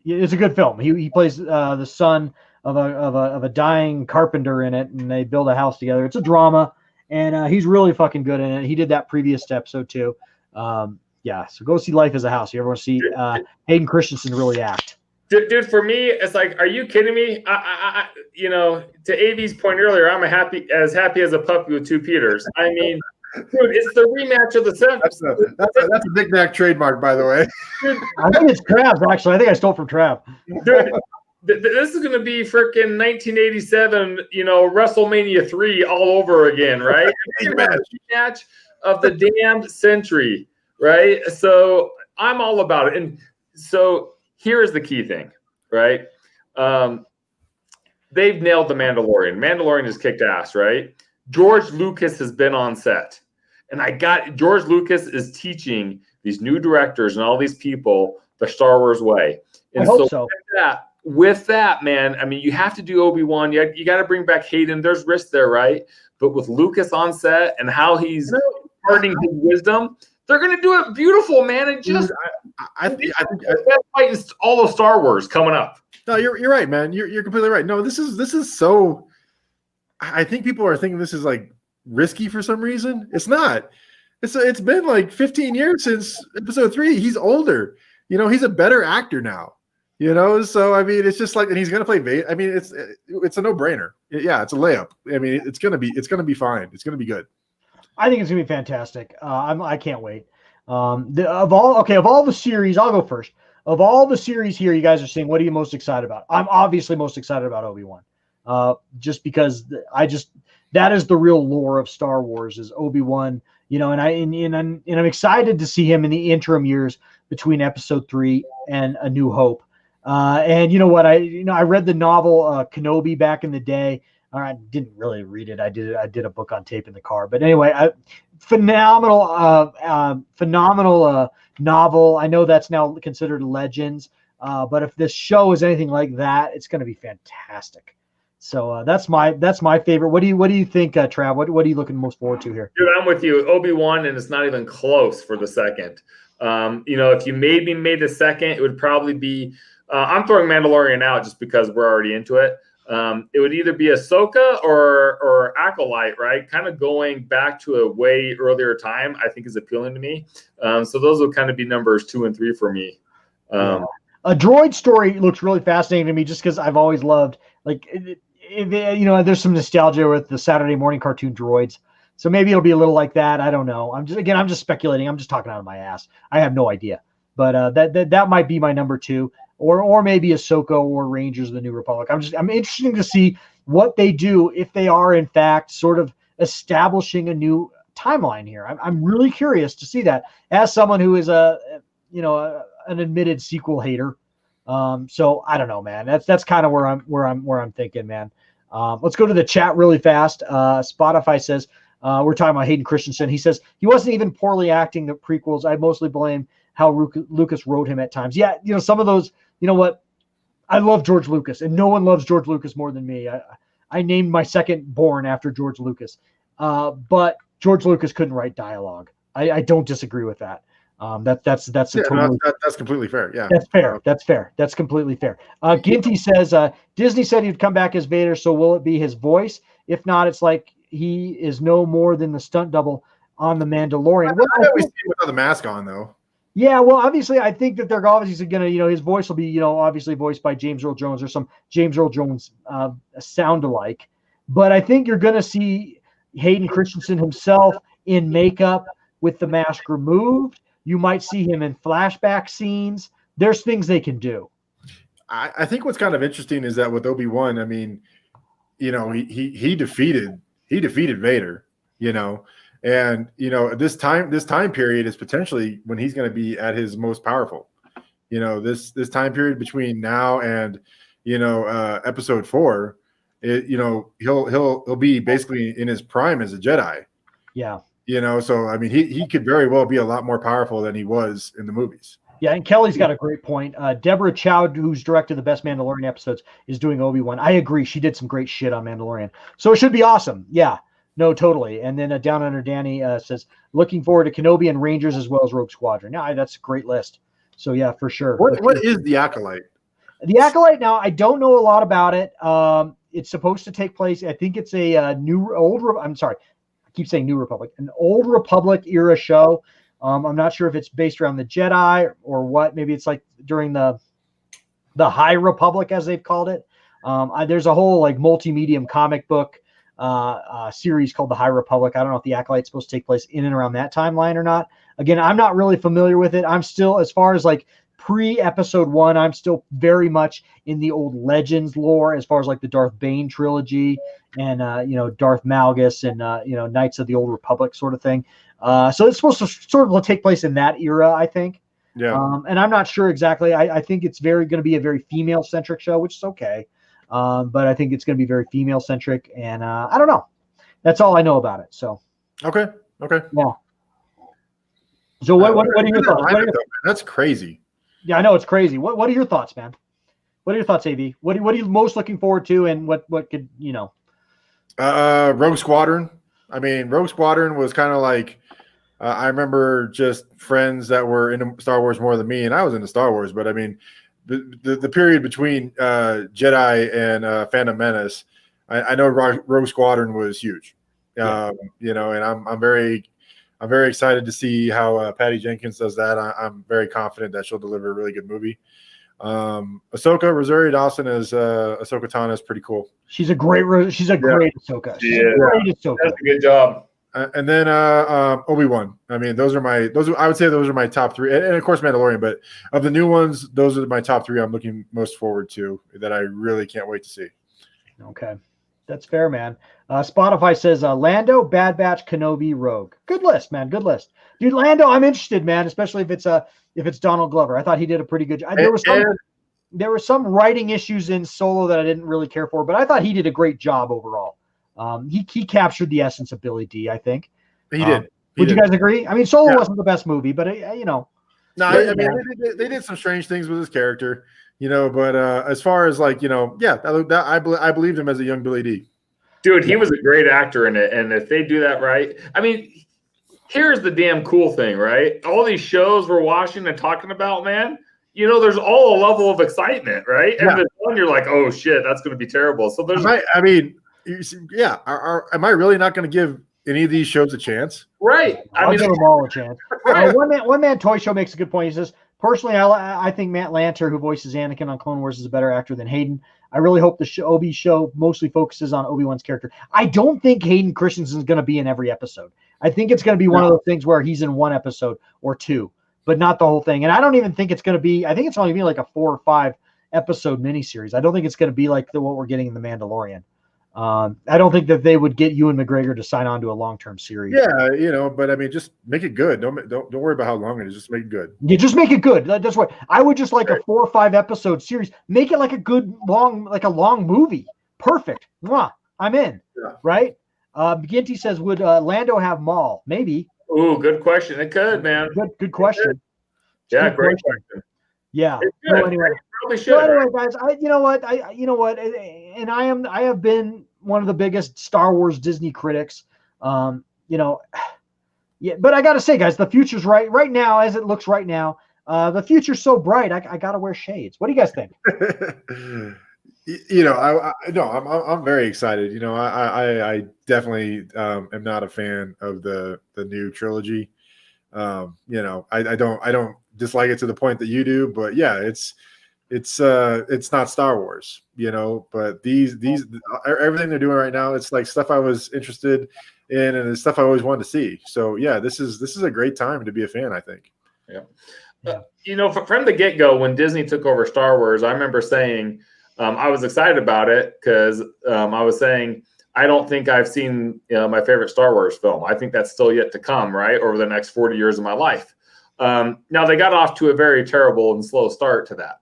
it's a good film. He plays the son of a dying carpenter in it, and they build a house together. It's a drama, and he's really fucking good in it. He did that previous episode too. Yeah, so go see Life as a House. You ever want to see Hayden Christensen really act? Dude, for me, it's like, are you kidding me? I to AV's point earlier, I'm happy as a puppy with two Peters. I mean, dude, it's the rematch of the 70s. That's a Knick-Knack trademark, by the way. Dude, I think it's Trav's, actually. I think I stole from Trav. Dude, this is going to be freaking 1987, WrestleMania 3 all over again, right? Rematch of the damned century, right? So I'm all about it. And so here is the key thing, right? They've nailed the Mandalorian. Mandalorian has kicked ass, right? George Lucas has been on set. And George Lucas is teaching these new directors and all these people the Star Wars way. And I hope so. With that, man, I mean, you have to do Obi-Wan. You got to bring back Hayden. There's risk there, right? But with Lucas on set and how he's imparting his wisdom, they're going to do it beautiful, man. And just I think fighting all of Star Wars coming up. No, you're right, man. You're completely right. No, this is so. I think people are thinking this is like risky for some reason. It's not. It's been like 15 years since episode 3. He's older. He's a better actor now. So I mean, it's just like, and he's gonna play Vader. I mean, it's a no-brainer. Yeah, it's a layup. I mean, it's gonna be fine. It's gonna be good. I think it's gonna be fantastic. I can't wait. Of all the series, I'll go first. Of all the series here, you guys are seeing, what are you most excited about? I'm obviously most excited about Obi-Wan, just because that is the real lore of Star Wars is Obi-Wan. And I'm excited to see him in the interim years between Episode 3 and A New Hope. And you know what? I read the novel Kenobi back in the day. I didn't really read it. I did a book on tape in the car. But anyway, phenomenal novel. I know that's now considered Legends. But if this show is anything like that, it's going to be fantastic. So that's my favorite. What do you think, Trav? What are you looking most forward to here? Dude, I'm with you. Obi-Wan, and it's not even close for the second. If you made the second, it would probably be. I'm throwing Mandalorian out just because we're already into it. It would either be Ahsoka or Acolyte, right? Kind of going back to a way earlier time, I think is appealing to me. So those will kind of be numbers 2 and 3 for me. A droid story looks really fascinating to me just because I've always loved, like, there's some nostalgia with the Saturday morning cartoon droids. So maybe it'll be a little like that. I don't know. I'm just speculating. I'm just talking out of my ass. I have no idea. But that might be my number 2. Or maybe Ahsoka or Rangers of the New Republic. I'm interested to see what they do if they are in fact sort of establishing a new timeline here. I'm really curious to see that as someone who is an admitted sequel hater. So I don't know, man. That's kind of where I'm thinking, man. Let's go to the chat really fast. Spotify says we're talking about Hayden Christensen. He says he wasn't even poorly acting the prequels. I mostly blame how Lucas wrote him at times. Yeah, some of those. You know what? I love George Lucas, and no one loves George Lucas more than me. I named my second born after George Lucas, but George Lucas couldn't write dialogue. I don't disagree with that. That's completely fair. Yeah, that's fair. That's fair. That's completely fair. Ginty says Disney said he'd come back as Vader, so will it be his voice? If not, it's like he is no more than the stunt double on the Mandalorian. I always see him without the mask on, though. Yeah, well, obviously, I think that they're obviously going to, his voice will be, obviously voiced by James Earl Jones or some James Earl Jones sound alike. But I think you're going to see Hayden Christensen himself in makeup with the mask removed. You might see him in flashback scenes. There's things they can do. I think what's kind of interesting is that with Obi-Wan, I mean, he defeated Vader, And this time period is potentially when he's going to be at his most powerful. This time period between now and episode 4, he'll be basically in his prime as a Jedi. Yeah. So I mean he could very well be a lot more powerful than he was in the movies. Yeah, and Kelly's got a great point. Deborah Chow, who's directed the best Mandalorian episodes, is doing Obi-Wan. I agree. She did some great shit on Mandalorian. So it should be awesome. Yeah. No, totally. And then Down Under Danny says, looking forward to Kenobi and Rangers as well as Rogue Squadron. Yeah, that's a great list. So, yeah, for sure. What is the Acolyte? The Acolyte. Now, I don't know a lot about it. It's supposed to take place. I think it's a I'm sorry, I keep saying New Republic, an Old Republic era show. I'm not sure if it's based around the Jedi or what. Maybe it's like during the High Republic, as they've called it. There's a whole like multi-medium comic book series called the High Republic. I don't know if the Acolyte's supposed to take place in and around that timeline or not. Again, I'm not really familiar with it. I'm still, as far as like pre-episode 1, I'm still very much in the old Legends lore, as far as like the Darth Bane trilogy and Darth Malgus and Knights of the Old Republic sort of thing. So it's supposed to sort of take place in that era, I think. Yeah. And I'm not sure exactly. I think it's going to be a very female-centric show, which is okay. But I think it's going to be very female-centric, and I don't know. That's all I know about it. So. Okay. Yeah. So what are your thoughts? That's crazy. Yeah, I know it's crazy. What are your thoughts, man? What are your thoughts, AV? What are you most looking forward to, and what could Rogue Squadron. I mean, Rogue Squadron was kind of like I remember just friends that were into Star Wars more than me, and I was into Star Wars. But I mean, the period between Jedi and Phantom Menace, I know Rogue Squadron was huge. Yeah. And I'm very excited to see how Patty Jenkins does that. I'm very confident that she'll deliver a really good movie. Rosario Dawson as Ahsoka Tano is pretty cool. She's a great Ahsoka. She's a great Ahsoka. That's a good job. And then Obi-Wan. I mean, I would say those are my top 3, and of course Mandalorian. But of the new ones, those are my top 3. I'm looking most forward to that. I really can't wait to see. Okay, that's fair, man. Spotify says Lando, Bad Batch, Kenobi, Rogue. Good list, man. Good list, dude. Lando, I'm interested, man. Especially if it's Donald Glover. I thought he did a pretty good job. There were some writing issues in Solo that I didn't really care for, but I thought he did a great job overall. He captured the essence of Billy D, I think. He did. Would you guys agree? I mean, Solo wasn't the best movie, but No, I mean, they did some strange things with his character, But as far as like, I believed him as a young Billy D. Dude, he was a great actor in it, and if they do that right, I mean, here's the damn cool thing, right? All these shows we're watching and talking about, man. There's all a level of excitement, right? And the one you're like, oh shit, that's going to be terrible. So there's, am I really not going to give any of these shows a chance? Right. I'll give them all a chance. One Man Toy Show makes a good point. He says, personally, I think Matt Lanter, who voices Anakin on Clone Wars, is a better actor than Hayden. I really hope the Obi show mostly focuses on Obi-Wan's character. I don't think Hayden Christensen is going to be in every episode. I think it's going to be one of those things where he's in one episode or 2, but not the whole thing. And I don't even think it's going to be – I think it's only going to be like a 4 or 5 episode miniseries. I don't think it's going to be like what we're getting in The Mandalorian. I don't think that they would get Ewan McGregor to sign on to a long-term series. Yeah, but I mean, just make it good. Don't worry about how long it is. Just make it good. Yeah, just make it good. That's what I would just like a 4 or 5 episode series. Make it like a good long movie. Perfect. Mwah, I'm in. Yeah. Right? McGinty says, would Lando have Maul? Maybe. Ooh, good question. It could, man. Good question. Yeah, great question. Yeah. So anyway, guys, you know what? And I have been one of the biggest Star Wars Disney critics. But I got to say, guys, the future's right now, as it looks right now. The future's so bright. I got to wear shades. What do you guys think? I'm very excited. I definitely am not a fan of the new trilogy. I don't dislike it to the point that you do, but yeah, it's not Star Wars, but these everything they're doing right now, it's like stuff I was interested in and it's stuff I always wanted to see. So yeah, this is a great time to be a fan, I think. Yeah. From the get-go, when Disney took over Star Wars, I remember saying I was excited about it because I was saying I don't think I've seen my favorite Star Wars film. I think that's still yet to come, right, over the next 40 years of my life. Now they got off to a very terrible and slow start to that.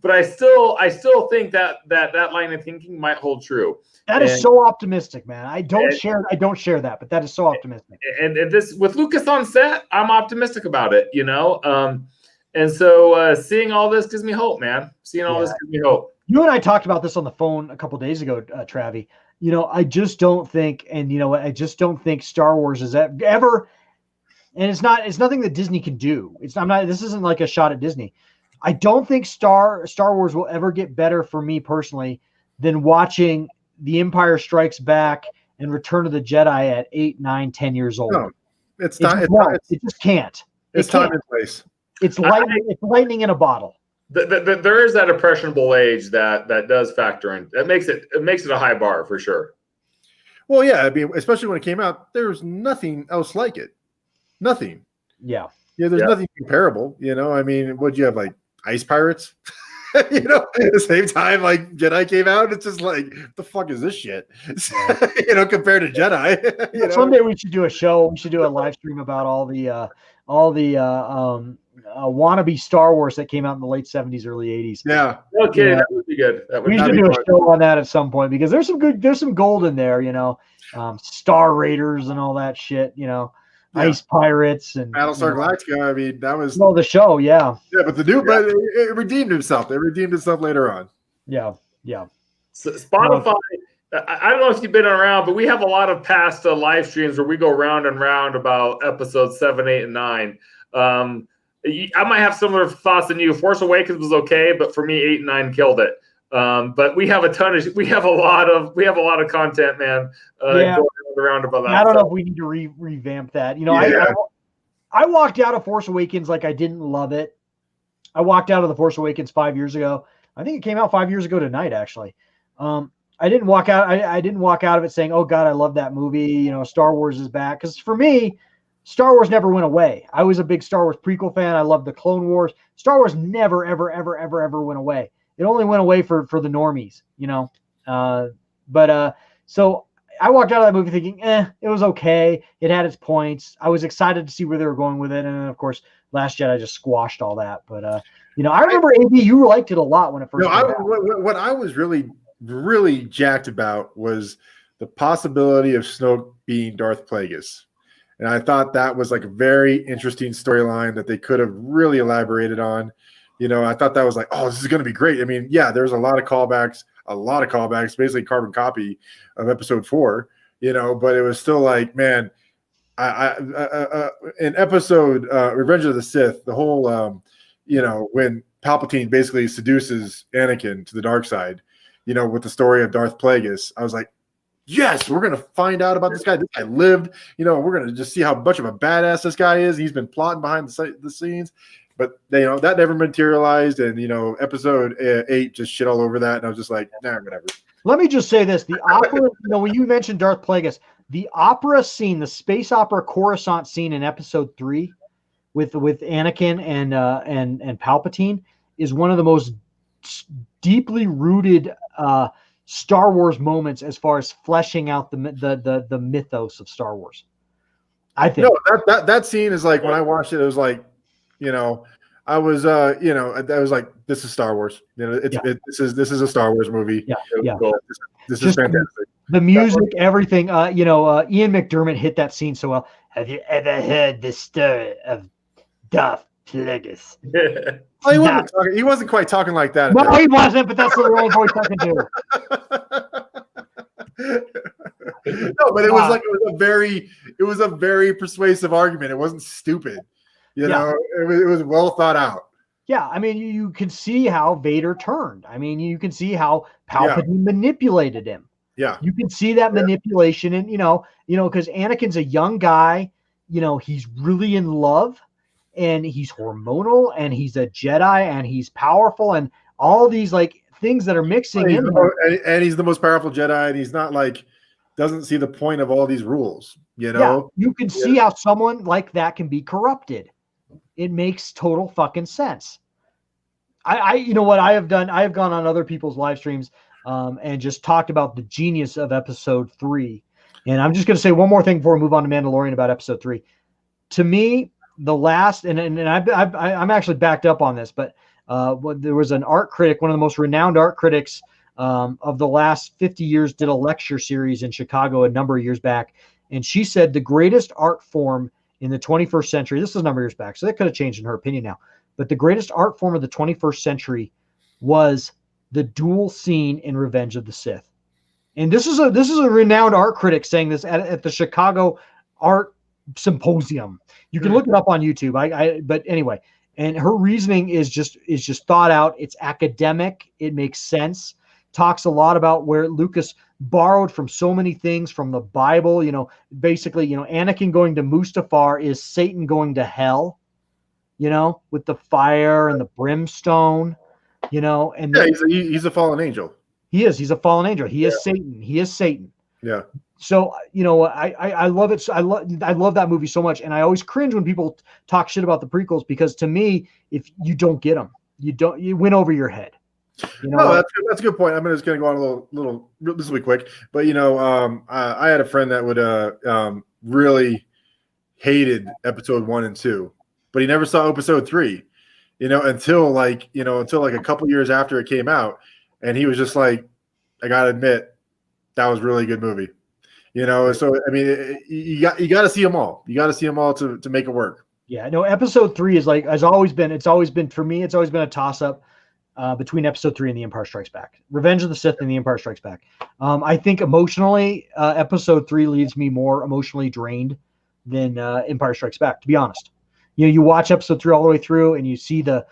But I still think that line of thinking might hold true. That is so optimistic, man. I don't share that, but that is so optimistic. And this with Lucas on set, I'm optimistic about it, And so seeing all this gives me hope, man. Seeing all this gives me hope. You and I talked about this on the phone a couple days ago, Travi. I just don't think, I just don't think Star Wars is ever. And it's nothing that Disney can do. This isn't like a shot at Disney. I don't think Star Wars will ever get better for me personally than watching The Empire Strikes Back and Return of the Jedi at 8, 9, 10 years old. No, it's It time. it just can't. It's time and place. It's lightning in a bottle. There is that impressionable age that does factor in. That makes it a high bar for sure. Well, yeah, I mean, especially when it came out, there was nothing else like it. Nothing. Yeah. Yeah, there's nothing comparable. I mean, what'd you have, like Ice Pirates? At the same time, like Jedi came out, it's just like, the fuck is this shit? Compared to Jedi. Someday we should do a show. We should do a live stream about all the wannabe Star Wars that came out in the late 70s, early 80s. Yeah. Okay, that would be good. We should do a show on that at some point because there's some gold in there. Star Raiders and all that shit. Ice Pirates and Battlestar Galactica. I mean, that was the show. Yeah. Yeah, but but it redeemed itself. It redeemed itself later on. Yeah. So Spotify. I don't know if you've been around, but we have a lot of past live streams where we go round and round about episodes 7, 8, and 9. I might have similar thoughts than you. Force Awakens was okay, but for me, 8 and 9 killed it. But we have a lot of content, man. Going around about that. I don't know if we need to revamp that. I walked out of Force Awakens like I didn't love it. I walked out of the Force Awakens 5 years ago. I think it came out 5 years ago tonight, actually. I didn't walk out. I didn't walk out of it saying, "Oh God, I love that movie." Star Wars is back. Because for me, Star Wars never went away. I was a big Star Wars prequel fan. I loved the Clone Wars. Star Wars never, ever, ever, ever, ever went away. It only went away for the normies, So I walked out of that movie thinking, it was okay. It had its points. I was excited to see where they were going with it, and then of course, Last Jedi just squashed all that. But I remember AB, you liked it a lot when it first. What I was really, really jacked about was the possibility of Snoke being Darth Plagueis. And I thought that was like a very interesting storyline that they could have really elaborated on. I thought that was like, oh, this is going to be great. I mean, yeah, there's a lot of callbacks, basically carbon copy of episode 4, but it was still like, man, in episode Revenge of the Sith, the whole, when Palpatine basically seduces Anakin to the dark side, with the story of Darth Plagueis, I was like, yes, we're going to find out about this guy. This guy lived, we're going to just see how much of a badass this guy is. He's been plotting behind the scenes, but that never materialized. And, episode 8 just shit all over that. And I was just like, nah, whatever. Let me just say this. The opera, when you mentioned Darth Plagueis, the opera scene, the space opera Coruscant scene in episode 3 with Anakin and Palpatine is one of the most deeply rooted, Star Wars moments as far as fleshing out the mythos of Star Wars. I think that scene is like, when I watched it, it was like, I was I was like, this is Star Wars. This is a Star Wars movie. Yeah. Cool. This is fantastic. The music, everything. Ian McDermott hit that scene so well. Have you ever heard the story of Darth Plagueis? Well, he wasn't quite talking like that. No, he wasn't, but that's the only voice I can do. No, but it was a very persuasive argument. It wasn't stupid. It was well thought out. Yeah, I mean, you can see how Vader turned. I mean, you can see how Palpatine manipulated him. Yeah, you can see that manipulation, and because Anakin's a young guy. He's really in love. And he's hormonal, and he's a Jedi, and he's powerful, and all these like things that are mixing in. And he's the most powerful Jedi, and he's not like doesn't see the point of all these rules. Yeah, you can see how someone like that can be corrupted. It makes total fucking sense. I have done. I have gone on other people's live streams and just talked about the genius of episode 3. And I'm just going to say one more thing before we move on to Mandalorian about episode 3. To me, the last, and I'm actually backed up on this, but there was an art critic, one of the most renowned art critics of the last 50 years, did a lecture series in Chicago a number of years back. And she said the greatest art form in the 21st century, this is a number of years back, so that could have changed in her opinion now, but the greatest art form of the 21st century was the duel scene in Revenge of the Sith. And this is a renowned art critic saying this at the Chicago Art Symposium. You can look it up on YouTube. But anyway, And her reasoning is just thought out. It's academic. It makes sense. Talks a lot about where Lucas borrowed from so many things from the Bible. Basically, Anakin going to Mustafar is Satan going to hell. With the fire and the brimstone. And he's a fallen angel. He is. He's a fallen angel. He is Satan. He is Satan. Yeah. So I love it. I love that movie so much, and I always cringe when people talk shit about the prequels, because to me, if you don't get them, you went over your head. No, that's a good point. I'm just going to go on a little. This will be quick, but I had a friend that would really hated episode 1 and 2, but he never saw episode 3. Until like a couple years after it came out, and he was just like, I gotta admit, that was a really good movie. So I mean, you got to see them all. You got to see them all to make it work. Yeah, no. Episode 3 is like, it's always been for me. It's always been a toss up between episode 3 and The Empire Strikes Back. Revenge of the Sith and The Empire Strikes Back. I think emotionally, episode 3 leaves me more emotionally drained than Empire Strikes Back. To be honest, you watch episode 3 all the way through, and you see the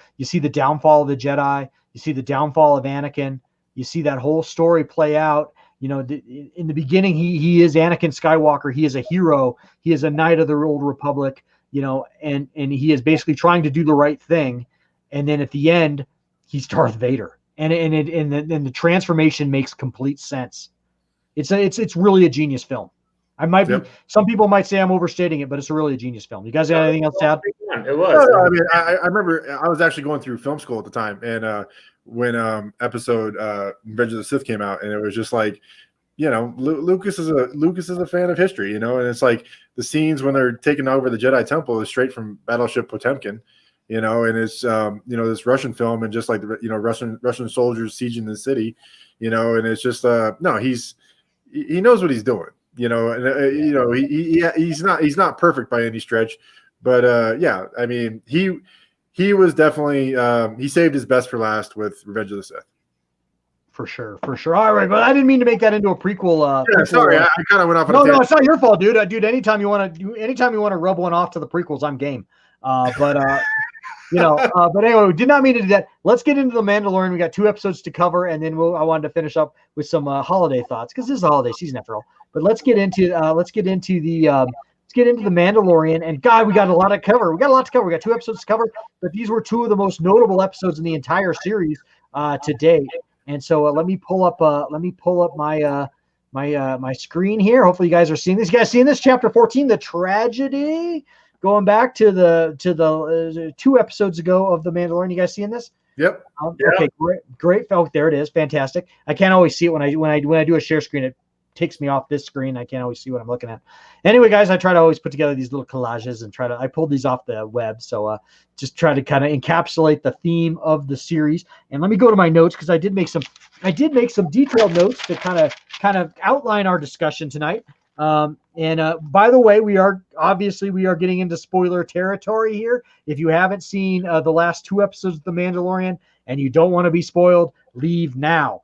downfall of the Jedi. You see the downfall of Anakin. You see that whole story play out. In the beginning, he is Anakin Skywalker. He is a hero. He is a knight of the Old Republic, and he is basically trying to do the right thing. And then at the end, he's Darth Vader. And the transformation makes complete sense. It's really a genius film. Some people might say I'm overstating it, but it's really a genius film. You guys got anything else to add? It was. No, I mean, I remember I was actually going through film school at the time, and when episode Revenge of the Sith came out, and it was just like, Lucas is a fan of history, and it's like the scenes when they're taking over the Jedi Temple is straight from Battleship Potemkin, and it's this Russian film, and just like Russian soldiers sieging the city, and it's just he knows what he's doing, and he's not perfect by any stretch, but I mean he was definitely he saved his best for last with Revenge of the Sith. For sure. All right, but I didn't mean to make that into a prequel. Sorry, I kind of went off. No, it's not your fault, dude. Dude, anytime you want to rub one off to the prequels, I'm game. But anyway, we did not mean to do that. Let's get into the Mandalorian. We got 2 episodes to cover, and then I wanted to finish up with some holiday thoughts, because this is a holiday season after all. But let's get into the Mandalorian. And God, we got a lot to cover. We got 2 episodes to cover, but these were 2 of the most notable episodes in the entire series to date. And so let me pull up my my screen here. Hopefully you guys are seeing this. You guys seeing this? Chapter 14, the tragedy. Going back to the 2 episodes ago of the Mandalorian. You guys seeing this? Yep. Okay, great. Oh, there it is. Fantastic. I can't always see it when I do a share screen. It takes me off this screen. I can't always see what I'm looking at. Anyway, guys, I try to always put together these little collages and I pulled these off the web. So just try to kind of encapsulate the theme of the series. And let me go to my notes, because I did make some detailed notes to kind of outline our discussion tonight. By the way, we are getting into spoiler territory here. If you haven't seen the last 2 episodes of The Mandalorian and you don't want to be spoiled, leave now.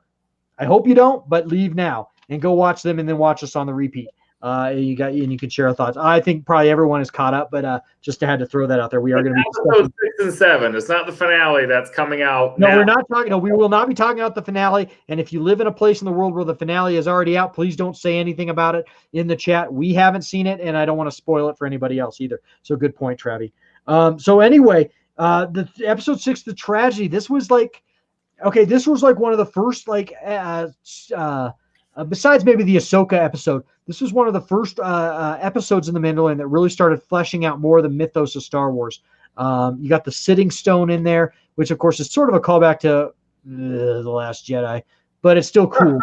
I hope you don't, but leave now and go watch them, and then watch us on the repeat. And you can share our thoughts. I think probably everyone is caught up, but just had to throw that out there. We are going to be episode 6 and 7. It's not the finale that's coming out. No, now. We're not talking. No, we will not be talking about the finale. And if you live in a place in the world where the finale is already out, please don't say anything about it in the chat. We haven't seen it, and I don't want to spoil it for anybody else either. So good point, Travi. So anyway, the episode 6, the tragedy. This was like one of the first besides maybe the Ahsoka episode, this was one of the first episodes in The Mandalorian that really started fleshing out more of the mythos of Star Wars. You got the sitting stone in there, which of course is sort of a callback to The Last Jedi, but it's still cool.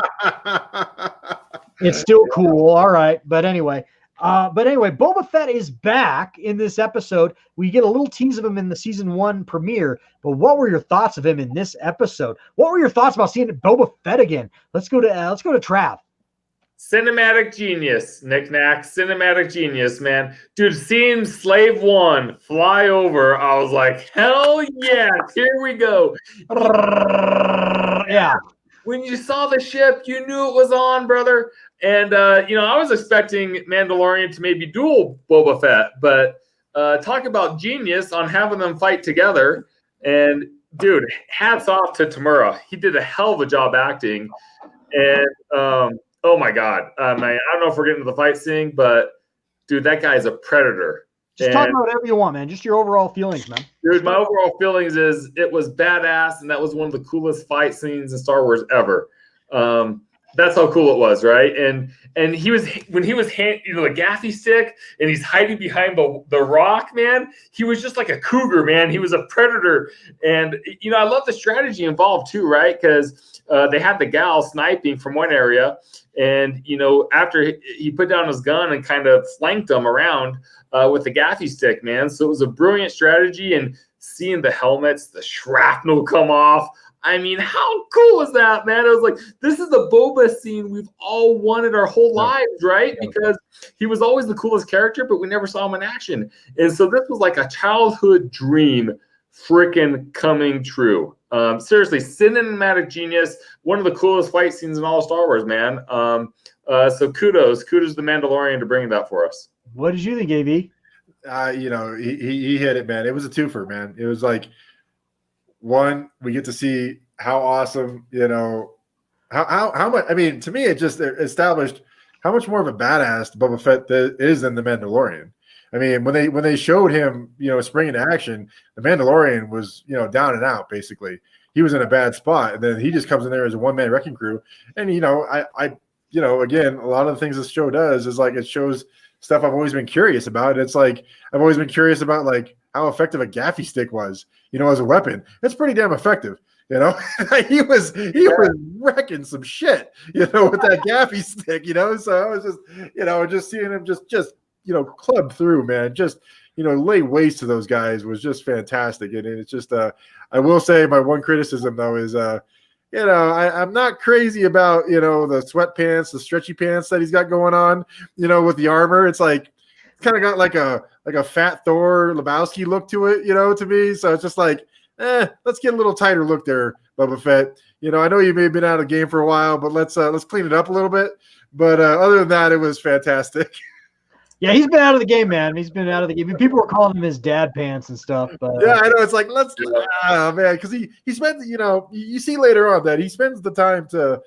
It's still cool. All right. But anyway, Boba Fett is back in this episode. We get a little tease of him in the season 1 premiere, but what were your thoughts of him in this episode? What were your thoughts about seeing Boba Fett again? Let's go to Trav. Cinematic genius, Knick-Knack. Cinematic genius, man. Dude, seeing Slave 1 fly over, I was like, hell yes, here we go. Yeah. When you saw the ship, you knew it was on, brother. And, I was expecting Mandalorian to maybe duel Boba Fett, but talk about genius on having them fight together. And dude, hats off to Tamura. He did a hell of a job acting. And oh my God, I don't know if we're getting to the fight scene, but dude, that guy's a predator. Just talk about whatever you want, man. Just your overall feelings, man. Dude, my overall feelings is it was badass, and that was one of the coolest fight scenes in Star Wars ever. That's how cool it was, right? And he was when he was the gaffy stick, and he's hiding behind the rock, man. He was just like a cougar, man. He was a predator, and I love the strategy involved too, right? Because they had the gal sniping from one area, and after he put down his gun and kind of flanked them around with the gaffy stick, man. So it was a brilliant strategy, and seeing the helmets, the shrapnel come off. I mean, how cool is that, man? It was like, this is the Boba scene we've all wanted our whole lives, right? Because he was always the coolest character, but we never saw him in action. And so this was like a childhood dream freaking coming true. Seriously, cinematic genius, one of the coolest fight scenes in all of Star Wars, man. So kudos to the Mandalorian to bring that for us. What did you think, AV? He hit it, man. It was a twofer, man. It was like, one, we get to see how awesome, how much. I mean, to me, it just established how much more of a badass Boba Fett is than the Mandalorian. I mean, when they showed him, spring into action, the Mandalorian was, down and out basically. He was in a bad spot, and then he just comes in there as a one-man wrecking crew. And again, a lot of the things this show does is like it shows stuff I've always been curious about. It's like I've always been curious about like how effective a gaffy stick was, as a weapon. It's pretty damn effective, he was wrecking some shit, with that gaffy stick, So I was just seeing him just club through, man, just lay waste to those guys was just fantastic. And it's just I will say my one criticism though is I'm not crazy about the sweatpants, the stretchy pants that he's got going on, with the armor. It's like it's kind of got like a fat Thor Lebowski look to it, to me. So it's just like, let's get a little tighter look there, Boba Fett. I know you may have been out of the game for a while, but let's clean it up a little bit. But other than that, it was fantastic. Yeah, he's been out of the game, man. He's been out of the game. People were calling him his dad pants and stuff. But yeah, I know. It's like, man, because he spends, you see later on that he spends the time to,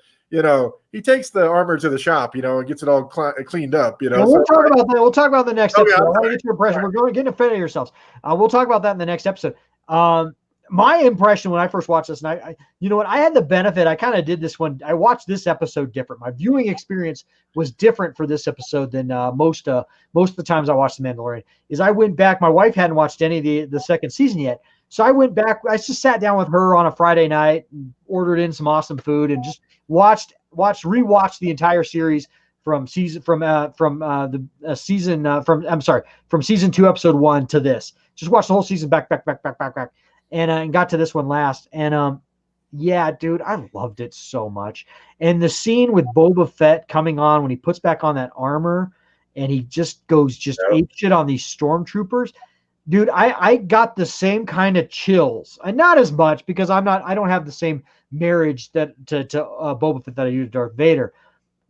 he takes the armor to the shop, and gets it all cleaned up, Well, we'll talk about that. We'll talk about the next episode. I want to get your impression. We're going to get in front of yourselves. We'll talk about that in the next episode. My impression when I first watched this, and I had the benefit. I kind of did this one. I watched this episode different. My viewing experience was different for this episode than most of the times I watched The Mandalorian. Is I went back. My wife hadn't watched any of the second season yet, so I went back. I just sat down with her on a Friday night, and ordered in some awesome food, and just rewatched the entire series from season 2, episode 1 to this. Just watched the whole season back. And got to this one last. And yeah, dude, I loved it so much. And the scene with Boba Fett coming on when he puts back on that armor and he just goes ape shit on these stormtroopers. Dude, I got the same kind of chills. And not as much because I don't have the same marriage to Boba Fett that I used to Darth Vader.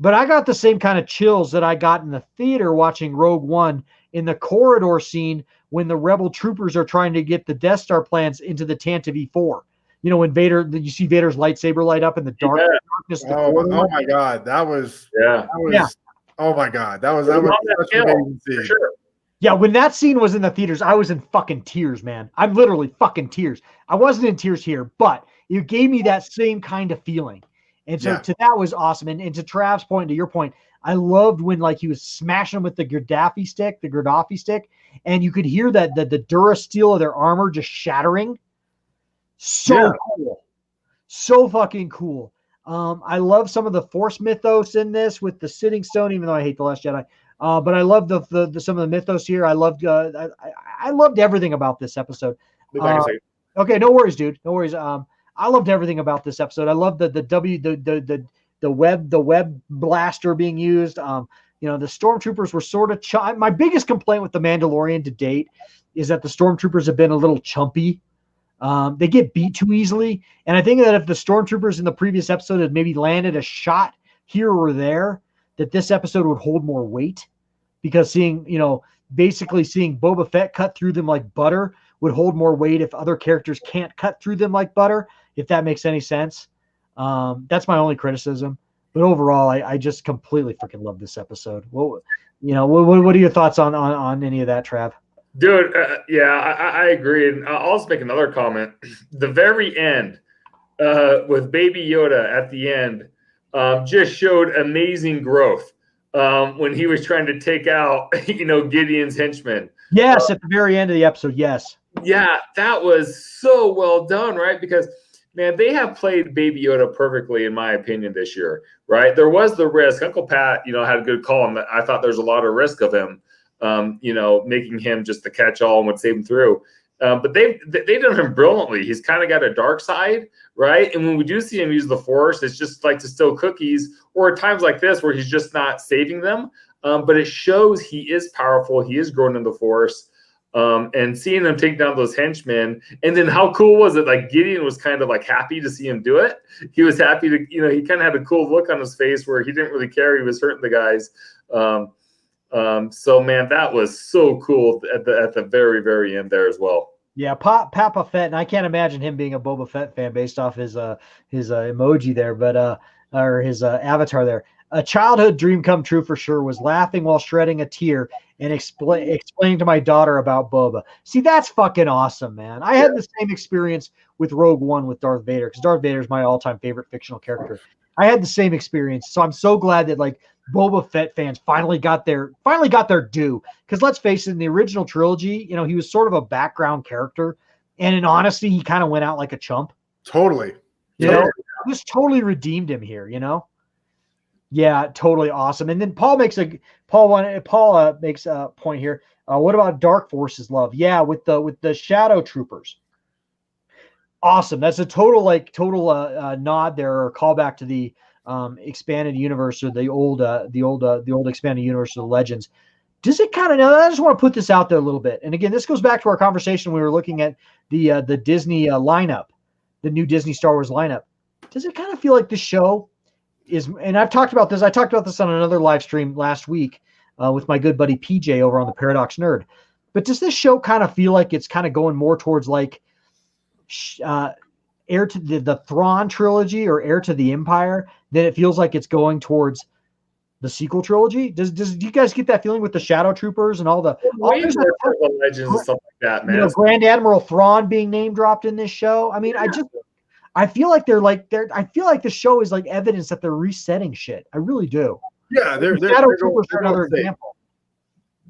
But I got the same kind of chills that I got in the theater watching Rogue One in the corridor scene when the rebel troopers are trying to get the Death Star plans into the Tantive E4. When you see Vader's lightsaber light up in the darkness. Oh my God. That was oh my God. That was such an amazing scene. Sure. Yeah, when that scene was in the theaters, I was in fucking tears, man. I'm literally fucking tears. I wasn't in tears here, but it gave me that same kind of feeling. And so that was awesome. And to Trav's point, to your point, I loved when he was smashing them with the Gaddafi stick, and you could hear that the Durasteel of their armor just shattering. So cool. So fucking cool. I love some of the Force mythos in this with the sitting stone, even though I hate The Last Jedi. But I love the some of the mythos here. I loved everything about this episode. Okay, no worries, dude. No worries. I loved everything about this episode. I loved the web blaster being used. The stormtroopers were sort of my biggest complaint with The Mandalorian to date is that the stormtroopers have been a little chumpy. They get beat too easily. And I think that if the stormtroopers in the previous episode had maybe landed a shot here or there, that this episode would hold more weight, because seeing, basically seeing Boba Fett cut through them like butter would hold more weight if other characters can't cut through them like butter, if that makes any sense. That's my only criticism. But overall, I just completely freaking love this episode. What are your thoughts on any of that, Trav? Dude, yeah, I agree. And I'll also make another comment. The very end, with Baby Yoda at the end, just showed amazing growth when he was trying to take out, Gideon's henchmen. Yes, at the very end of the episode, yes. Yeah, that was so well done, right? Because, man, they have played Baby Yoda perfectly, in my opinion, this year, right? There was the risk. Uncle Pat, had a good call, and I thought there's a lot of risk of him, making him just the catch-all and would save him through. But they've done him brilliantly. He's kind of got a dark side, right? And when we do see him use the Force, it's just like to steal cookies, or at times like this where he's just not saving them. But it shows he is powerful. He is growing in the Force. And seeing them take down those henchmen, and then how cool was it? Like Gideon was kind of like happy to see him do it. He was happy to, he kind of had a cool look on his face where he didn't really care he was hurting the guys. So man, that was so cool at the very, very end there as well. Yeah, Papa Fett, and I can't imagine him being a Boba Fett fan based off his emoji there, but or his avatar there. A childhood dream come true for sure. Was laughing while shredding a tear and explaining to my daughter about Boba. See, that's fucking awesome, man. I had the same experience with Rogue One with Darth Vader, because Darth Vader is my all-time favorite fictional character. I had the same experience, so I'm so glad that like Boba Fett fans finally got their due. Because let's face it, in the original trilogy, he was sort of a background character, and in honesty, he kind of went out like a chump. Totally. This totally redeemed him here. Yeah, totally awesome. And then Paul makes a point here. What about Dark Forces love? Yeah, with the Shadow Troopers. Awesome. That's a total nod there, or callback to the expanded universe, or the old expanded universe of the Legends. Does it kind of I just want to put this out there a little bit. And again, this goes back to our conversation we were looking at the Disney lineup, the new Disney Star Wars lineup. Does it kind of feel like the show is, and I talked about this on another live stream last week with my good buddy PJ over on the Paradox Nerd. But does this show kind of feel like it's kind of going more towards like Heir to the Thrawn trilogy or Heir to the Empire than it feels like it's going towards the sequel trilogy? Do you guys get that feeling with the Shadow Troopers and all the Legends and stuff like that, man? Grand Admiral Thrawn being name dropped in this show. I mean, I feel like I feel like the show is like evidence that they're resetting shit. I really do. Yeah, they're Shadow Troopers are another example.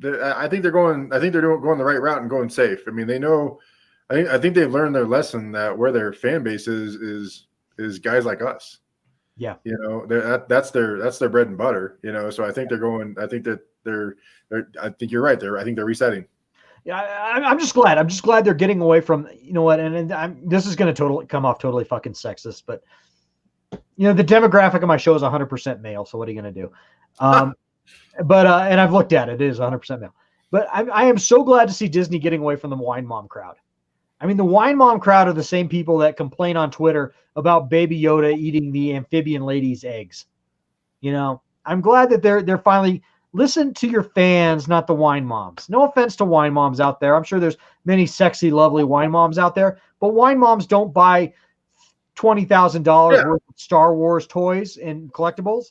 I think they're going the right route and going safe. I mean, they know. I think they've learned their lesson that where their fan base is guys like us. Yeah, that's their bread and butter. So I think they're going. I think that they're. I think you're right. I think they're resetting. Yeah, I'm just glad. I'm just glad they're getting away from, this is going to come off totally fucking sexist, but the demographic of my show is 100% male. So what are you going to do? But and I've looked at it. It is 100% male. But I am so glad to see Disney getting away from the wine mom crowd. I mean, the wine mom crowd are the same people that complain on Twitter about Baby Yoda eating the amphibian lady's eggs. I'm glad that they're finally. Listen to your fans, not the wine moms. No offense to wine moms out there. I'm sure there's many sexy, lovely wine moms out there, but wine moms don't buy $20,000 worth of Star Wars toys and collectibles.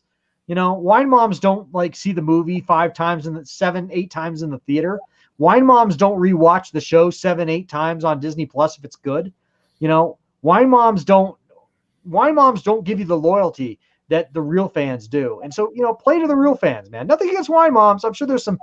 Wine moms don't see the movie 8 times in the theater. Wine moms don't rewatch the show 7-8 times on Disney Plus if it's good. Wine moms don't give you the loyalty that the real fans do. And so, play to the real fans, man. Nothing against wine moms. I'm sure there's some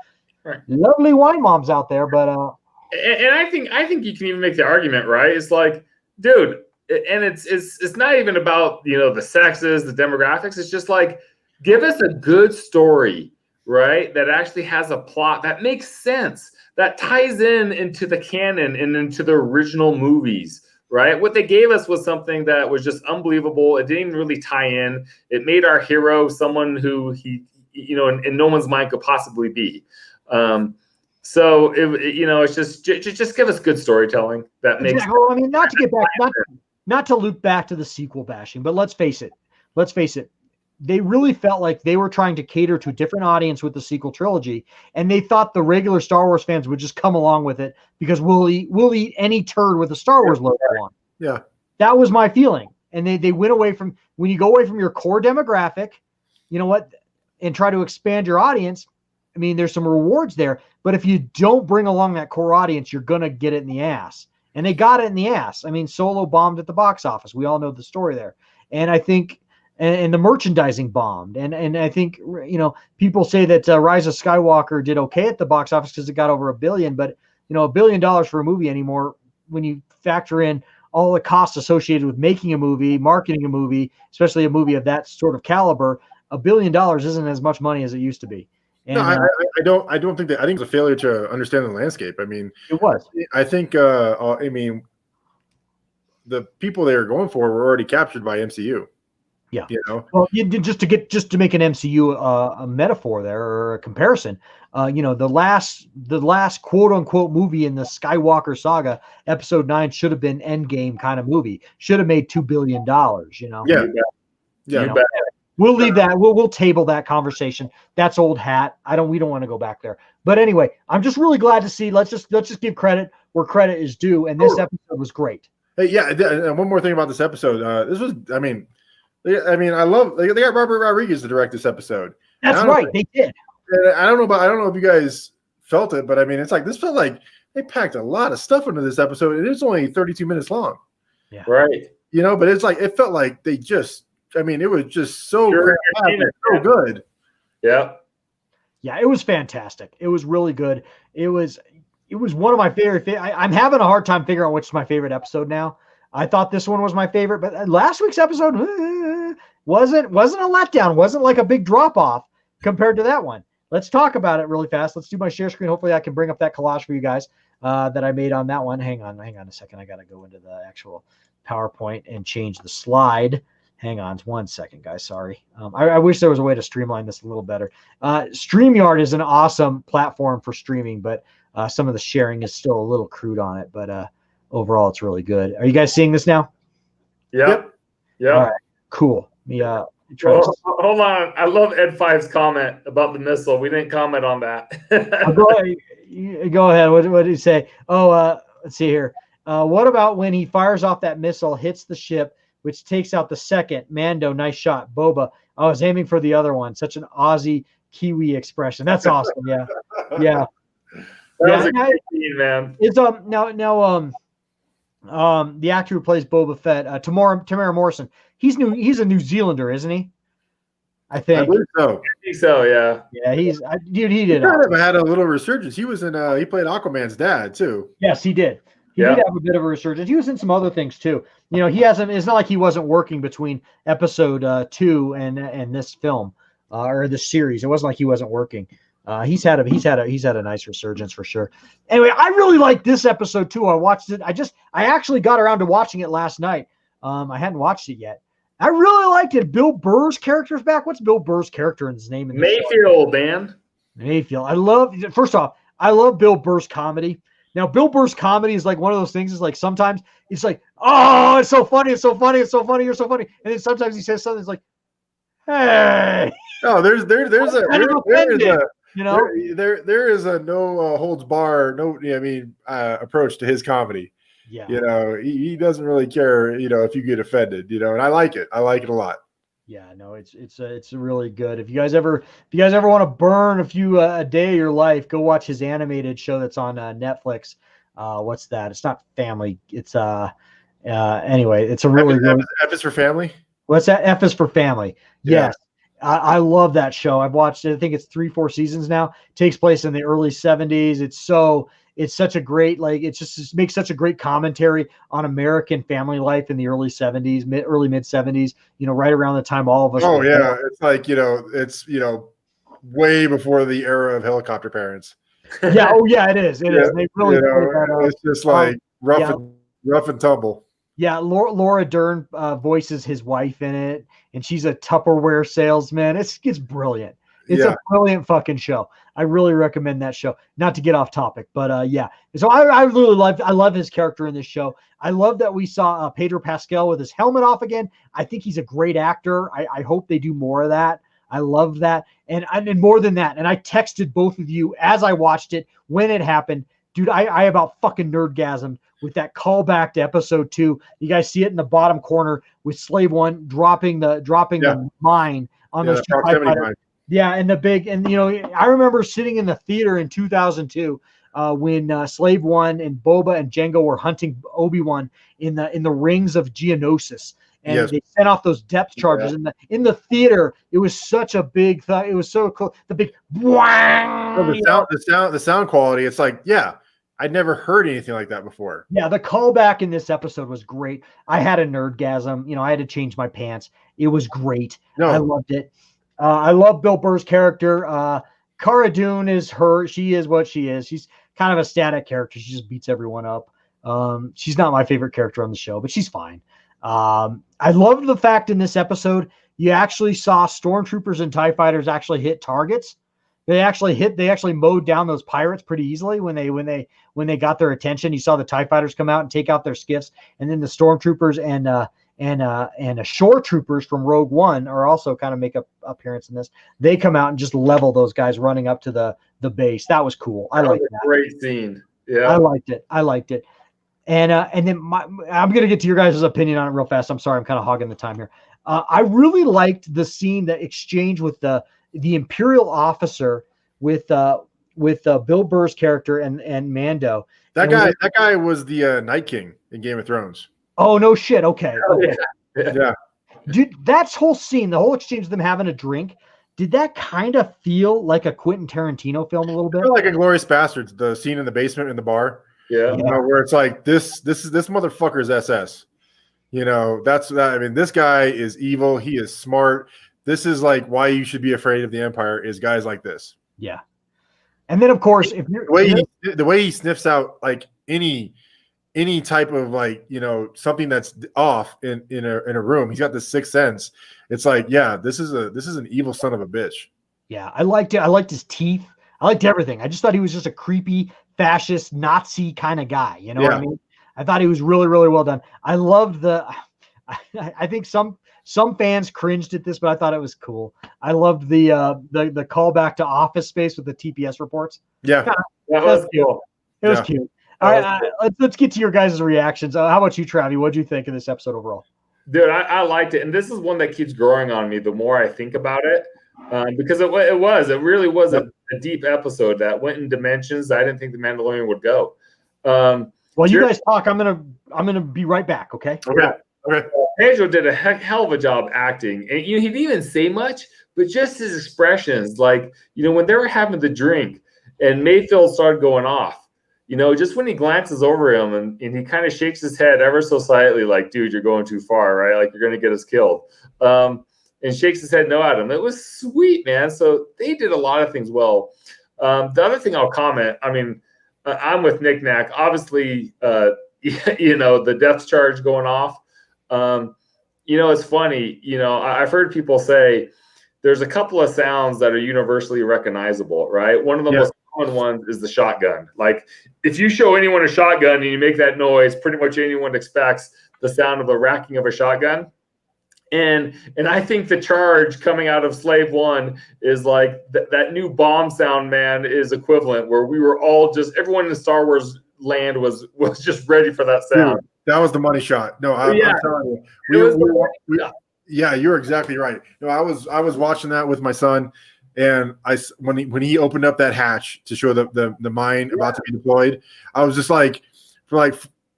lovely wine moms out there, but and I think you can even make the argument, right? It's like, dude, and it's not even about, the sexes, the demographics. It's just like, give us a good story, right? That actually has a plot that makes sense, that ties into the canon and into the original movies. Right. What they gave us was something that was just unbelievable. It didn't really tie in. It made our hero someone who he, in no one's mind could possibly be. So it's just give us good storytelling that makes. Exactly. Well, I mean, not to loop back to the sequel bashing, but let's face it. they really felt like they were trying to cater to a different audience with the sequel trilogy, and they thought the regular Star Wars fans would just come along with it because we'll eat any turd with a Star Wars logo on. Yeah, that was my feeling. And they went away from, when you go away from your core demographic, you know what, and try to expand your audience. I mean, there's some rewards there, but if you don't bring along that core audience, you're gonna get it in the ass. And they got it in the ass. I mean, Solo bombed at the box office. We all know the story there. And I think, and the merchandising bombed. And I think, you know, people say that Rise of Skywalker did okay at the box office because it got over $1 billion, but you know, $1 billion for a movie anymore, when you factor in all the costs associated with making a movie, marketing a movie, especially a movie of that sort of caliber, $1 billion isn't as much money as it used to be. And, no, I don't think that. I think it's a failure to understand the landscape. I mean, it was. I think. I mean, the people they were going for were already captured by MCU. Yeah. You know. Well, just to make an MCU a metaphor there, or a comparison. You know, the last quote unquote movie in the Skywalker saga, Episode 9, should have been Endgame kind of movie. Should have made $2 billion. You know. Yeah. Yeah. You know? We'll leave that. We'll table that conversation. That's old hat. We don't want to go back there. But anyway, I'm just really glad to see. Let's just give credit where credit is due. And this episode was great. Hey, yeah. And one more thing about this episode. This was. I mean, I love. They got Robert Rodriguez to direct this episode. That's right. They did. I don't know if you guys felt it, but I mean, it's like this felt like they packed a lot of stuff into this episode, and it's only 32 minutes long. Yeah. Right. You know, but it's like it felt like they just. I mean, it was just so so good. Yeah. Yeah, it was fantastic. It was really good. It was one of my favorite. I'm having a hard time figuring out which is my favorite episode now. I thought this one was my favorite, but last week's episode wasn't a letdown. Wasn't like a big drop off compared to that one. Let's talk about it really fast. Let's do my share screen. Hopefully, I can bring up that collage for you guys that I made on that one. Hang on a second. I got to go into the actual PowerPoint and change the slide. Hang on 1 second, guys. Sorry. I wish there was a way to streamline this a little better. StreamYard is an awesome platform for streaming, but some of the sharing is still a little crude on it. But overall, it's really good. Are you guys seeing this now? Yep. Yeah. All right. Cool. Yeah. Hold on. I love Ed 5's comment about the missile. We didn't comment on that. Go ahead. What did he say? Oh, let's see here. What about when he fires off that missile, hits the ship, which takes out the second? Mando, nice shot. Boba, I was aiming for the other one. Such an Aussie Kiwi expression. That's awesome. Yeah. Yeah. That was a great scene, man. It's the actor who plays Boba Fett, Tamara Morrison. He's a New Zealander, isn't he? I think. I believe so. I think so, yeah. Yeah, he did. He kind of had a little resurgence. He was in he played Aquaman's dad too. Yes, he did. He did have a bit of a resurgence. He was in some other things too. You know, it's not like he wasn't working between episode 2 and this film or this series. It wasn't like he wasn't working. He's had a nice resurgence for sure. Anyway, I really liked this episode too. I watched it. I actually got around to watching it last night. I hadn't watched it yet. I really liked it. Bill Burr's character's back. What's Bill Burr's character in his name? Mayfield, man. Mayfield. I love Bill Burr's comedy. Now, Bill Burr's comedy is like one of those things. Is like sometimes it's like, oh, it's so funny, you're so funny, and then sometimes he says something that's like, hey. Oh, there is a no holds bar, approach to his comedy. Yeah. You know, he doesn't really care, if you get offended, and I like it. I like it a lot. Yeah, no, it's really good. If you guys ever want to burn a day of your life, go watch his animated show that's on Netflix. What's that? It's not Family. It's anyway, it's a really good. F is for Family. What's that? F is for Family. Yeah. Yes. I love that show. I've watched it. I think it's 3-4 seasons now. It takes place in the early 70s. It's such a great, it just makes such a great commentary on American family life in the early 70s, early mid 70s, right around the time all of us. Oh yeah. Born. It's like, it's, way before the era of helicopter parents. Yeah. Oh yeah, it is. It is. They really, it's just like rough and tumble. Yeah, Laura Dern voices his wife in it, and she's a Tupperware salesman. It's brilliant. It's a brilliant fucking show. I really recommend that show. Not to get off topic, but yeah. So I really love his character in this show. I love that we saw Pedro Pascal with his helmet off again. I think he's a great actor. I hope they do more of that. I love that. And more than that, and I texted both of you as I watched it when it happened. Dude, I about fucking nerdgasmed with that callback to episode 2. You guys see it in the bottom corner with Slave One dropping the mine on those two TIE fighters. Yeah, and I remember sitting in the theater in 2002 when Slave One and Boba and Jango were hunting Obi-Wan in the rings of Geonosis. And they sent off those depth charges in the theater. It was such a big thing. It was so cool. The big the sound quality. It's like, I'd never heard anything like that before. Yeah, the callback in this episode was great. I had a nerdgasm. I had to change my pants. It was great. No. I loved it. I love Bill Burr's character. Cara Dune is her. She is what she is. She's kind of a static character. She just beats everyone up. She's not my favorite character on the show, but she's fine. I love the fact in this episode you actually saw stormtroopers and TIE fighters actually hit targets. They actually mowed down those pirates pretty easily when they got their attention. You saw the TIE fighters come out and take out their skiffs, and then the stormtroopers and shore troopers from Rogue One are also kind of make an appearance in this. They come out and just level those guys running up to the base. That was cool. I liked that. Great scene. Yeah, I liked it. And then I'm gonna get to your guys' opinion on it real fast. I'm sorry, I'm kind of hogging the time here. I really liked the scene, the exchange with the Imperial officer with Bill Burr's character and Mando. That guy was the Night King in Game of Thrones. Oh no shit. Okay. Yeah. Dude, that whole scene, the whole exchange of them having a drink, did that kind of feel like a Quentin Tarantino film a little bit? Like Inglourious Bastards, the scene in the basement in the bar. Yeah. Where it's like this motherfucker's SS. This guy is evil. He is smart. This is like why you should be afraid of the Empire is guys like this. Yeah. And then of course, if you're the way he sniffs out like any type of something that's off in a room, he's got this sixth sense. It's like, this is an evil son of a bitch. Yeah, I liked it. I liked his teeth. I liked everything. I just thought he was just a creepy fascist Nazi kind of guy. You know what I mean? I thought he was really, really well done. I loved I think some fans cringed at this, but I thought it was cool. I loved the callback to Office Space with the TPS reports. Yeah, that was cool. It was cute. All right, let's get to your guys' reactions. How about you, Travi? What did you think of this episode overall? Dude, I liked it, and this is one that keeps growing on me the more I think about it, because it really was a deep episode that went in dimensions that I didn't think the Mandalorian would go. Well, you guys talk. I'm gonna be right back. Okay. Okay. Pedro did a hell of a job acting, and he didn't even say much, but just his expressions, like when they were having the drink, and Mayfield started going off. Just when he glances over him and he kind of shakes his head ever so slightly, like, dude, you're going too far, right? Like, you're going to get us killed. And shakes his head no at him. It was sweet, man. So they did a lot of things well. The other thing I'll comment, I'm with Knick-Knack. Obviously, the death charge going off. It's funny. I've heard people say there's a couple of sounds that are universally recognizable, right? One of the most common ones is the shotgun. Like, if you show anyone a shotgun and you make that noise, pretty much anyone expects the sound of the racking of a shotgun. And I think the charge coming out of Slave One is like that new bomb sound, man, is equivalent, where we were all everyone in Star Wars land was just ready for that sound. Dude, that was the money shot. No, I'm telling you. You're exactly right. I was watching that with my son, and when he opened up that hatch to show the mine about to be deployed, I was just like, for like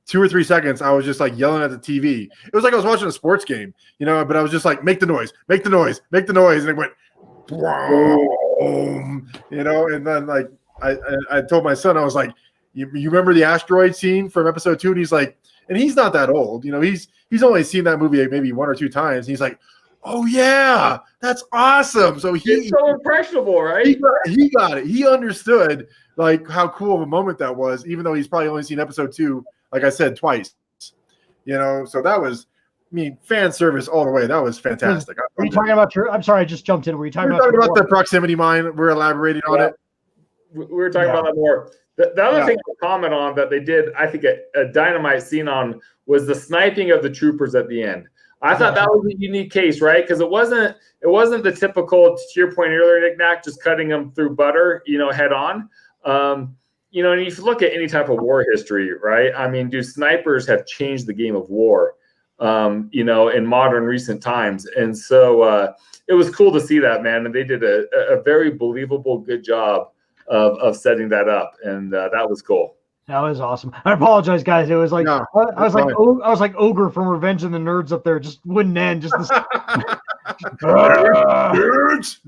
2 or 3 seconds, I was just like yelling at the TV. It was like I was watching a sports game, but I was just like, make the noise, make the noise, make the noise. And it went, boom, and then like, I told my son, I was like, you remember the asteroid scene from episode 2? And he's like, and he's not that old, he's only seen that movie maybe 1 or 2 times. And he's like, oh yeah, that's awesome. So he's so impressionable, right? He got it. He understood like how cool of a moment that was, even though he's probably only seen episode 2, like I said, twice. So that was mean, fan service all the way. That was fantastic. Were you talking about I'm sorry, I just jumped in. Were you talking about the proximity mine? We're elaborating on it. We were talking about that more. The other thing to comment on that they did, I think, a dynamite scene on was the sniping of the troopers at the end. I thought that was a unique case, right? Because it wasn't the typical, to your point earlier, Knick-Knack, just cutting them through butter, head on. And if you look at any type of war history, right? I mean, snipers have changed the game of war, in modern recent times. And so it was cool to see that, man. And they did a very believable, good job of setting that up. And that was cool. That was awesome. I apologize, guys. It was like I was like Ogre from Revenge of the Nerds up there, just wouldn't end. Just this. Nerds.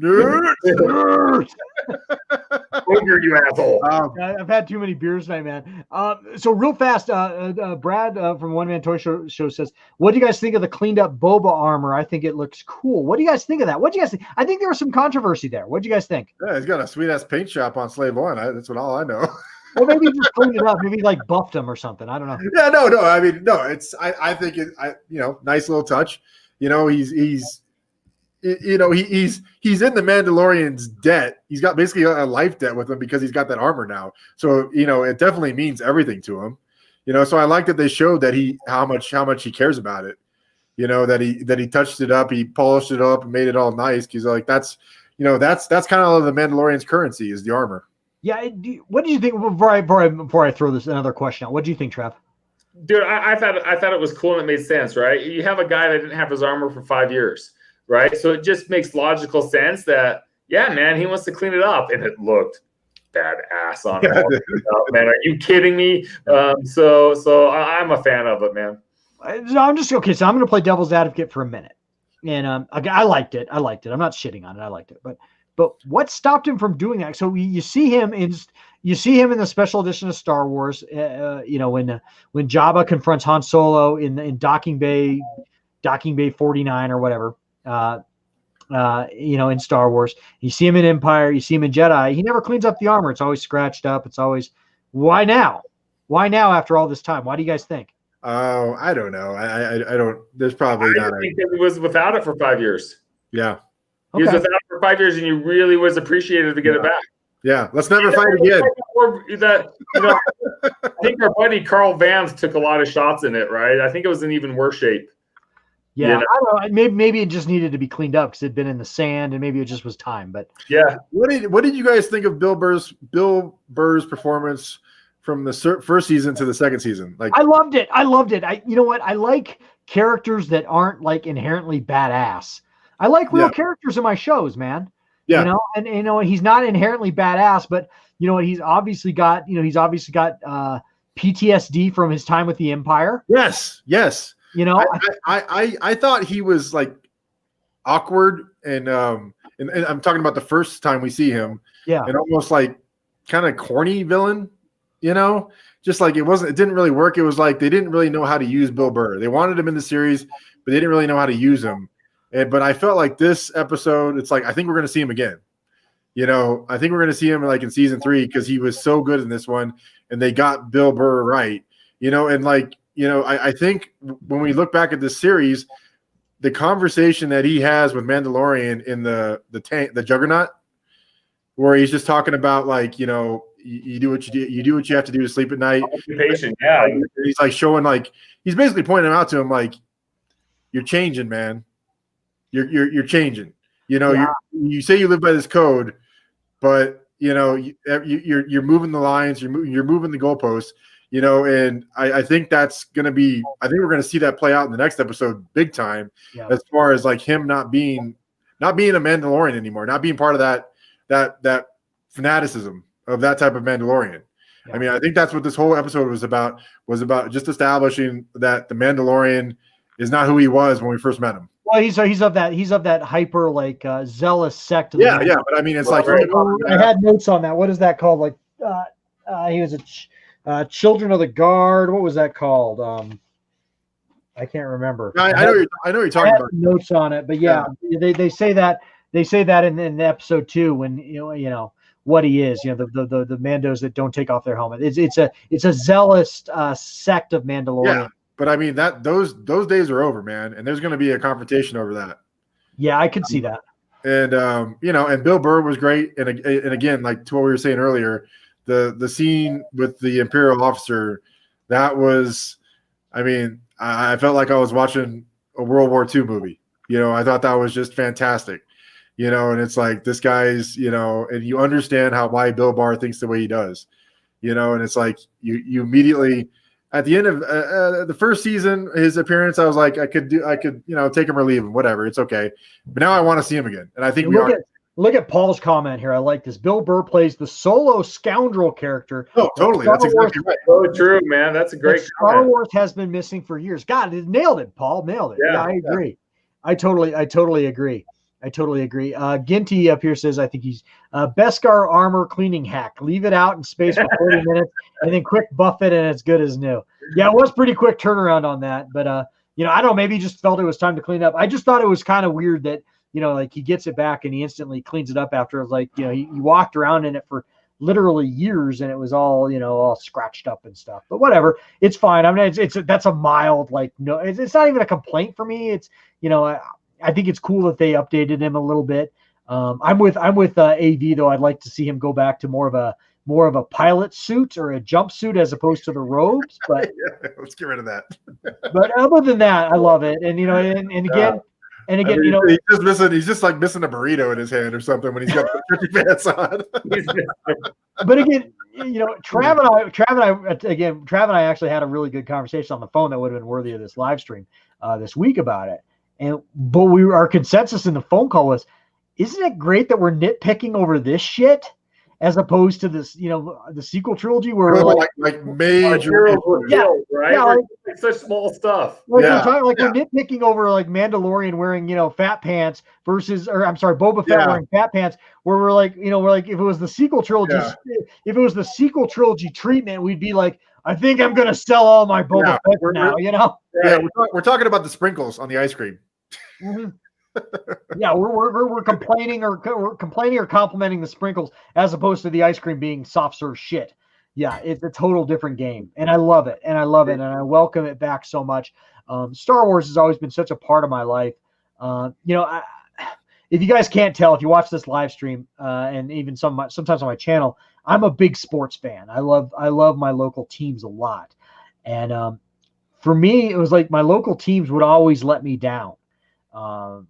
Ogre, you asshole. I've had too many beers tonight, man. So real fast, Brad from One Man Toy Show says, "What do you guys think of the cleaned up Boba armor? I think it looks cool. What do you guys think of that? What do you guys think? I think there was some controversy there. What do you guys think? Yeah, he's got a sweet ass paint shop on Slave One. That's all I know." Well, maybe he just cleaned it up. Maybe like buffed him or something. I don't know. Yeah, no. I mean, no. It's I think nice little touch. He's in the Mandalorian's debt. He's got basically a life debt with him because he's got that armor now. So it definitely means everything to him. So I like that they showed that how much he cares about it. That he touched it up, he polished it up, and made it all nice. Because like that's kind of the Mandalorian's currency is the armor. Yeah. What did you think before I throw this another question out? What do you think, Trev? Dude, I thought it was cool and it made sense, right? You have a guy that didn't have his armor for 5 years, right? So it just makes logical sense that, yeah, man, he wants to clean it up, and it looked badass on him. Man, are you kidding me? So I'm a fan of it, man. I'm just okay. So I'm going to play devil's advocate for a minute, and I liked it. I'm not shitting on it. I liked it, but what stopped him from doing that? So you see him in the special edition of Star Wars. When Jabba confronts Han Solo in Docking Bay 49 or whatever. In Star Wars, you see him in Empire, you see him in Jedi. He never cleans up the armor. It's always scratched up. It's always why now? Why now after all this time? Why do you guys think? Oh, I don't know. I don't. There's probably not. I think that he was without it for 5 years. Yeah. He was without it for 5 years, and he really was appreciated to get it back. Yeah, let's never fight again. I think our buddy Carl Vance took a lot of shots in it, right? I think it was in even worse shape. Yeah, I don't know. Maybe it just needed to be cleaned up because it'd been in the sand, and maybe it just was time. But yeah, what did you guys think of Bill Burr's performance from the first season to the second season? Like, I loved it. You know what? I like characters that aren't like inherently badass. I like real characters in my shows, man. Yeah. And he's not inherently badass, but he's obviously got PTSD from his time with the Empire. Yes. I thought he was like awkward and I'm talking about the first time we see him. Yeah. And almost like kind of corny villain, just like it didn't really work. It was like they didn't really know how to use Bill Burr. They wanted him in the series, but they didn't really know how to use him. But I felt like this episode, it's like I think we're going to see him again. I think we're going to see him like in season 3 because he was so good in this one, and they got Bill Burr right. I think when we look back at this series, the conversation that he has with Mandalorian in the tank, the Juggernaut, where he's just talking about like you do what you have to do to sleep at night. Occupation, yeah. He's like showing like he's basically pointing out to him like you're changing, man. You're changing. You say you live by this code, but you're moving the lines. You're moving the goalposts. And I think that's going to be. I think we're going to see that play out in the next episode, big time. Yeah. As far as like him not being a Mandalorian anymore, not being part of that fanaticism of that type of Mandalorian. Yeah. I mean, I think that's what this whole episode was about just establishing that the Mandalorian is not who he was when we first met him. Well, he's of that hyper like zealous sect. Yeah, but I mean, it's like I had notes on that. What is that called? Like he was a Children of the Guard. What was that called? I can't remember. I know you're talking about. Notes on it, but yeah. They say that in episode 2 when what he is. The Mandos that don't take off their helmet. It's a zealous sect of Mandalorian. Yeah. But I mean those days are over, man. And there's going to be a confrontation over that. Yeah, I could see that. And and Bill Burr was great. And again, like to what we were saying earlier, the scene with the Imperial officer, that was, I mean, I felt like I was watching a World War II movie. I thought that was just fantastic. And it's like this guy's, and you understand why Bill Barr thinks the way he does. And it's like you immediately at the end of the first season, his appearance, I was like, I could take him or leave him, whatever, it's okay. But now I want to see him again, and I think look at Paul's comment here. I like this. Bill Burr plays the solo scoundrel character. Oh, totally. That's exactly right. So true, man. That's a great comment. Star Wars has been missing for years. God, it nailed it, Paul. Nailed it. Yeah, I agree. I totally agree. Ginty up here says, I think he's Beskar armor cleaning hack. Leave it out in space for 40 minutes and then quick buff it and it's good as new. Yeah, it was pretty quick turnaround on that. But, I don't know, maybe he just felt it was time to clean up. I just thought it was kind of weird that, like he gets it back and he instantly cleans it up after. It was like, he walked around in it for literally years and it was all, all scratched up and stuff. But whatever, it's fine. I mean, that's a mild, like, no, it's not even a complaint for me. It's, I think it's cool that they updated him a little bit. I'm with AV though. I'd like to see him go back to more of a pilot suit or a jumpsuit as opposed to the robes. But yeah, let's get rid of that. But other than that, I love it. And and again, he's just like missing a burrito in his hand or something when he's got the turkey pants on. But again, Trav and I actually had a really good conversation on the phone that would have been worthy of this live stream this week about it. But our consensus in the phone call was, isn't it great that we're nitpicking over this shit as opposed to this, the sequel trilogy where we're like major, right? Yeah, like such small stuff. We're nitpicking over like Mandalorian wearing, fat pants versus, or I'm sorry, Boba Fett wearing fat pants. Where we're like, if it was the sequel trilogy, if it was the sequel trilogy treatment, we'd be like, I think I'm gonna sell all my Boba Fett now. Yeah, we're talking about the sprinkles on the ice cream. Mm-hmm. Yeah, we're complaining or complimenting the sprinkles as opposed to the ice cream being soft serve shit. Yeah, it's a total different game, and I love it, and I welcome it back so much. Star Wars has always been such a part of my life. If you guys can't tell, if you watch this live stream and even sometimes on my channel, I'm a big sports fan. I love my local teams a lot, and for me, it was like my local teams would always let me down.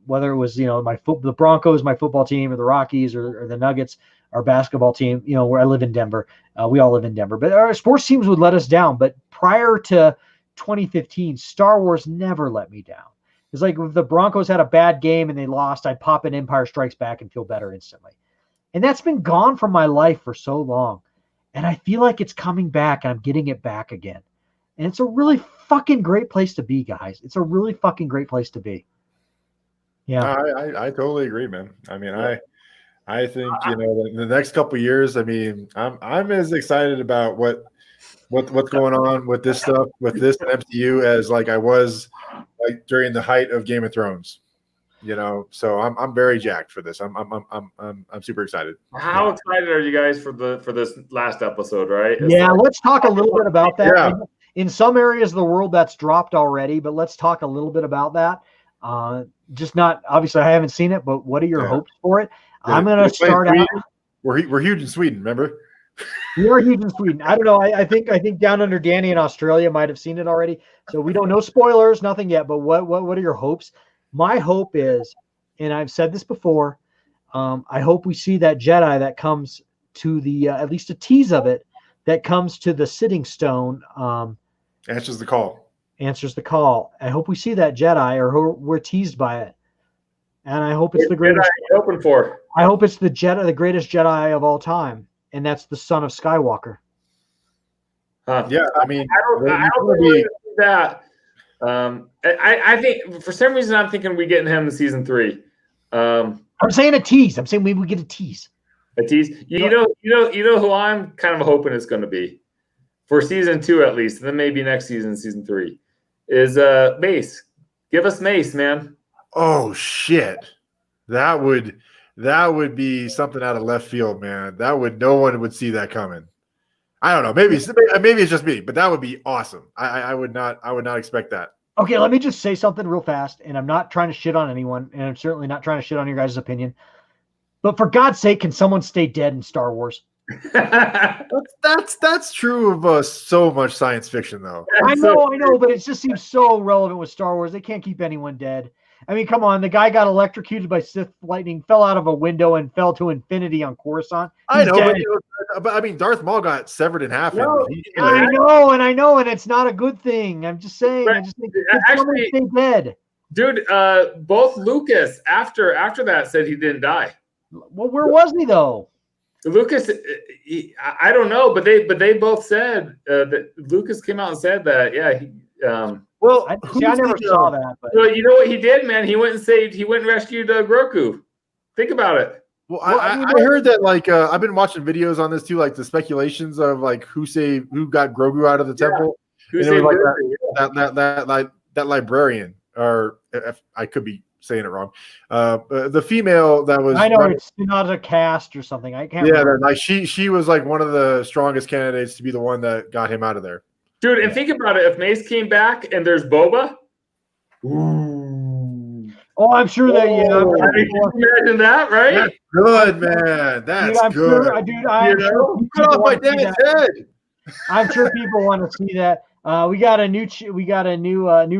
Whether it was the Broncos, my football team, or the Rockies, or the Nuggets, our basketball team, where I live in Denver, we all live in Denver, but our sports teams would let us down. But prior to 2015, Star Wars never let me down. It's like if the Broncos had a bad game and they lost, I'd pop in Empire Strikes Back and feel better instantly. And that's been gone from my life for so long. And I feel like it's coming back and I'm getting it back again. And it's a really fucking great place to be, guys. It's a really fucking great place to be. Yeah, I totally agree, man. I mean, I think the next couple of years. I mean, I'm as excited about what's going on with this stuff with this MCU as like I was like during the height of Game of Thrones. So I'm very jacked for this. I'm super excited. How excited are you guys for this last episode? Right? Let's talk a little bit about that. Yeah. In some areas of the world, that's dropped already, but let's talk a little bit about that. Just not obviously I haven't seen it, but what are your hopes for it? Yeah, I'm going to start out. We're huge in Sweden, remember? We are huge in Sweden. I don't know. I think down under Danny in Australia might have seen it already. So we don't know spoilers, nothing yet. But what are your hopes? My hope is, and I've said this before, I hope we see that Jedi that comes to the at least a tease of it that comes to the Sitting Stone. Answers the call. I hope we see that Jedi, or we're teased by it, and I hope it's the greatest. Jedi open for. I hope it's the greatest Jedi of all time, and that's the son of Skywalker. Yeah, I mean, I don't really think that. I think for some reason I'm thinking we get him in season 3. I'm saying a tease. I'm saying maybe we get a tease. A tease. You know who I'm kind of hoping it's going to be for season 2 at least, and then maybe next season, season 3. Is Mace. Give us Mace, man. Oh shit. That would be something out of left field, man. No one would see that coming. I don't know. Maybe it's just me, but that would be awesome. I would not expect that. Okay, let me just say something real fast, and I'm not trying to shit on anyone, and I'm certainly not trying to shit on your guys' opinion. But for God's sake, can someone stay dead in Star Wars? That's true of so much science fiction, though. I know, but it just seems so relevant with Star Wars. They can't keep anyone dead. I mean, come on. The guy got electrocuted by Sith lightning, fell out of a window, and fell to infinity on Coruscant. I know, but I mean, Darth Maul got severed in half. No, I know, and it's not a good thing. I'm just saying. I just think actually stay dead. Dude, both Lucas after that said he didn't die. Well, where was he though? Lucas, I don't know, but they both said that Lucas came out and said that. Yeah. Well, I never saw that. But. Well, you know what he did, man? He went and rescued Grogu. Think about it. Well, I heard that I've been watching videos on this too, like the speculations of who got Grogu out of the temple. Who saved that librarian, or if I could be saying it wrong. The female that was it's not a cast or something. I can't. Yeah, she was one of the strongest candidates to be the one that got him out of there. Dude, and think about it. If Mace came back and there's Boba. Ooh. Oh, I'm sure that, imagine that, right? That's good, man. That's good. Cut off my dad's head. I'm sure people want to see that. We got a new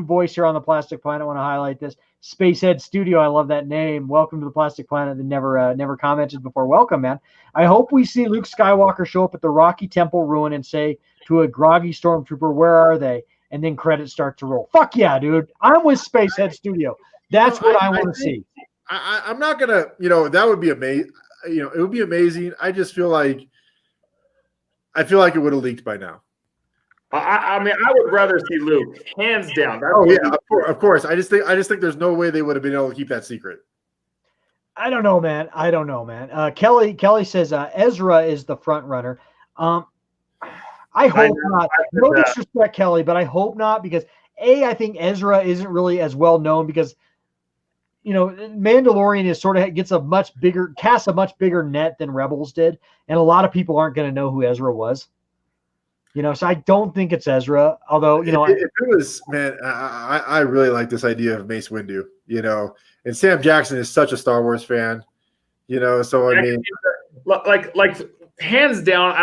voice here on the Plastic Planet. I want to highlight this. Spacehead Studio. I love that name. Welcome to the Plastic Planet. That never commented before. Welcome, man. I hope we see Luke Skywalker show up at the Rocky Temple ruin and say to a groggy stormtrooper, "Where are they?" And then credits start to roll. Fuck yeah, dude. I'm with Spacehead Studio. That's what I want to see. I'm not gonna, that would be amazing. It would be amazing. I just feel like it would have leaked by now. I mean, I would rather see Luke, hands down. Of course. I just think there's no way they would have been able to keep that secret. I don't know, man. Kelly says Ezra is the front runner. I hope not. No disrespect, Kelly, but I hope not, because I think Ezra isn't really as well known because Mandalorian casts a much bigger net than Rebels did, and a lot of people aren't going to know who Ezra was. So I don't think it's Ezra. Although, if it was, man, I really like this idea of Mace Windu. And Sam Jackson is such a Star Wars fan. So I mean, like hands down,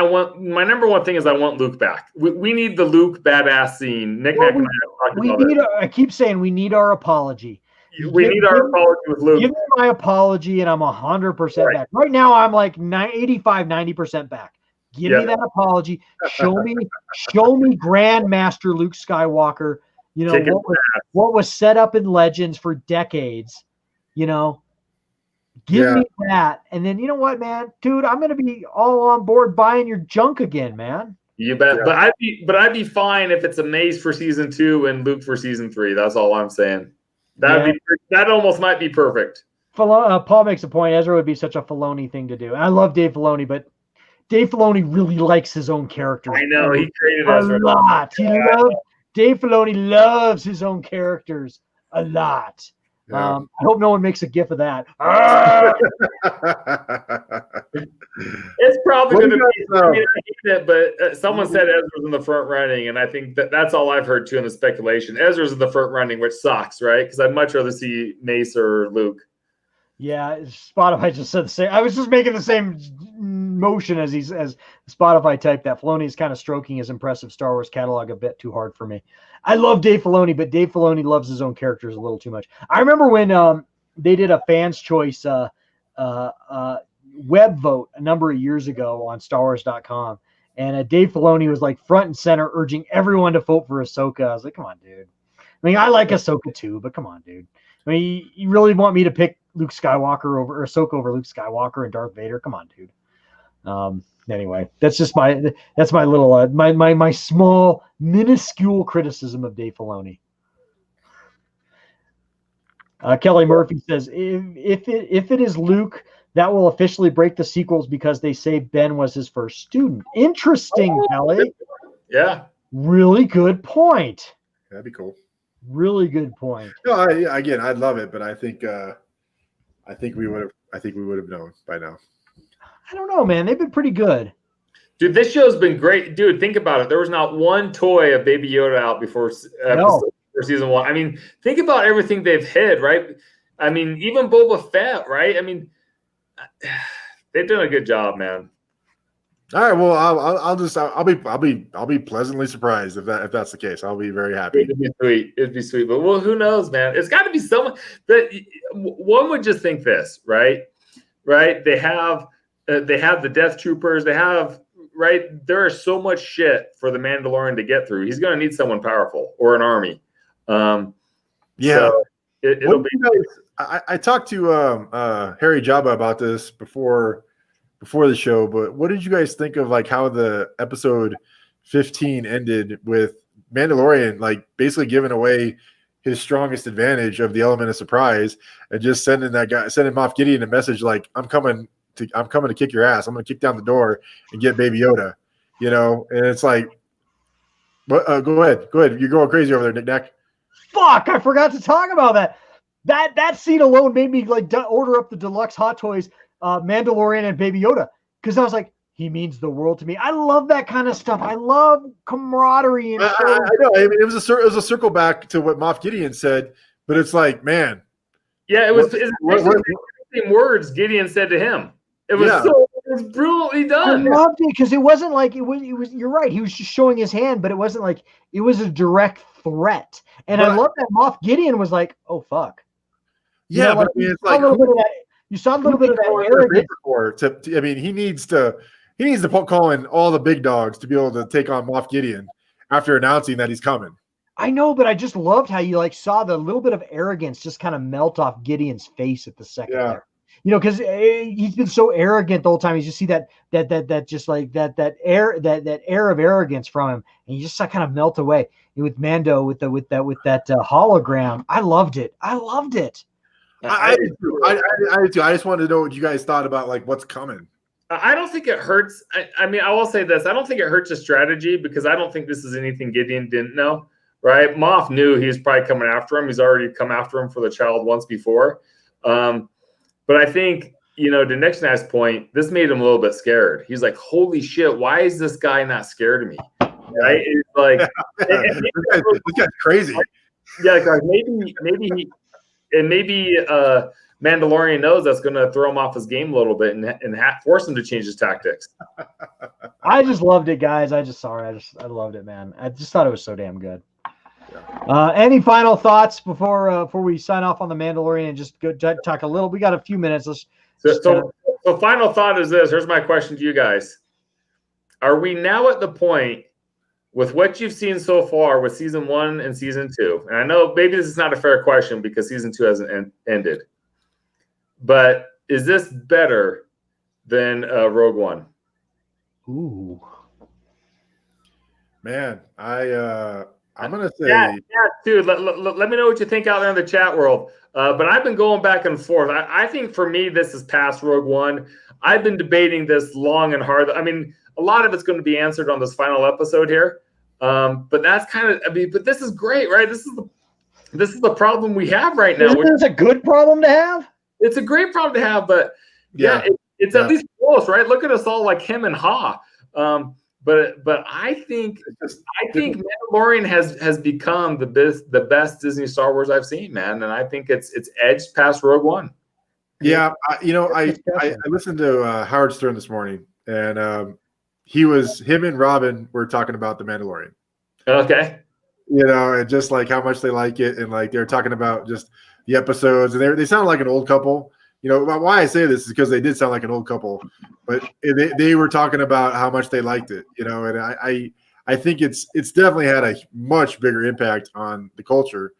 my number one thing is I want Luke back. We need the Luke badass scene. Knick-Knack and I talked about it. I keep saying we need our apology. We need our apology with Luke. Give me my apology, and I'm 100% back. Right now, I'm like 85, 90% back. Give me that apology. Show me Grandmaster Luke Skywalker. What was set up in Legends for decades. Give me that, and then you know what, man, dude, I'm gonna be all on board buying your junk again, man. You bet. Yeah. But I'd be fine if it's a Mace for season 2 and Luke for season 3. That's all I'm saying. That almost might be perfect. Paul makes a point. Ezra would be such a Filoni thing to do. I love Dave Filoni, but Dave Filoni really likes his own character. I know, he created a lot. Dave Filoni loves his own characters a lot. Yeah. I hope no one makes a gif of that. It's probably going to be. I hate it, but someone said Ezra's in the front running, and I think that's all I've heard too in the speculation. Ezra's in the front running, which sucks, right? Because I'd much rather see Mace or Luke. Yeah, Spotify just said the same. I was just making the same motion as Spotify typed that. Filoni is kind of stroking his impressive Star Wars catalog a bit too hard for me. I love Dave Filoni, but Dave Filoni loves his own characters a little too much. I remember when they did a fans' choice web vote a number of years ago on StarWars.com, and Dave Filoni was like front and center urging everyone to vote for Ahsoka. I was like, come on, dude. I mean, I like Ahsoka too, but come on, dude. I mean, you really want me to pick Luke Skywalker over Ahsoka over Luke Skywalker and Darth Vader? Come on, dude. Anyway, that's just my little my small minuscule criticism of Dave Filoni. Kelly Murphy says if it is Luke, that will officially break the sequels because they say Ben was his first student. Interesting, Kelly. Yeah. Really good point. That'd be cool. Really good point. No, I'd love it, but I think we would have known by now. I don't know, man. They've been pretty good. Dude, this show's been great. Dude, think about it. There was not one toy of Baby Yoda out before for season 1. I mean, think about everything they've hit, right? I mean, even Boba Fett, right? I mean, they've done a good job, man. All right, well, I'll be pleasantly surprised if that's the case. I'll be very happy. It'd be sweet. It'd be sweet. But well, who knows, man? It's got to be someone that one would just think this, right? Right? They have the Death Troopers. They have there is so much shit for the Mandalorian to get through. He's going to need someone powerful or an army. Yeah. So it'll be. I talked to Harry Jabba about this before the show, but what did you guys think of like how the episode 15 ended with Mandalorian like basically giving away his strongest advantage of the element of surprise and just sending Moff Gideon a message like I'm coming to kick your ass. I'm going to kick down the door and get Baby Yoda, you know? And it's like, go ahead. You're going crazy over there, Knick-Knack. Fuck, I forgot to talk about that. That scene alone made me like order up the deluxe Hot Toys Mandalorian and Baby Yoda because I was like, he means the world to me. I love that kind of stuff. I love camaraderie. And I know. I mean, it was a circle back to what Moff Gideon said, but it's like, man. Yeah, it was the same words Gideon said to him. It was brilliantly done. I loved it because it wasn't like it was. You're right. He was just showing his hand, but it wasn't like it was a direct threat. And I love that Moff Gideon was like, "Oh fuck." Yeah, but you saw a little bit of that arrogance. I mean, he needs to call in all the big dogs to be able to take on Moff Gideon after announcing that he's coming. I know, but I just loved how you like saw the little bit of arrogance just kind of melt off Gideon's face at the second there. You know, because he's been so arrogant the whole time. You just see that just like that air of arrogance from him, and you just kind of melt away. And with Mando with that hologram, I loved it. I did too. I just wanted to know what you guys thought about like what's coming. I don't think it hurts. I mean, I will say this. I don't think it hurts the strategy because I don't think this is anything Gideon didn't know, right? Moff knew he was probably coming after him. He's already come after him for the child once before. But I think, you know, to Knick-Knack's point, this made him a little bit scared. He's like, holy shit, why is this guy not scared of me? Right? It's like, this guy's crazy. Yeah, like maybe Mandalorian knows that's going to throw him off his game a little bit and force him to change his tactics. I just loved it, guys. I loved it, man. I just thought it was so damn good. Any final thoughts before we sign off on the Mandalorian and just go talk a little? We got a few minutes. So final thought is this. Here's my question to you guys. Are we now at the point with what you've seen so far with season 1 and season 2? And I know maybe this is not a fair question because season 2 hasn't ended. But is this better than Rogue One? Ooh. Man, I'm going to say... Yeah, dude, let me know what you think out there in the chat world. But I've been going back and forth. I think for me, this is past Rogue One. I've been debating this long and hard. I mean, a lot of it's going to be answered on this final episode here. But that's kind of... I mean, but this is great, right? This is the problem we have right now. Isn't this a good problem to have? It's a great problem to have, but it's at least close, right? Look at us all like him and Ha. But I think Mandalorian has become the best Disney Star Wars I've seen, man, and I think it's edged past Rogue One. Yeah, I listened to Howard Stern this morning, and him and Robin were talking about the Mandalorian. Okay. You know, and just like how much they like it, and like they're talking about just the episodes, and they sound like an old couple. You know, why I say this is because they did sound like an old couple, but they were talking about how much they liked it. You know, and I think it's definitely had a much bigger impact on the culture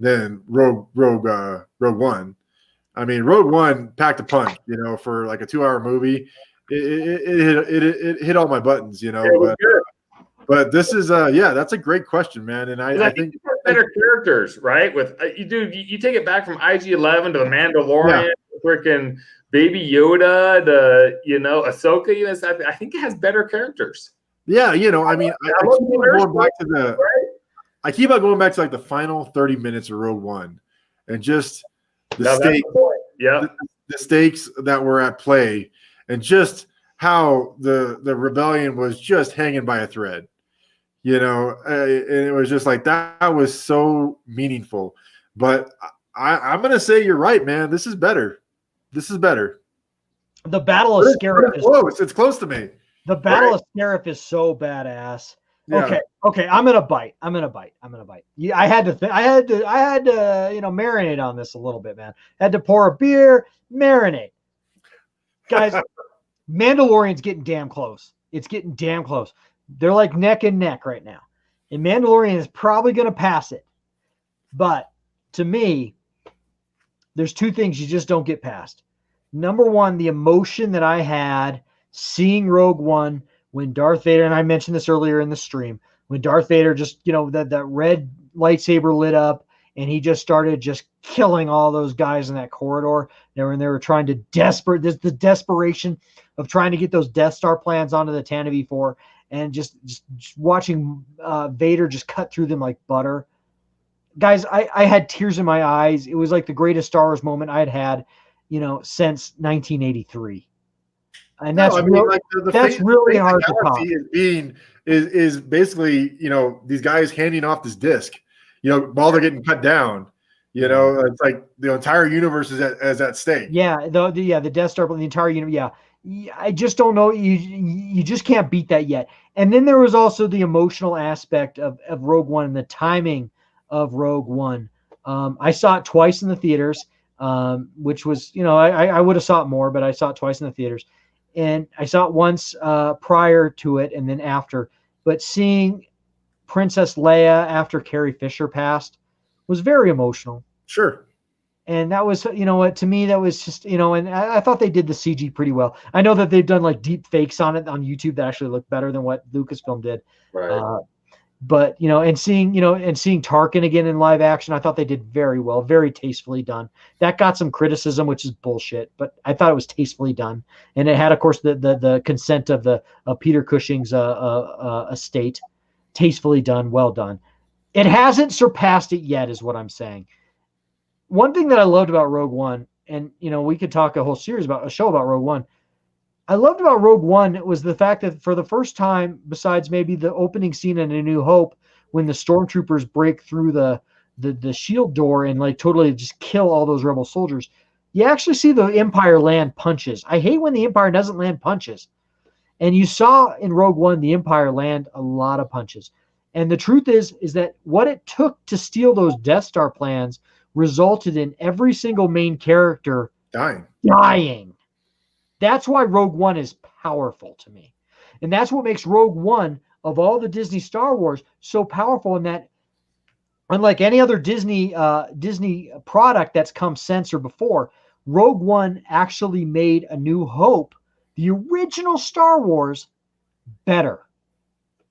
than Rogue One. I mean, Rogue One packed a punch. You know, for like a 2-hour movie, it hit all my buttons. You know, but this is that's a great question, man. And I think better characters, right? With you take it back from IG-11 to the Mandalorian, freaking Baby Yoda, Ahsoka. I think it has better characters. Yeah, you know, I mean, I keep on going back to like the final 30 minutes of Rogue One, and just the stakes that were at play, and just how the rebellion was just hanging by a thread, and it was just like that was so meaningful. But I'm gonna say you're right, man. This is better. The Battle of Scarif is close. It's close to me. The Battle of Scarif is so badass. Yeah. Okay. I'm gonna bite. Yeah, I had to marinate on this a little bit, man. Had to pour a beer, marinate. Guys, Mandalorian's getting damn close. It's getting damn close. They're like neck and neck right now. And Mandalorian is probably gonna pass it. But to me, there's two things you just don't get past. Number one, the emotion that I had seeing Rogue One when Darth Vader, and I mentioned this earlier in the stream, when Darth Vader just, that red lightsaber lit up and he just started just killing all those guys in that corridor. They were trying to the desperation of trying to get those Death Star plans onto the Tantive V4 and just watching Vader just cut through them like butter. Guys, I had tears in my eyes. It was like the greatest Star Wars moment I had since 1983. And that's that's really hard to top. Is basically, these guys handing off this disc, while they're getting cut down. It's like the entire universe is at stake. Yeah, the Death Star, the entire universe. Yeah, I just don't know. You just can't beat that yet. And then there was also the emotional aspect of Rogue One and the timing of Rogue One. I saw it twice in the theaters, which was, I would have saw it more, but I saw it twice in the theaters. And I saw it once prior to it and then after. But seeing Princess Leia after Carrie Fisher passed was very emotional. Sure. And that was, to me, that was just, and I thought they did the CG pretty well. I know that they've done like deep fakes on it on YouTube that actually look better than what Lucasfilm did. Right. But, and seeing Tarkin again in live action, I thought they did very well, very tastefully done. That got some criticism, which is bullshit, but I thought it was tastefully done. And it had, of course, the consent of Peter Cushing's estate. Tastefully done, well done. It hasn't surpassed it yet, is what I'm saying. One thing that I loved about Rogue One, and, we could talk a show about Rogue One. I loved about Rogue One was the fact that for the first time, besides maybe the opening scene in A New Hope, when the stormtroopers break through the shield door and like totally just kill all those rebel soldiers, you actually see the Empire land punches. I hate when the Empire doesn't land punches. And you saw in Rogue One, the Empire land a lot of punches. And the truth is that what it took to steal those Death Star plans resulted in every single main character dying. That's why Rogue One is powerful to me. And that's what makes Rogue One, of all the Disney Star Wars, so powerful, in that, unlike any other Disney product that's come since or before, Rogue One actually made A New Hope, the original Star Wars, better.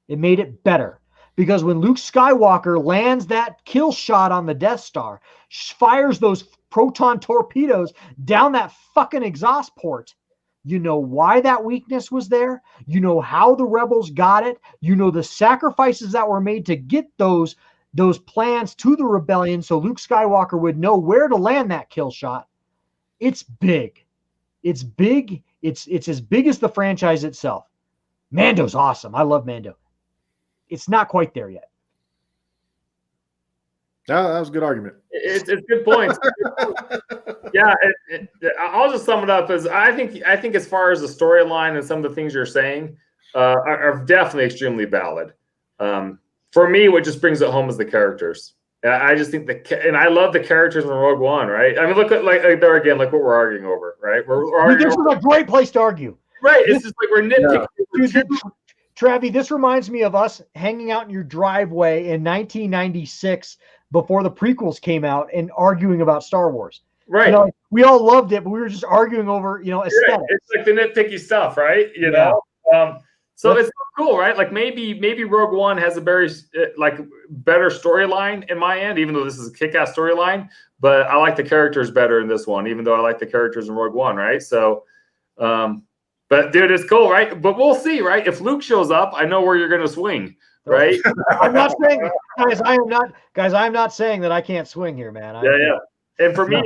It made it better. Because when Luke Skywalker lands that kill shot on the Death Star, fires those proton torpedoes down that fucking exhaust port, you know why that weakness was there. You know how the rebels got it. You know the sacrifices that were made to get those plans to the rebellion so Luke Skywalker would know where to land that kill shot. It's big. It's big. It's as big as the franchise itself. Mando's awesome. I love Mando. It's not quite there yet. No, that was a good argument. It's good points. Yeah, I'll just sum it up as I think as far as the storyline and some of the things you're saying are definitely extremely valid. For me, what just brings it home is the characters. I just think and I love the characters in Rogue One, right? I mean, look at like there again, like what we're arguing over, right? This is a great place to argue. Right. It's just like we're nitpicking. Yeah. Travi, this reminds me of us hanging out in your driveway in 1996 before the prequels came out and arguing about Star Wars. Right. We all loved it, but we were just arguing over, aesthetics. Right. It's like the nitpicky stuff, right? You know? So it's cool, right? Like maybe Rogue One has a very better storyline in my end, even though this is a kick-ass storyline. But I like the characters better in this one, even though I like the characters in Rogue One, right? So, but dude, it's cool, right? But we'll see, right? If Luke shows up, I know where you're going to swing, right? I'm not saying, guys. I am not saying that I can't swing here, man. Yeah. And for me,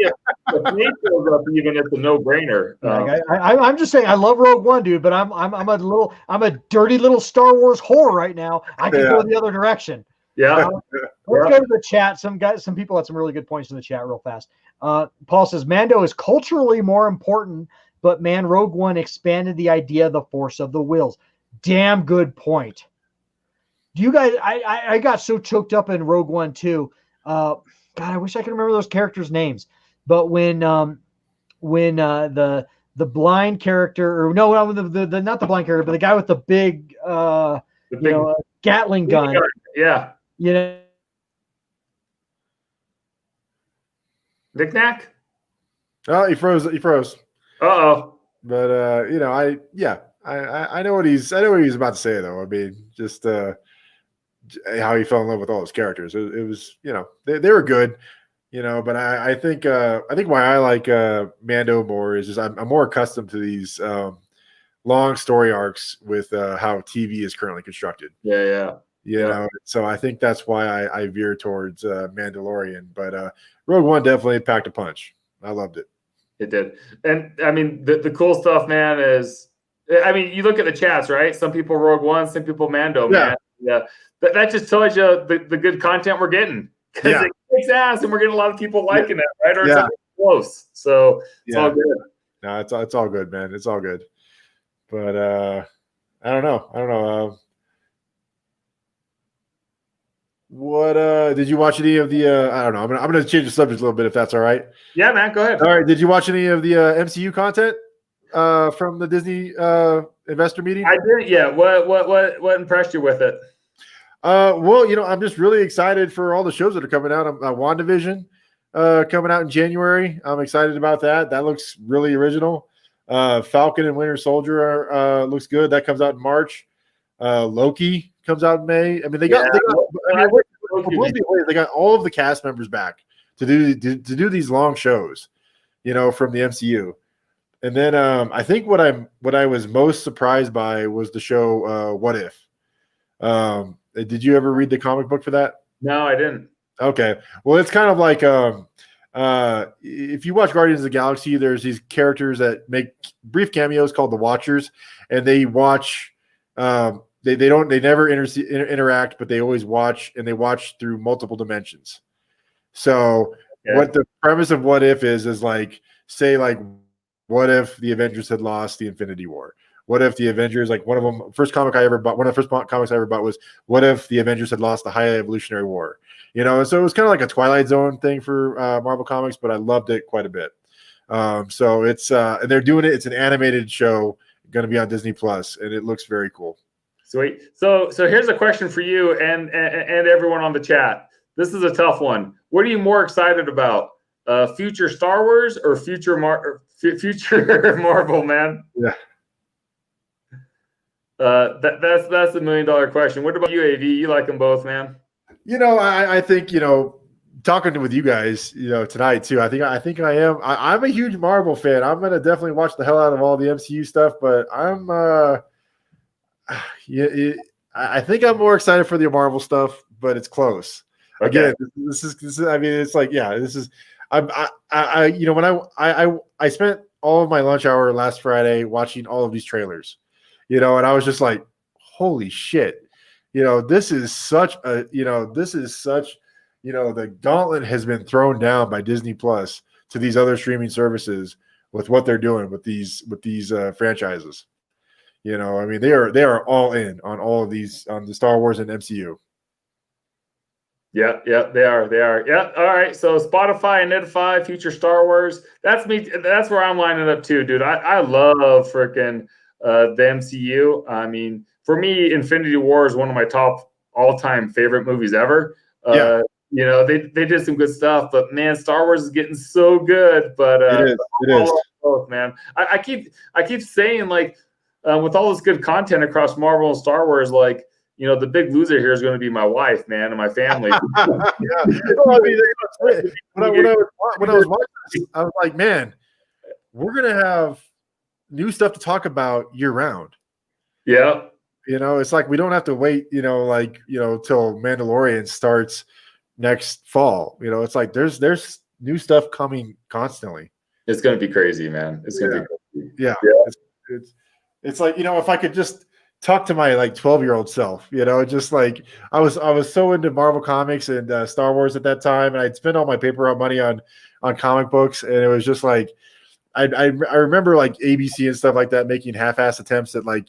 if Nate shows up, even it's a no-brainer. I'm just saying I love Rogue One, dude, but I'm a dirty little Star Wars whore right now. I can go the other direction. Yeah. Let's go to the chat. Some people had some really good points in the chat real fast. Paul says Mando is culturally more important, but man, Rogue One expanded the idea of the force of the wills. Damn good point. Do you guys? I got so choked up in Rogue One too. God, I wish I could remember those characters' names. But when the blind character, or no, the not the blind character, but the guy with the big Gatling gun. Yeah. You know. Knick-Knack? Oh, he froze. Uh-oh. But I know what he's about to say though. I mean, just how he fell in love with all his characters. It was, they were good, but I think why I like Mando more is just I'm more accustomed to these long story arcs with how TV is currently constructed. Yeah. So I think that's why I veer towards Mandalorian. But Rogue One definitely packed a punch. I loved it. It did. And I mean, the cool stuff, man, is, I mean, you look at the chats, right? Some people Rogue One, some people Mando, man. Yeah. That just tells you the good content we're getting. Because it kicks ass and we're getting a lot of people liking it, right? Or it's close. So it's all good. No, it's all good, man. It's all good. But I don't know. What did you watch any of the I don't know. I'm gonna change the subject a little bit if that's all right. Yeah, man, go ahead. All right. Did you watch any of the MCU content from the Disney investor meeting? I did, yeah. What impressed you with it? Well, I'm just really excited for all the shows that are coming out. WandaVision coming out in January. I'm excited about that. That looks really original. Falcon and Winter Soldier looks good. That comes out in March. Loki comes out in May. I mean, they got all of the cast members back to do these long shows, from the MCU. And then I think what I was most surprised by was the show What If. Did you ever read the comic book for that? No, I didn't. Okay. Well, it's kind of like if you watch Guardians of the Galaxy, there's these characters that make brief cameos called the Watchers, and they watch. They never interact, but they always watch, and they watch through multiple dimensions. So what the premise of What If is like, say, like, what if the Avengers had lost the Infinity War? What if the Avengers, like one of the first comics I ever bought was, what if the Avengers had lost the High Evolutionary War? And so it was kind of like a Twilight Zone thing for Marvel Comics, but I loved it quite a bit. So it's and they're doing it. It's an animated show, going to be on Disney Plus, and it looks very cool. Sweet. So here's a question for you and everyone on the chat. This is a tough one. What are you more excited about? Future Star Wars or future Marvel, man? Yeah. That's the $1 million question. What about you, AV? You like them both, man? I think talking with you guys, tonight too. I think I am. I'm a huge Marvel fan. I'm gonna definitely watch the hell out of all the MCU stuff, but I'm I think I'm more excited for the Marvel stuff, but it's close. Okay. Again, this is. I mean, it's like, this is. When I spent all of my lunch hour last Friday watching all of these trailers, and I was just like, holy shit, this is such the gauntlet has been thrown down by Disney Plus to these other streaming services with what they're doing with these franchises. I mean, they are all in on all of these, on the Star Wars and MCU. Yeah, they are. Yeah. All right. So Spotify and Netify, future Star Wars. That's me. That's where I'm lining up too, dude. I love freaking the MCU. I mean, for me, Infinity War is one of my top all-time favorite movies ever. They did some good stuff, but man, Star Wars is getting so good. But it is. Both, man. I keep saying, like, with all this good content across Marvel and Star Wars, like, the big loser here is going to be my wife, man, and my family. When I was watching this, I was like, man, we're going to have new stuff to talk about year round. Yeah. It's like we don't have to wait, till Mandalorian starts next fall. It's like there's new stuff coming constantly. It's going to be crazy, man. It's going to be crazy. Yeah. It's like, if I could just talk to my like 12-year-old self, just like I was so into Marvel comics and Star Wars at that time, and I'd spend all my paper route money on comic books, and it was just like I remember like ABC and stuff like that making half-ass attempts at like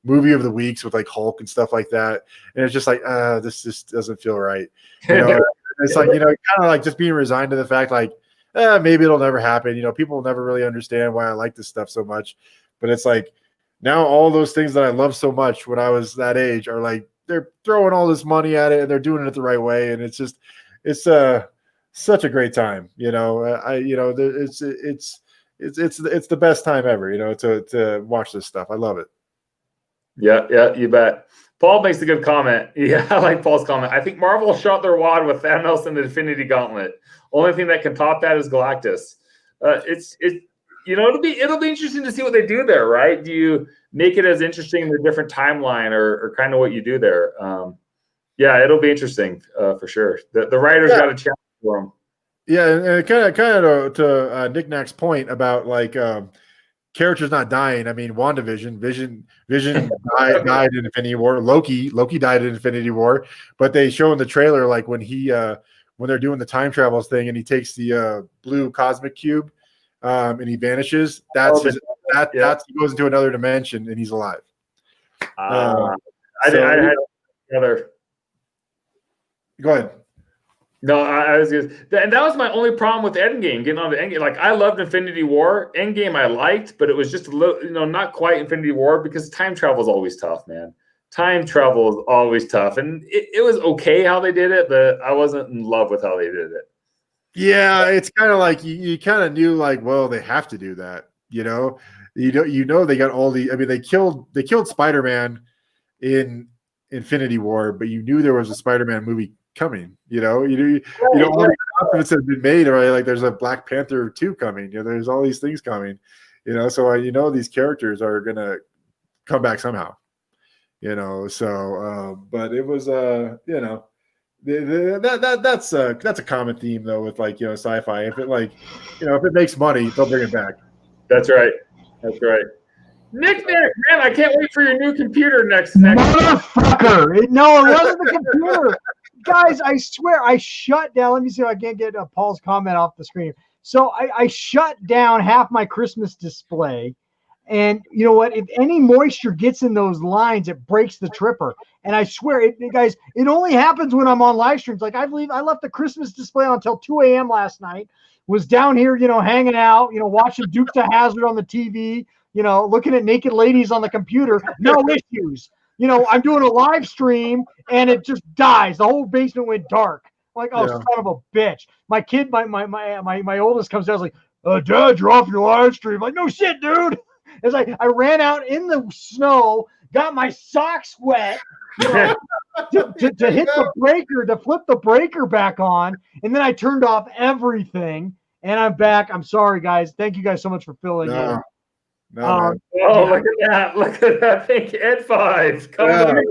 movie of the weeks with like Hulk and stuff like that, and it's just like this just doesn't feel right. It's like kind of like just being resigned to the fact like maybe it'll never happen. People will never really understand why I like this stuff so much, but it's like now all those things that I loved so much when I was that age are like they're throwing all this money at it and they're doing it the right way, and it's such a great time. It's the best time ever. To watch this stuff. I love it. Yeah, you bet. Paul makes a good comment. Yeah, I like Paul's comment. I think Marvel shot their wad with Thanos and the Infinity Gauntlet. Only thing that can top that is Galactus. It'll be interesting to see what they do there, right? Do you make it as interesting in a different timeline, or kind of what you do there? Yeah, it'll be interesting for sure. The writers got a challenge for them. Yeah, and kind of to Knick-Knack's point about like characters not dying. I mean, WandaVision, Vision died in Infinity War. Loki died in Infinity War, but they show in the trailer like when they're doing the time travels thing and he takes the blue cosmic cube and he vanishes. He goes into another dimension and he's alive. I had another. Go ahead. No, I was just, and that was my only problem with Endgame. Getting on the Endgame, like I loved Infinity War. Endgame I liked, but it was just a little, not quite Infinity War because time travel is always tough, man. Time travel is always tough, and it was okay how they did it, but I wasn't in love with how they did it. Yeah, it's kind of like you kind of knew like, well, they have to do that. They got all the. I mean, they killed Spider-Man in Infinity War, but you knew there was a Spider-Man movie coming. All the announcements have been made, right? Like there's a Black Panther 2 coming. There's all these things coming. So these characters are gonna come back somehow. But it was that's a common theme though with like sci-fi. If it if it makes money, they'll bring it back. That's right. Knick-Knack, man, I can't wait for your new computer next. Motherfucker! No, it wasn't the computer. Guys, I swear I shut down. Let me see if I can't get Paul's comment off the screen. So I shut down half my Christmas display. And you know what? If any moisture gets in those lines, it breaks the tripper. And I swear, guys, it only happens when I'm on live streams. Like I left the Christmas display on until 2 a.m. last night. Was down here, hanging out, watching Dukes of Hazzard on the TV, looking at naked ladies on the computer. No issues. I'm doing a live stream and it just dies. The whole basement went dark. I'm like, son of a bitch. My kid, my oldest comes down, like, Dad, you're off your live stream. I'm like, no shit, dude. It's like I ran out in the snow, got my socks wet, to hit the breaker, to flip the breaker back on, and then I turned off everything, and I'm back. I'm sorry, guys. Thank you guys so much for filling in. No. Look at that. Thank you, Ed 5. Come on,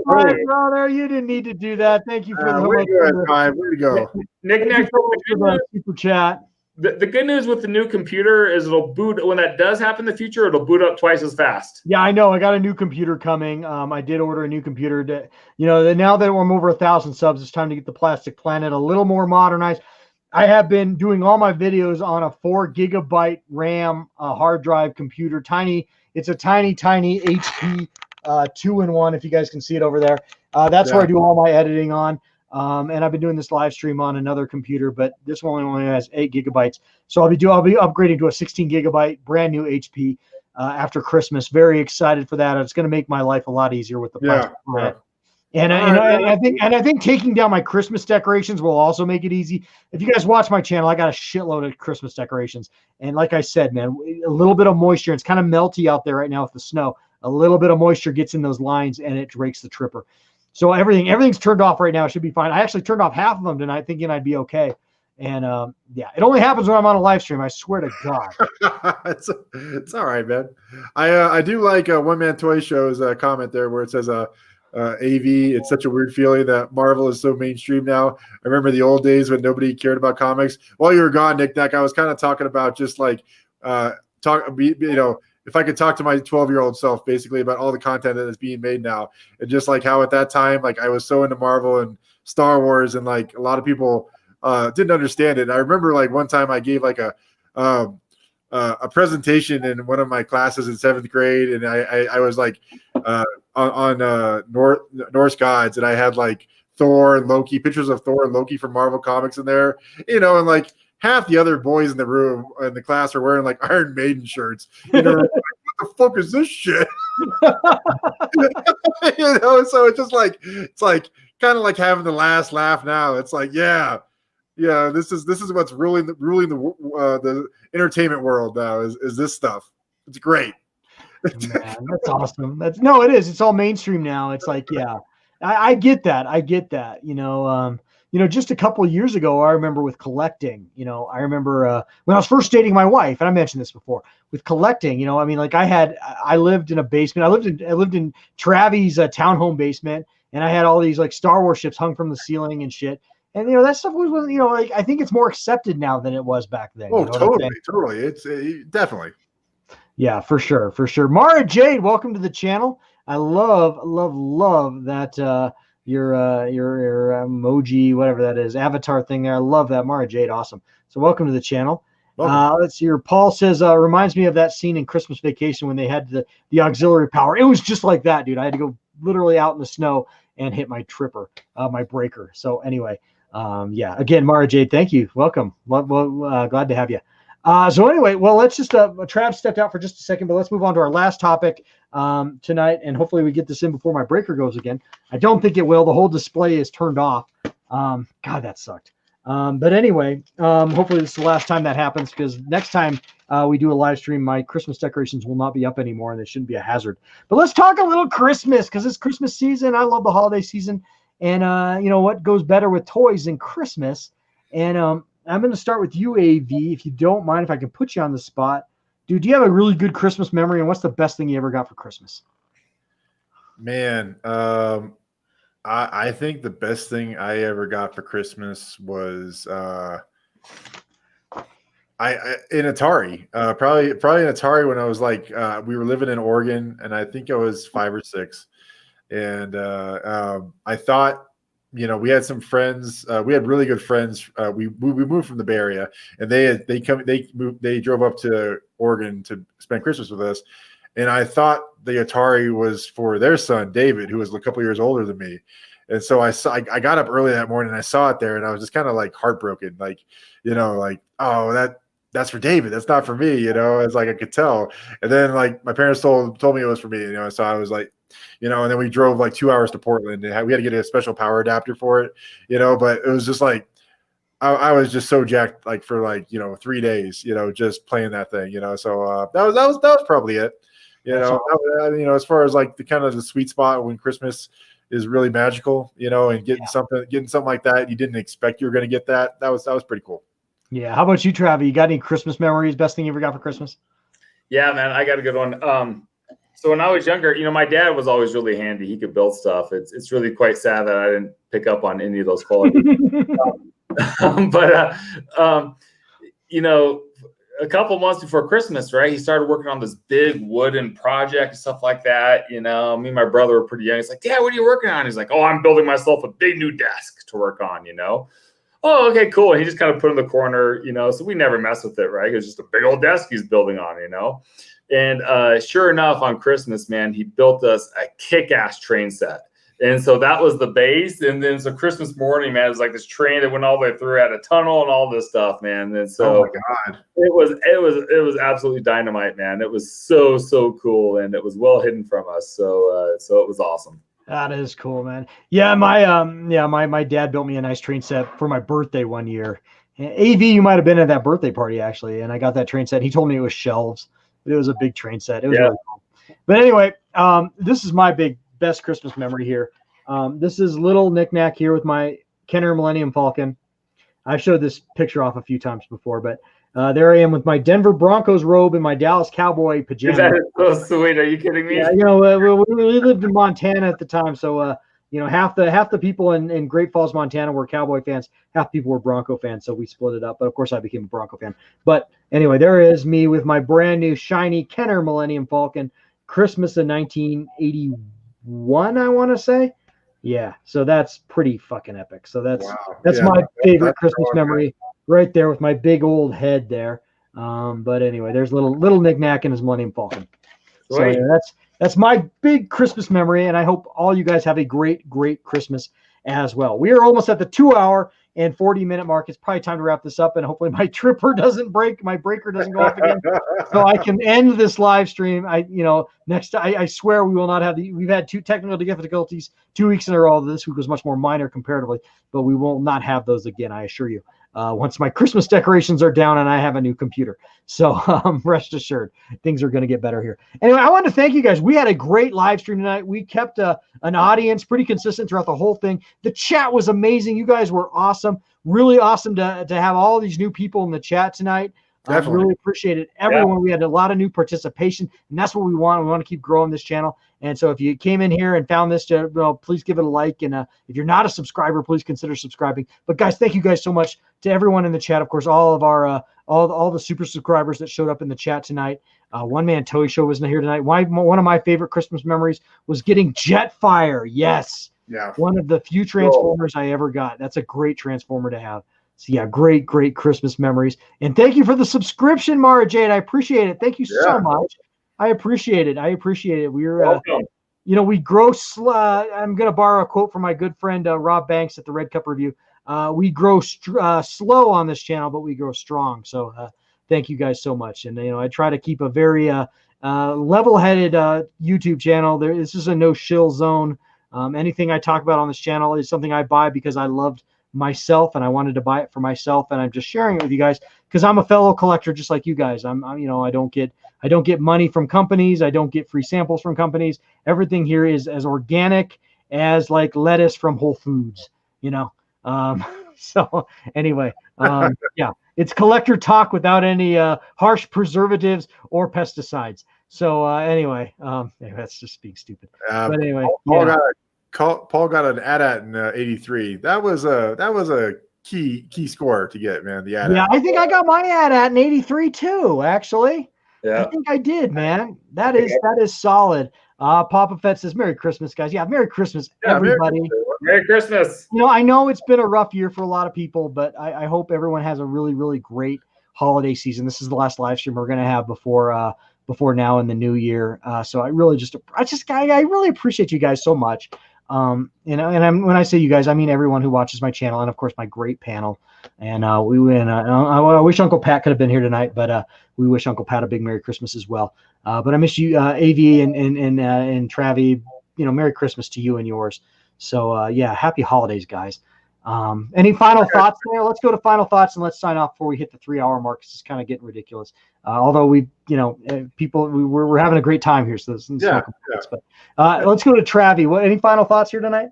brother. You didn't need to do that. Thank you for the way to go. Knick-Knack super chat. The good news with the new computer is it'll boot when that does happen in the future. It'll boot up twice as fast. Yeah, I know. I got a new computer coming. I did order a new computer. Now that I'm over 1,000 subs, it's time to get the Plastic Planet a little more modernized. I have been doing all my videos on a 4 gigabyte RAM hard drive computer. Tiny. It's a tiny HP 2-in-1. If you guys can see it over there, that's where I do all my editing on. And I've been doing this live stream on another computer, but this one only has 8 gigabytes. So I'll be upgrading to a 16 gigabyte brand new HP after Christmas. Very excited for that. It's going to make my life a lot easier with the Plastic Planet. And I think taking down my Christmas decorations will also make it easy. If you guys watch my channel, I got a shitload of Christmas decorations. And like I said, man, a little bit of moisture. It's kind of melty out there right now with the snow. A little bit of moisture gets in those lines and it breaks the tripper. So everything's turned off right now. It should be fine. I actually turned off half of them tonight thinking I'd be okay. And it only happens when I'm on a live stream. I swear to God. It's all right, man. I do like One Man Toy Show's comment there where it says AV. It's such a weird feeling that Marvel is so mainstream now. I remember the old days when nobody cared about comics. While you were gone, Knick-Knack, I was kind of talking about just like if I could talk to my 12-year-old self basically about all the content that is being made now, and just like how at that time, like I was so into Marvel and Star Wars, and like a lot of people didn't understand it. I remember like one time I gave like a presentation in one of my classes in 7th grade, and I was like on Norse gods, and I had like Thor and Loki, pictures of Thor and Loki from Marvel Comics in there, and like half the other boys in the room in the class are wearing like Iron Maiden shirts. Like, what the fuck is this shit? So it's just like kind of like having the last laugh now. It's like, yeah, this is what's ruling the entertainment world now is this stuff. It's great. Man, that's awesome. It is. It's all mainstream now. It's like, yeah, I get that. Just a couple of years ago, I remember with collecting, I remember when I was first dating my wife, and I mentioned this before, with collecting, I lived in a basement. I lived in Travi's townhome basement, and I had all these like Star Wars ships hung from the ceiling and shit. And, that stuff was, like, I think it's more accepted now than it was back then. Oh, totally. It's definitely. Yeah, for sure. Mara Jade, welcome to the channel. I love that your emoji, whatever that is, avatar thing there. I love that, Mara Jade. Awesome. So welcome to the channel. Let's see here. Paul says, reminds me of that scene in Christmas Vacation when they had the auxiliary power. It was just like that, dude. I had to go literally out in the snow and hit my tripper, my breaker. So anyway, again, Mara Jade, thank you. Welcome. Glad to have you. So anyway, well, let's just, Trav stepped out for just a second, but let's move on to our last topic tonight, and hopefully we get this in before my breaker goes again. I don't think it will. The whole display is turned off. God, that sucked. But anyway, hopefully this is the last time that happens, because next time we do a live stream, my Christmas decorations will not be up anymore, and it shouldn't be a hazard. But let's talk a little Christmas, because it's Christmas season. I love the holiday season, and what goes better with toys than Christmas? And I'm going to start with you, AV, if you don't mind, if I can put you on the spot. Dude, do you have a really good Christmas memory, and what's the best thing you ever got for Christmas? Man, I think the best thing I ever got for Christmas was an Atari. Probably an Atari when I was like, we were living in Oregon, and I think I was 5 or 6. And I thought, we had some friends. We had really good friends. We moved from the Bay Area, and they drove up to Oregon to spend Christmas with us. And I thought the Atari was for their son David, who was a couple years older than me. And so I got up early that morning, and I saw it there, and I was just kind of like heartbroken, like, oh, that's for David, that's not for me, It's like I could tell. And then like my parents told me it was for me, so I was like, and then we drove like 2 hours to Portland, and we had to get a special power adapter for it, but it was just like I was just so jacked, like for like 3 days, just playing that thing, so that was probably it. As far as like the kind of the sweet spot when Christmas is really magical, and getting something like that you didn't expect you were going to get that was pretty cool. Yeah. How about you, Travis? You got any Christmas memories? Best thing you ever got for Christmas? Yeah, man, I got a good one. So when I was younger, my dad was always really handy. He could build stuff. It's really quite sad that I didn't pick up on any of those qualities. A couple months before Christmas, right, he started working on this big wooden project and stuff like that. Me and my brother were pretty young. He's like, Dad, what are you working on? He's like, oh, I'm building myself a big new desk to work on, Oh, okay, cool. And he just kind of put it in the corner, so we never mess with it, right? It was just a big old desk he's building on, And sure enough, on Christmas, man, he built us a kick-ass train set. And so that was the base. And then so Christmas morning, man, it was like this train that went all the way through, had a tunnel and all this stuff, man. And so oh my God. It was absolutely dynamite, man. It was so cool, and it was well hidden from us. So it was awesome. That is cool, man. Yeah, my dad built me a nice train set for my birthday one year. AV, you might have been at that birthday party actually, and I got that train set. He told me it was shelves, but it was a big train set. It was really cool. But anyway, this is my best Christmas memory here. This is little Knick-Knack here with my Kenner Millennium Falcon. I've showed this picture off a few times before, but There I am with my Denver Broncos robe and my Dallas Cowboy pajamas. That is so sweet. Are you kidding me? Yeah, we lived in Montana at the time, so half the people in Great Falls, Montana, were Cowboy fans. Half people were Bronco fans, so we split it up. But of course, I became a Bronco fan. But anyway, there is me with my brand new shiny Kenner Millennium Falcon, Christmas of 1981, I want to say. Yeah, so that's pretty fucking epic. So that's my favorite Christmas memory right there with my big old head there. But anyway, there's little Knick-Knack and his Millennium Falcon. So yeah, that's my big Christmas memory, and I hope all you guys have a great Christmas as well. We are almost at the 2-hour and 40-minute mark. It's probably time to wrap this up, and hopefully my tripper doesn't break, my breaker doesn't go off again, so I can end this live stream. I swear we will not have we've had 2 technical difficulties 2 weeks in a row. This week was much more minor comparatively, but we will not have those again, I assure you. Once my Christmas decorations are down and I have a new computer. So rest assured, things are going to get better here. Anyway, I want to thank you guys. We had a great live stream tonight. We kept an audience pretty consistent throughout the whole thing. The chat was amazing. You guys were awesome. Really awesome to have all these new people in the chat tonight. Really appreciated everyone. Yeah. We had a lot of new participation, and that's what we want. We want to keep growing this channel. And so if you came in here and found this, please give it a like. And if you're not a subscriber, please consider subscribing. But guys, thank you guys so much to everyone in the chat. Of course, all of our all the super subscribers that showed up in the chat tonight. One Man Toy Show wasn't here tonight. One of my favorite Christmas memories was getting Jetfire. Yes. Yeah. One of the few Transformers I ever got. That's a great Transformer to have. So yeah, great Christmas memories. And thank you for the subscription, Mara Jade. I appreciate it. Thank you so much. I appreciate it. We're we grow slow. I'm going to borrow a quote from my good friend Rob Banks at the Red Cup Review. We grow slow on this channel, but we grow strong. So thank you guys so much. And I try to keep a very level-headed YouTube channel. This is a no shill zone. Anything I talk about on this channel is something I buy because I loved myself and I wanted to buy it for myself, and I'm just sharing it with you guys because I'm a fellow collector just like you guys. I don't get money from companies. I don't get free samples from companies. Everything here is as organic as like lettuce from Whole Foods, so anyway, yeah, it's collector talk without any harsh preservatives or pesticides. So anyway, that's just being stupid. But anyway, Paul got an AT-AT in '83. That was a key score to get, man. The AT-AT. Yeah, I think I got my AT-AT in '83 too. Actually, yeah, I think I did, man. That is solid. Papa Fett says, "Merry Christmas, guys." Yeah, Merry Christmas, everybody. Merry Christmas. I know it's been a rough year for a lot of people, but I hope everyone has a really great holiday season. This is the last live stream we're going to have before now in the new year. So I really appreciate you guys so much. When I say you guys, I mean everyone who watches my channel, and of course my great panel. And I wish Uncle Pat could have been here tonight, but we wish Uncle Pat a big Merry Christmas as well. But I miss you, AV and Travi. Merry Christmas to you and yours. So yeah, happy holidays, guys. Any final thoughts there? Let's go to final thoughts and let's sign off before we hit the 3-hour mark. It's kind of getting ridiculous. Although we're having a great time here. So this is no complaints, but let's go to Travi. Any final thoughts here tonight?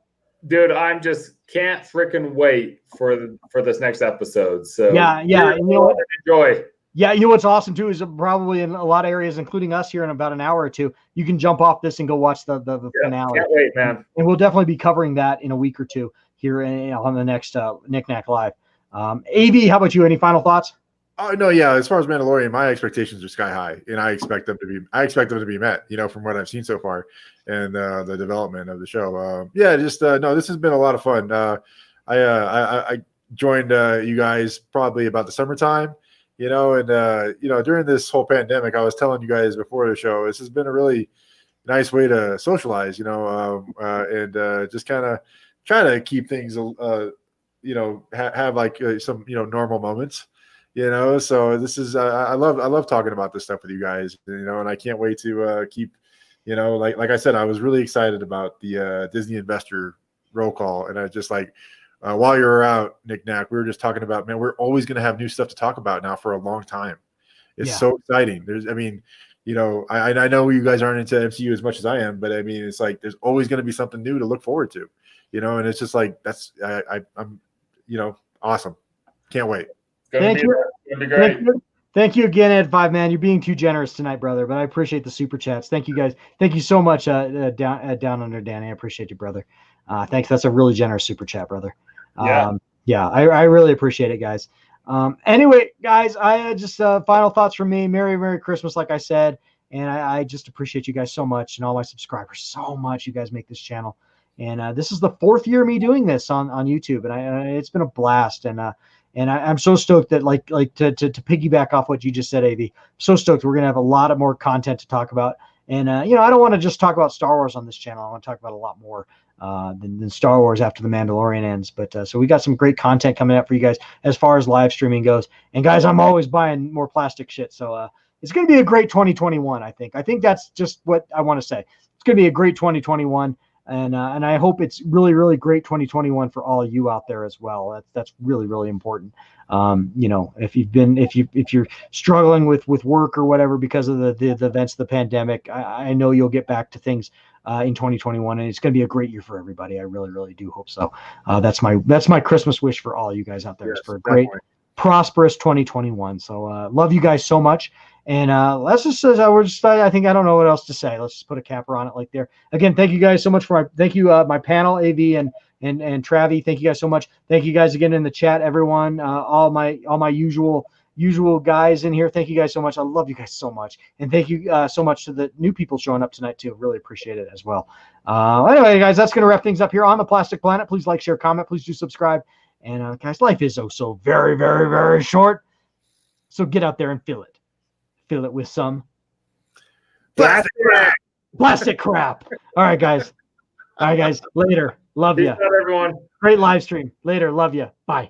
Dude, I'm just can't freaking wait for this next episode. So yeah. Enjoy. Yeah, what's awesome too is probably in a lot of areas, including us here in about an hour or two, you can jump off this and go watch the finale. Can't wait, man. And we'll definitely be covering that in a week or two here on the next Knick-Knack Live. AB, how about you? Any final thoughts? Oh no, yeah. As far as Mandalorian, my expectations are sky high, and I expect them to be met. From what I've seen so far, and the development of the show. This has been a lot of fun. I joined you guys probably about the summertime, and during this whole pandemic, I was telling you guys before the show, this has been a really nice way to socialize, and just kind of try to keep things, have like some, normal moments. So this is I love talking about this stuff with you guys, and I can't wait to keep, like I said, I was really excited about the Disney investor roll call, and I just while you were out, Knick-Knack, we were just talking about, man, we're always going to have new stuff to talk about now for a long time. It's so exciting. I know you guys aren't into MCU as much as I am, but it's like there's always going to be something new to look forward to, and it's just like I'm awesome. Can't wait. Thank you. Thank you again, Ed Five Man. You're being too generous tonight, brother. But I appreciate the super chats. Thank you guys. Thank you so much, down under Danny. I appreciate you, brother. Thanks. That's a really generous super chat, brother. Yeah. I really appreciate it, guys. Anyway, guys, I just final thoughts from me. Merry Christmas, like I said, and I just appreciate you guys so much and all my subscribers so much. You guys make this channel, and this is the 4th year of me doing this on YouTube, and it's been a blast. And I'm so stoked that like to piggyback off what you just said, AV. So stoked we're gonna have a lot of more content to talk about. And I don't want to just talk about Star Wars on this channel. I want to talk about a lot more than Star Wars after the Mandalorian ends. But so we got some great content coming up for you guys as far as live streaming goes. And guys, I'm always buying more plastic shit. So it's gonna be a great 2021. I think that's just what I want to say. It's gonna be a great 2021. And I hope it's really great 2021 for all of you out there as well. That's really important. If you're struggling with work or whatever because of the events of the pandemic, I know you'll get back to things in 2021, and it's going to be a great year for everybody. I really do hope so. That's my Christmas wish for all you guys out there, is for a great, prosperous 2021. So love you guys so much. And let's just I think I don't know what else to say. Let's just put a capper on it like there. Again, thank you guys so much for my panel, AV and Travi. Thank you guys so much. Thank you guys again in the chat, everyone. All my usual guys in here. Thank you guys so much. I love you guys so much. And thank you so much to the new people showing up tonight too. Really appreciate it as well. Anyway, guys, that's gonna wrap things up here on the Plastic Planet. Please like, share, comment. Please do subscribe. And guys, life is so very short. So get out there and feel it. Fill it with some plastic crap. All right, guys. Later. Love you. Peace out, everyone. Great live stream. Later. Love you. Bye.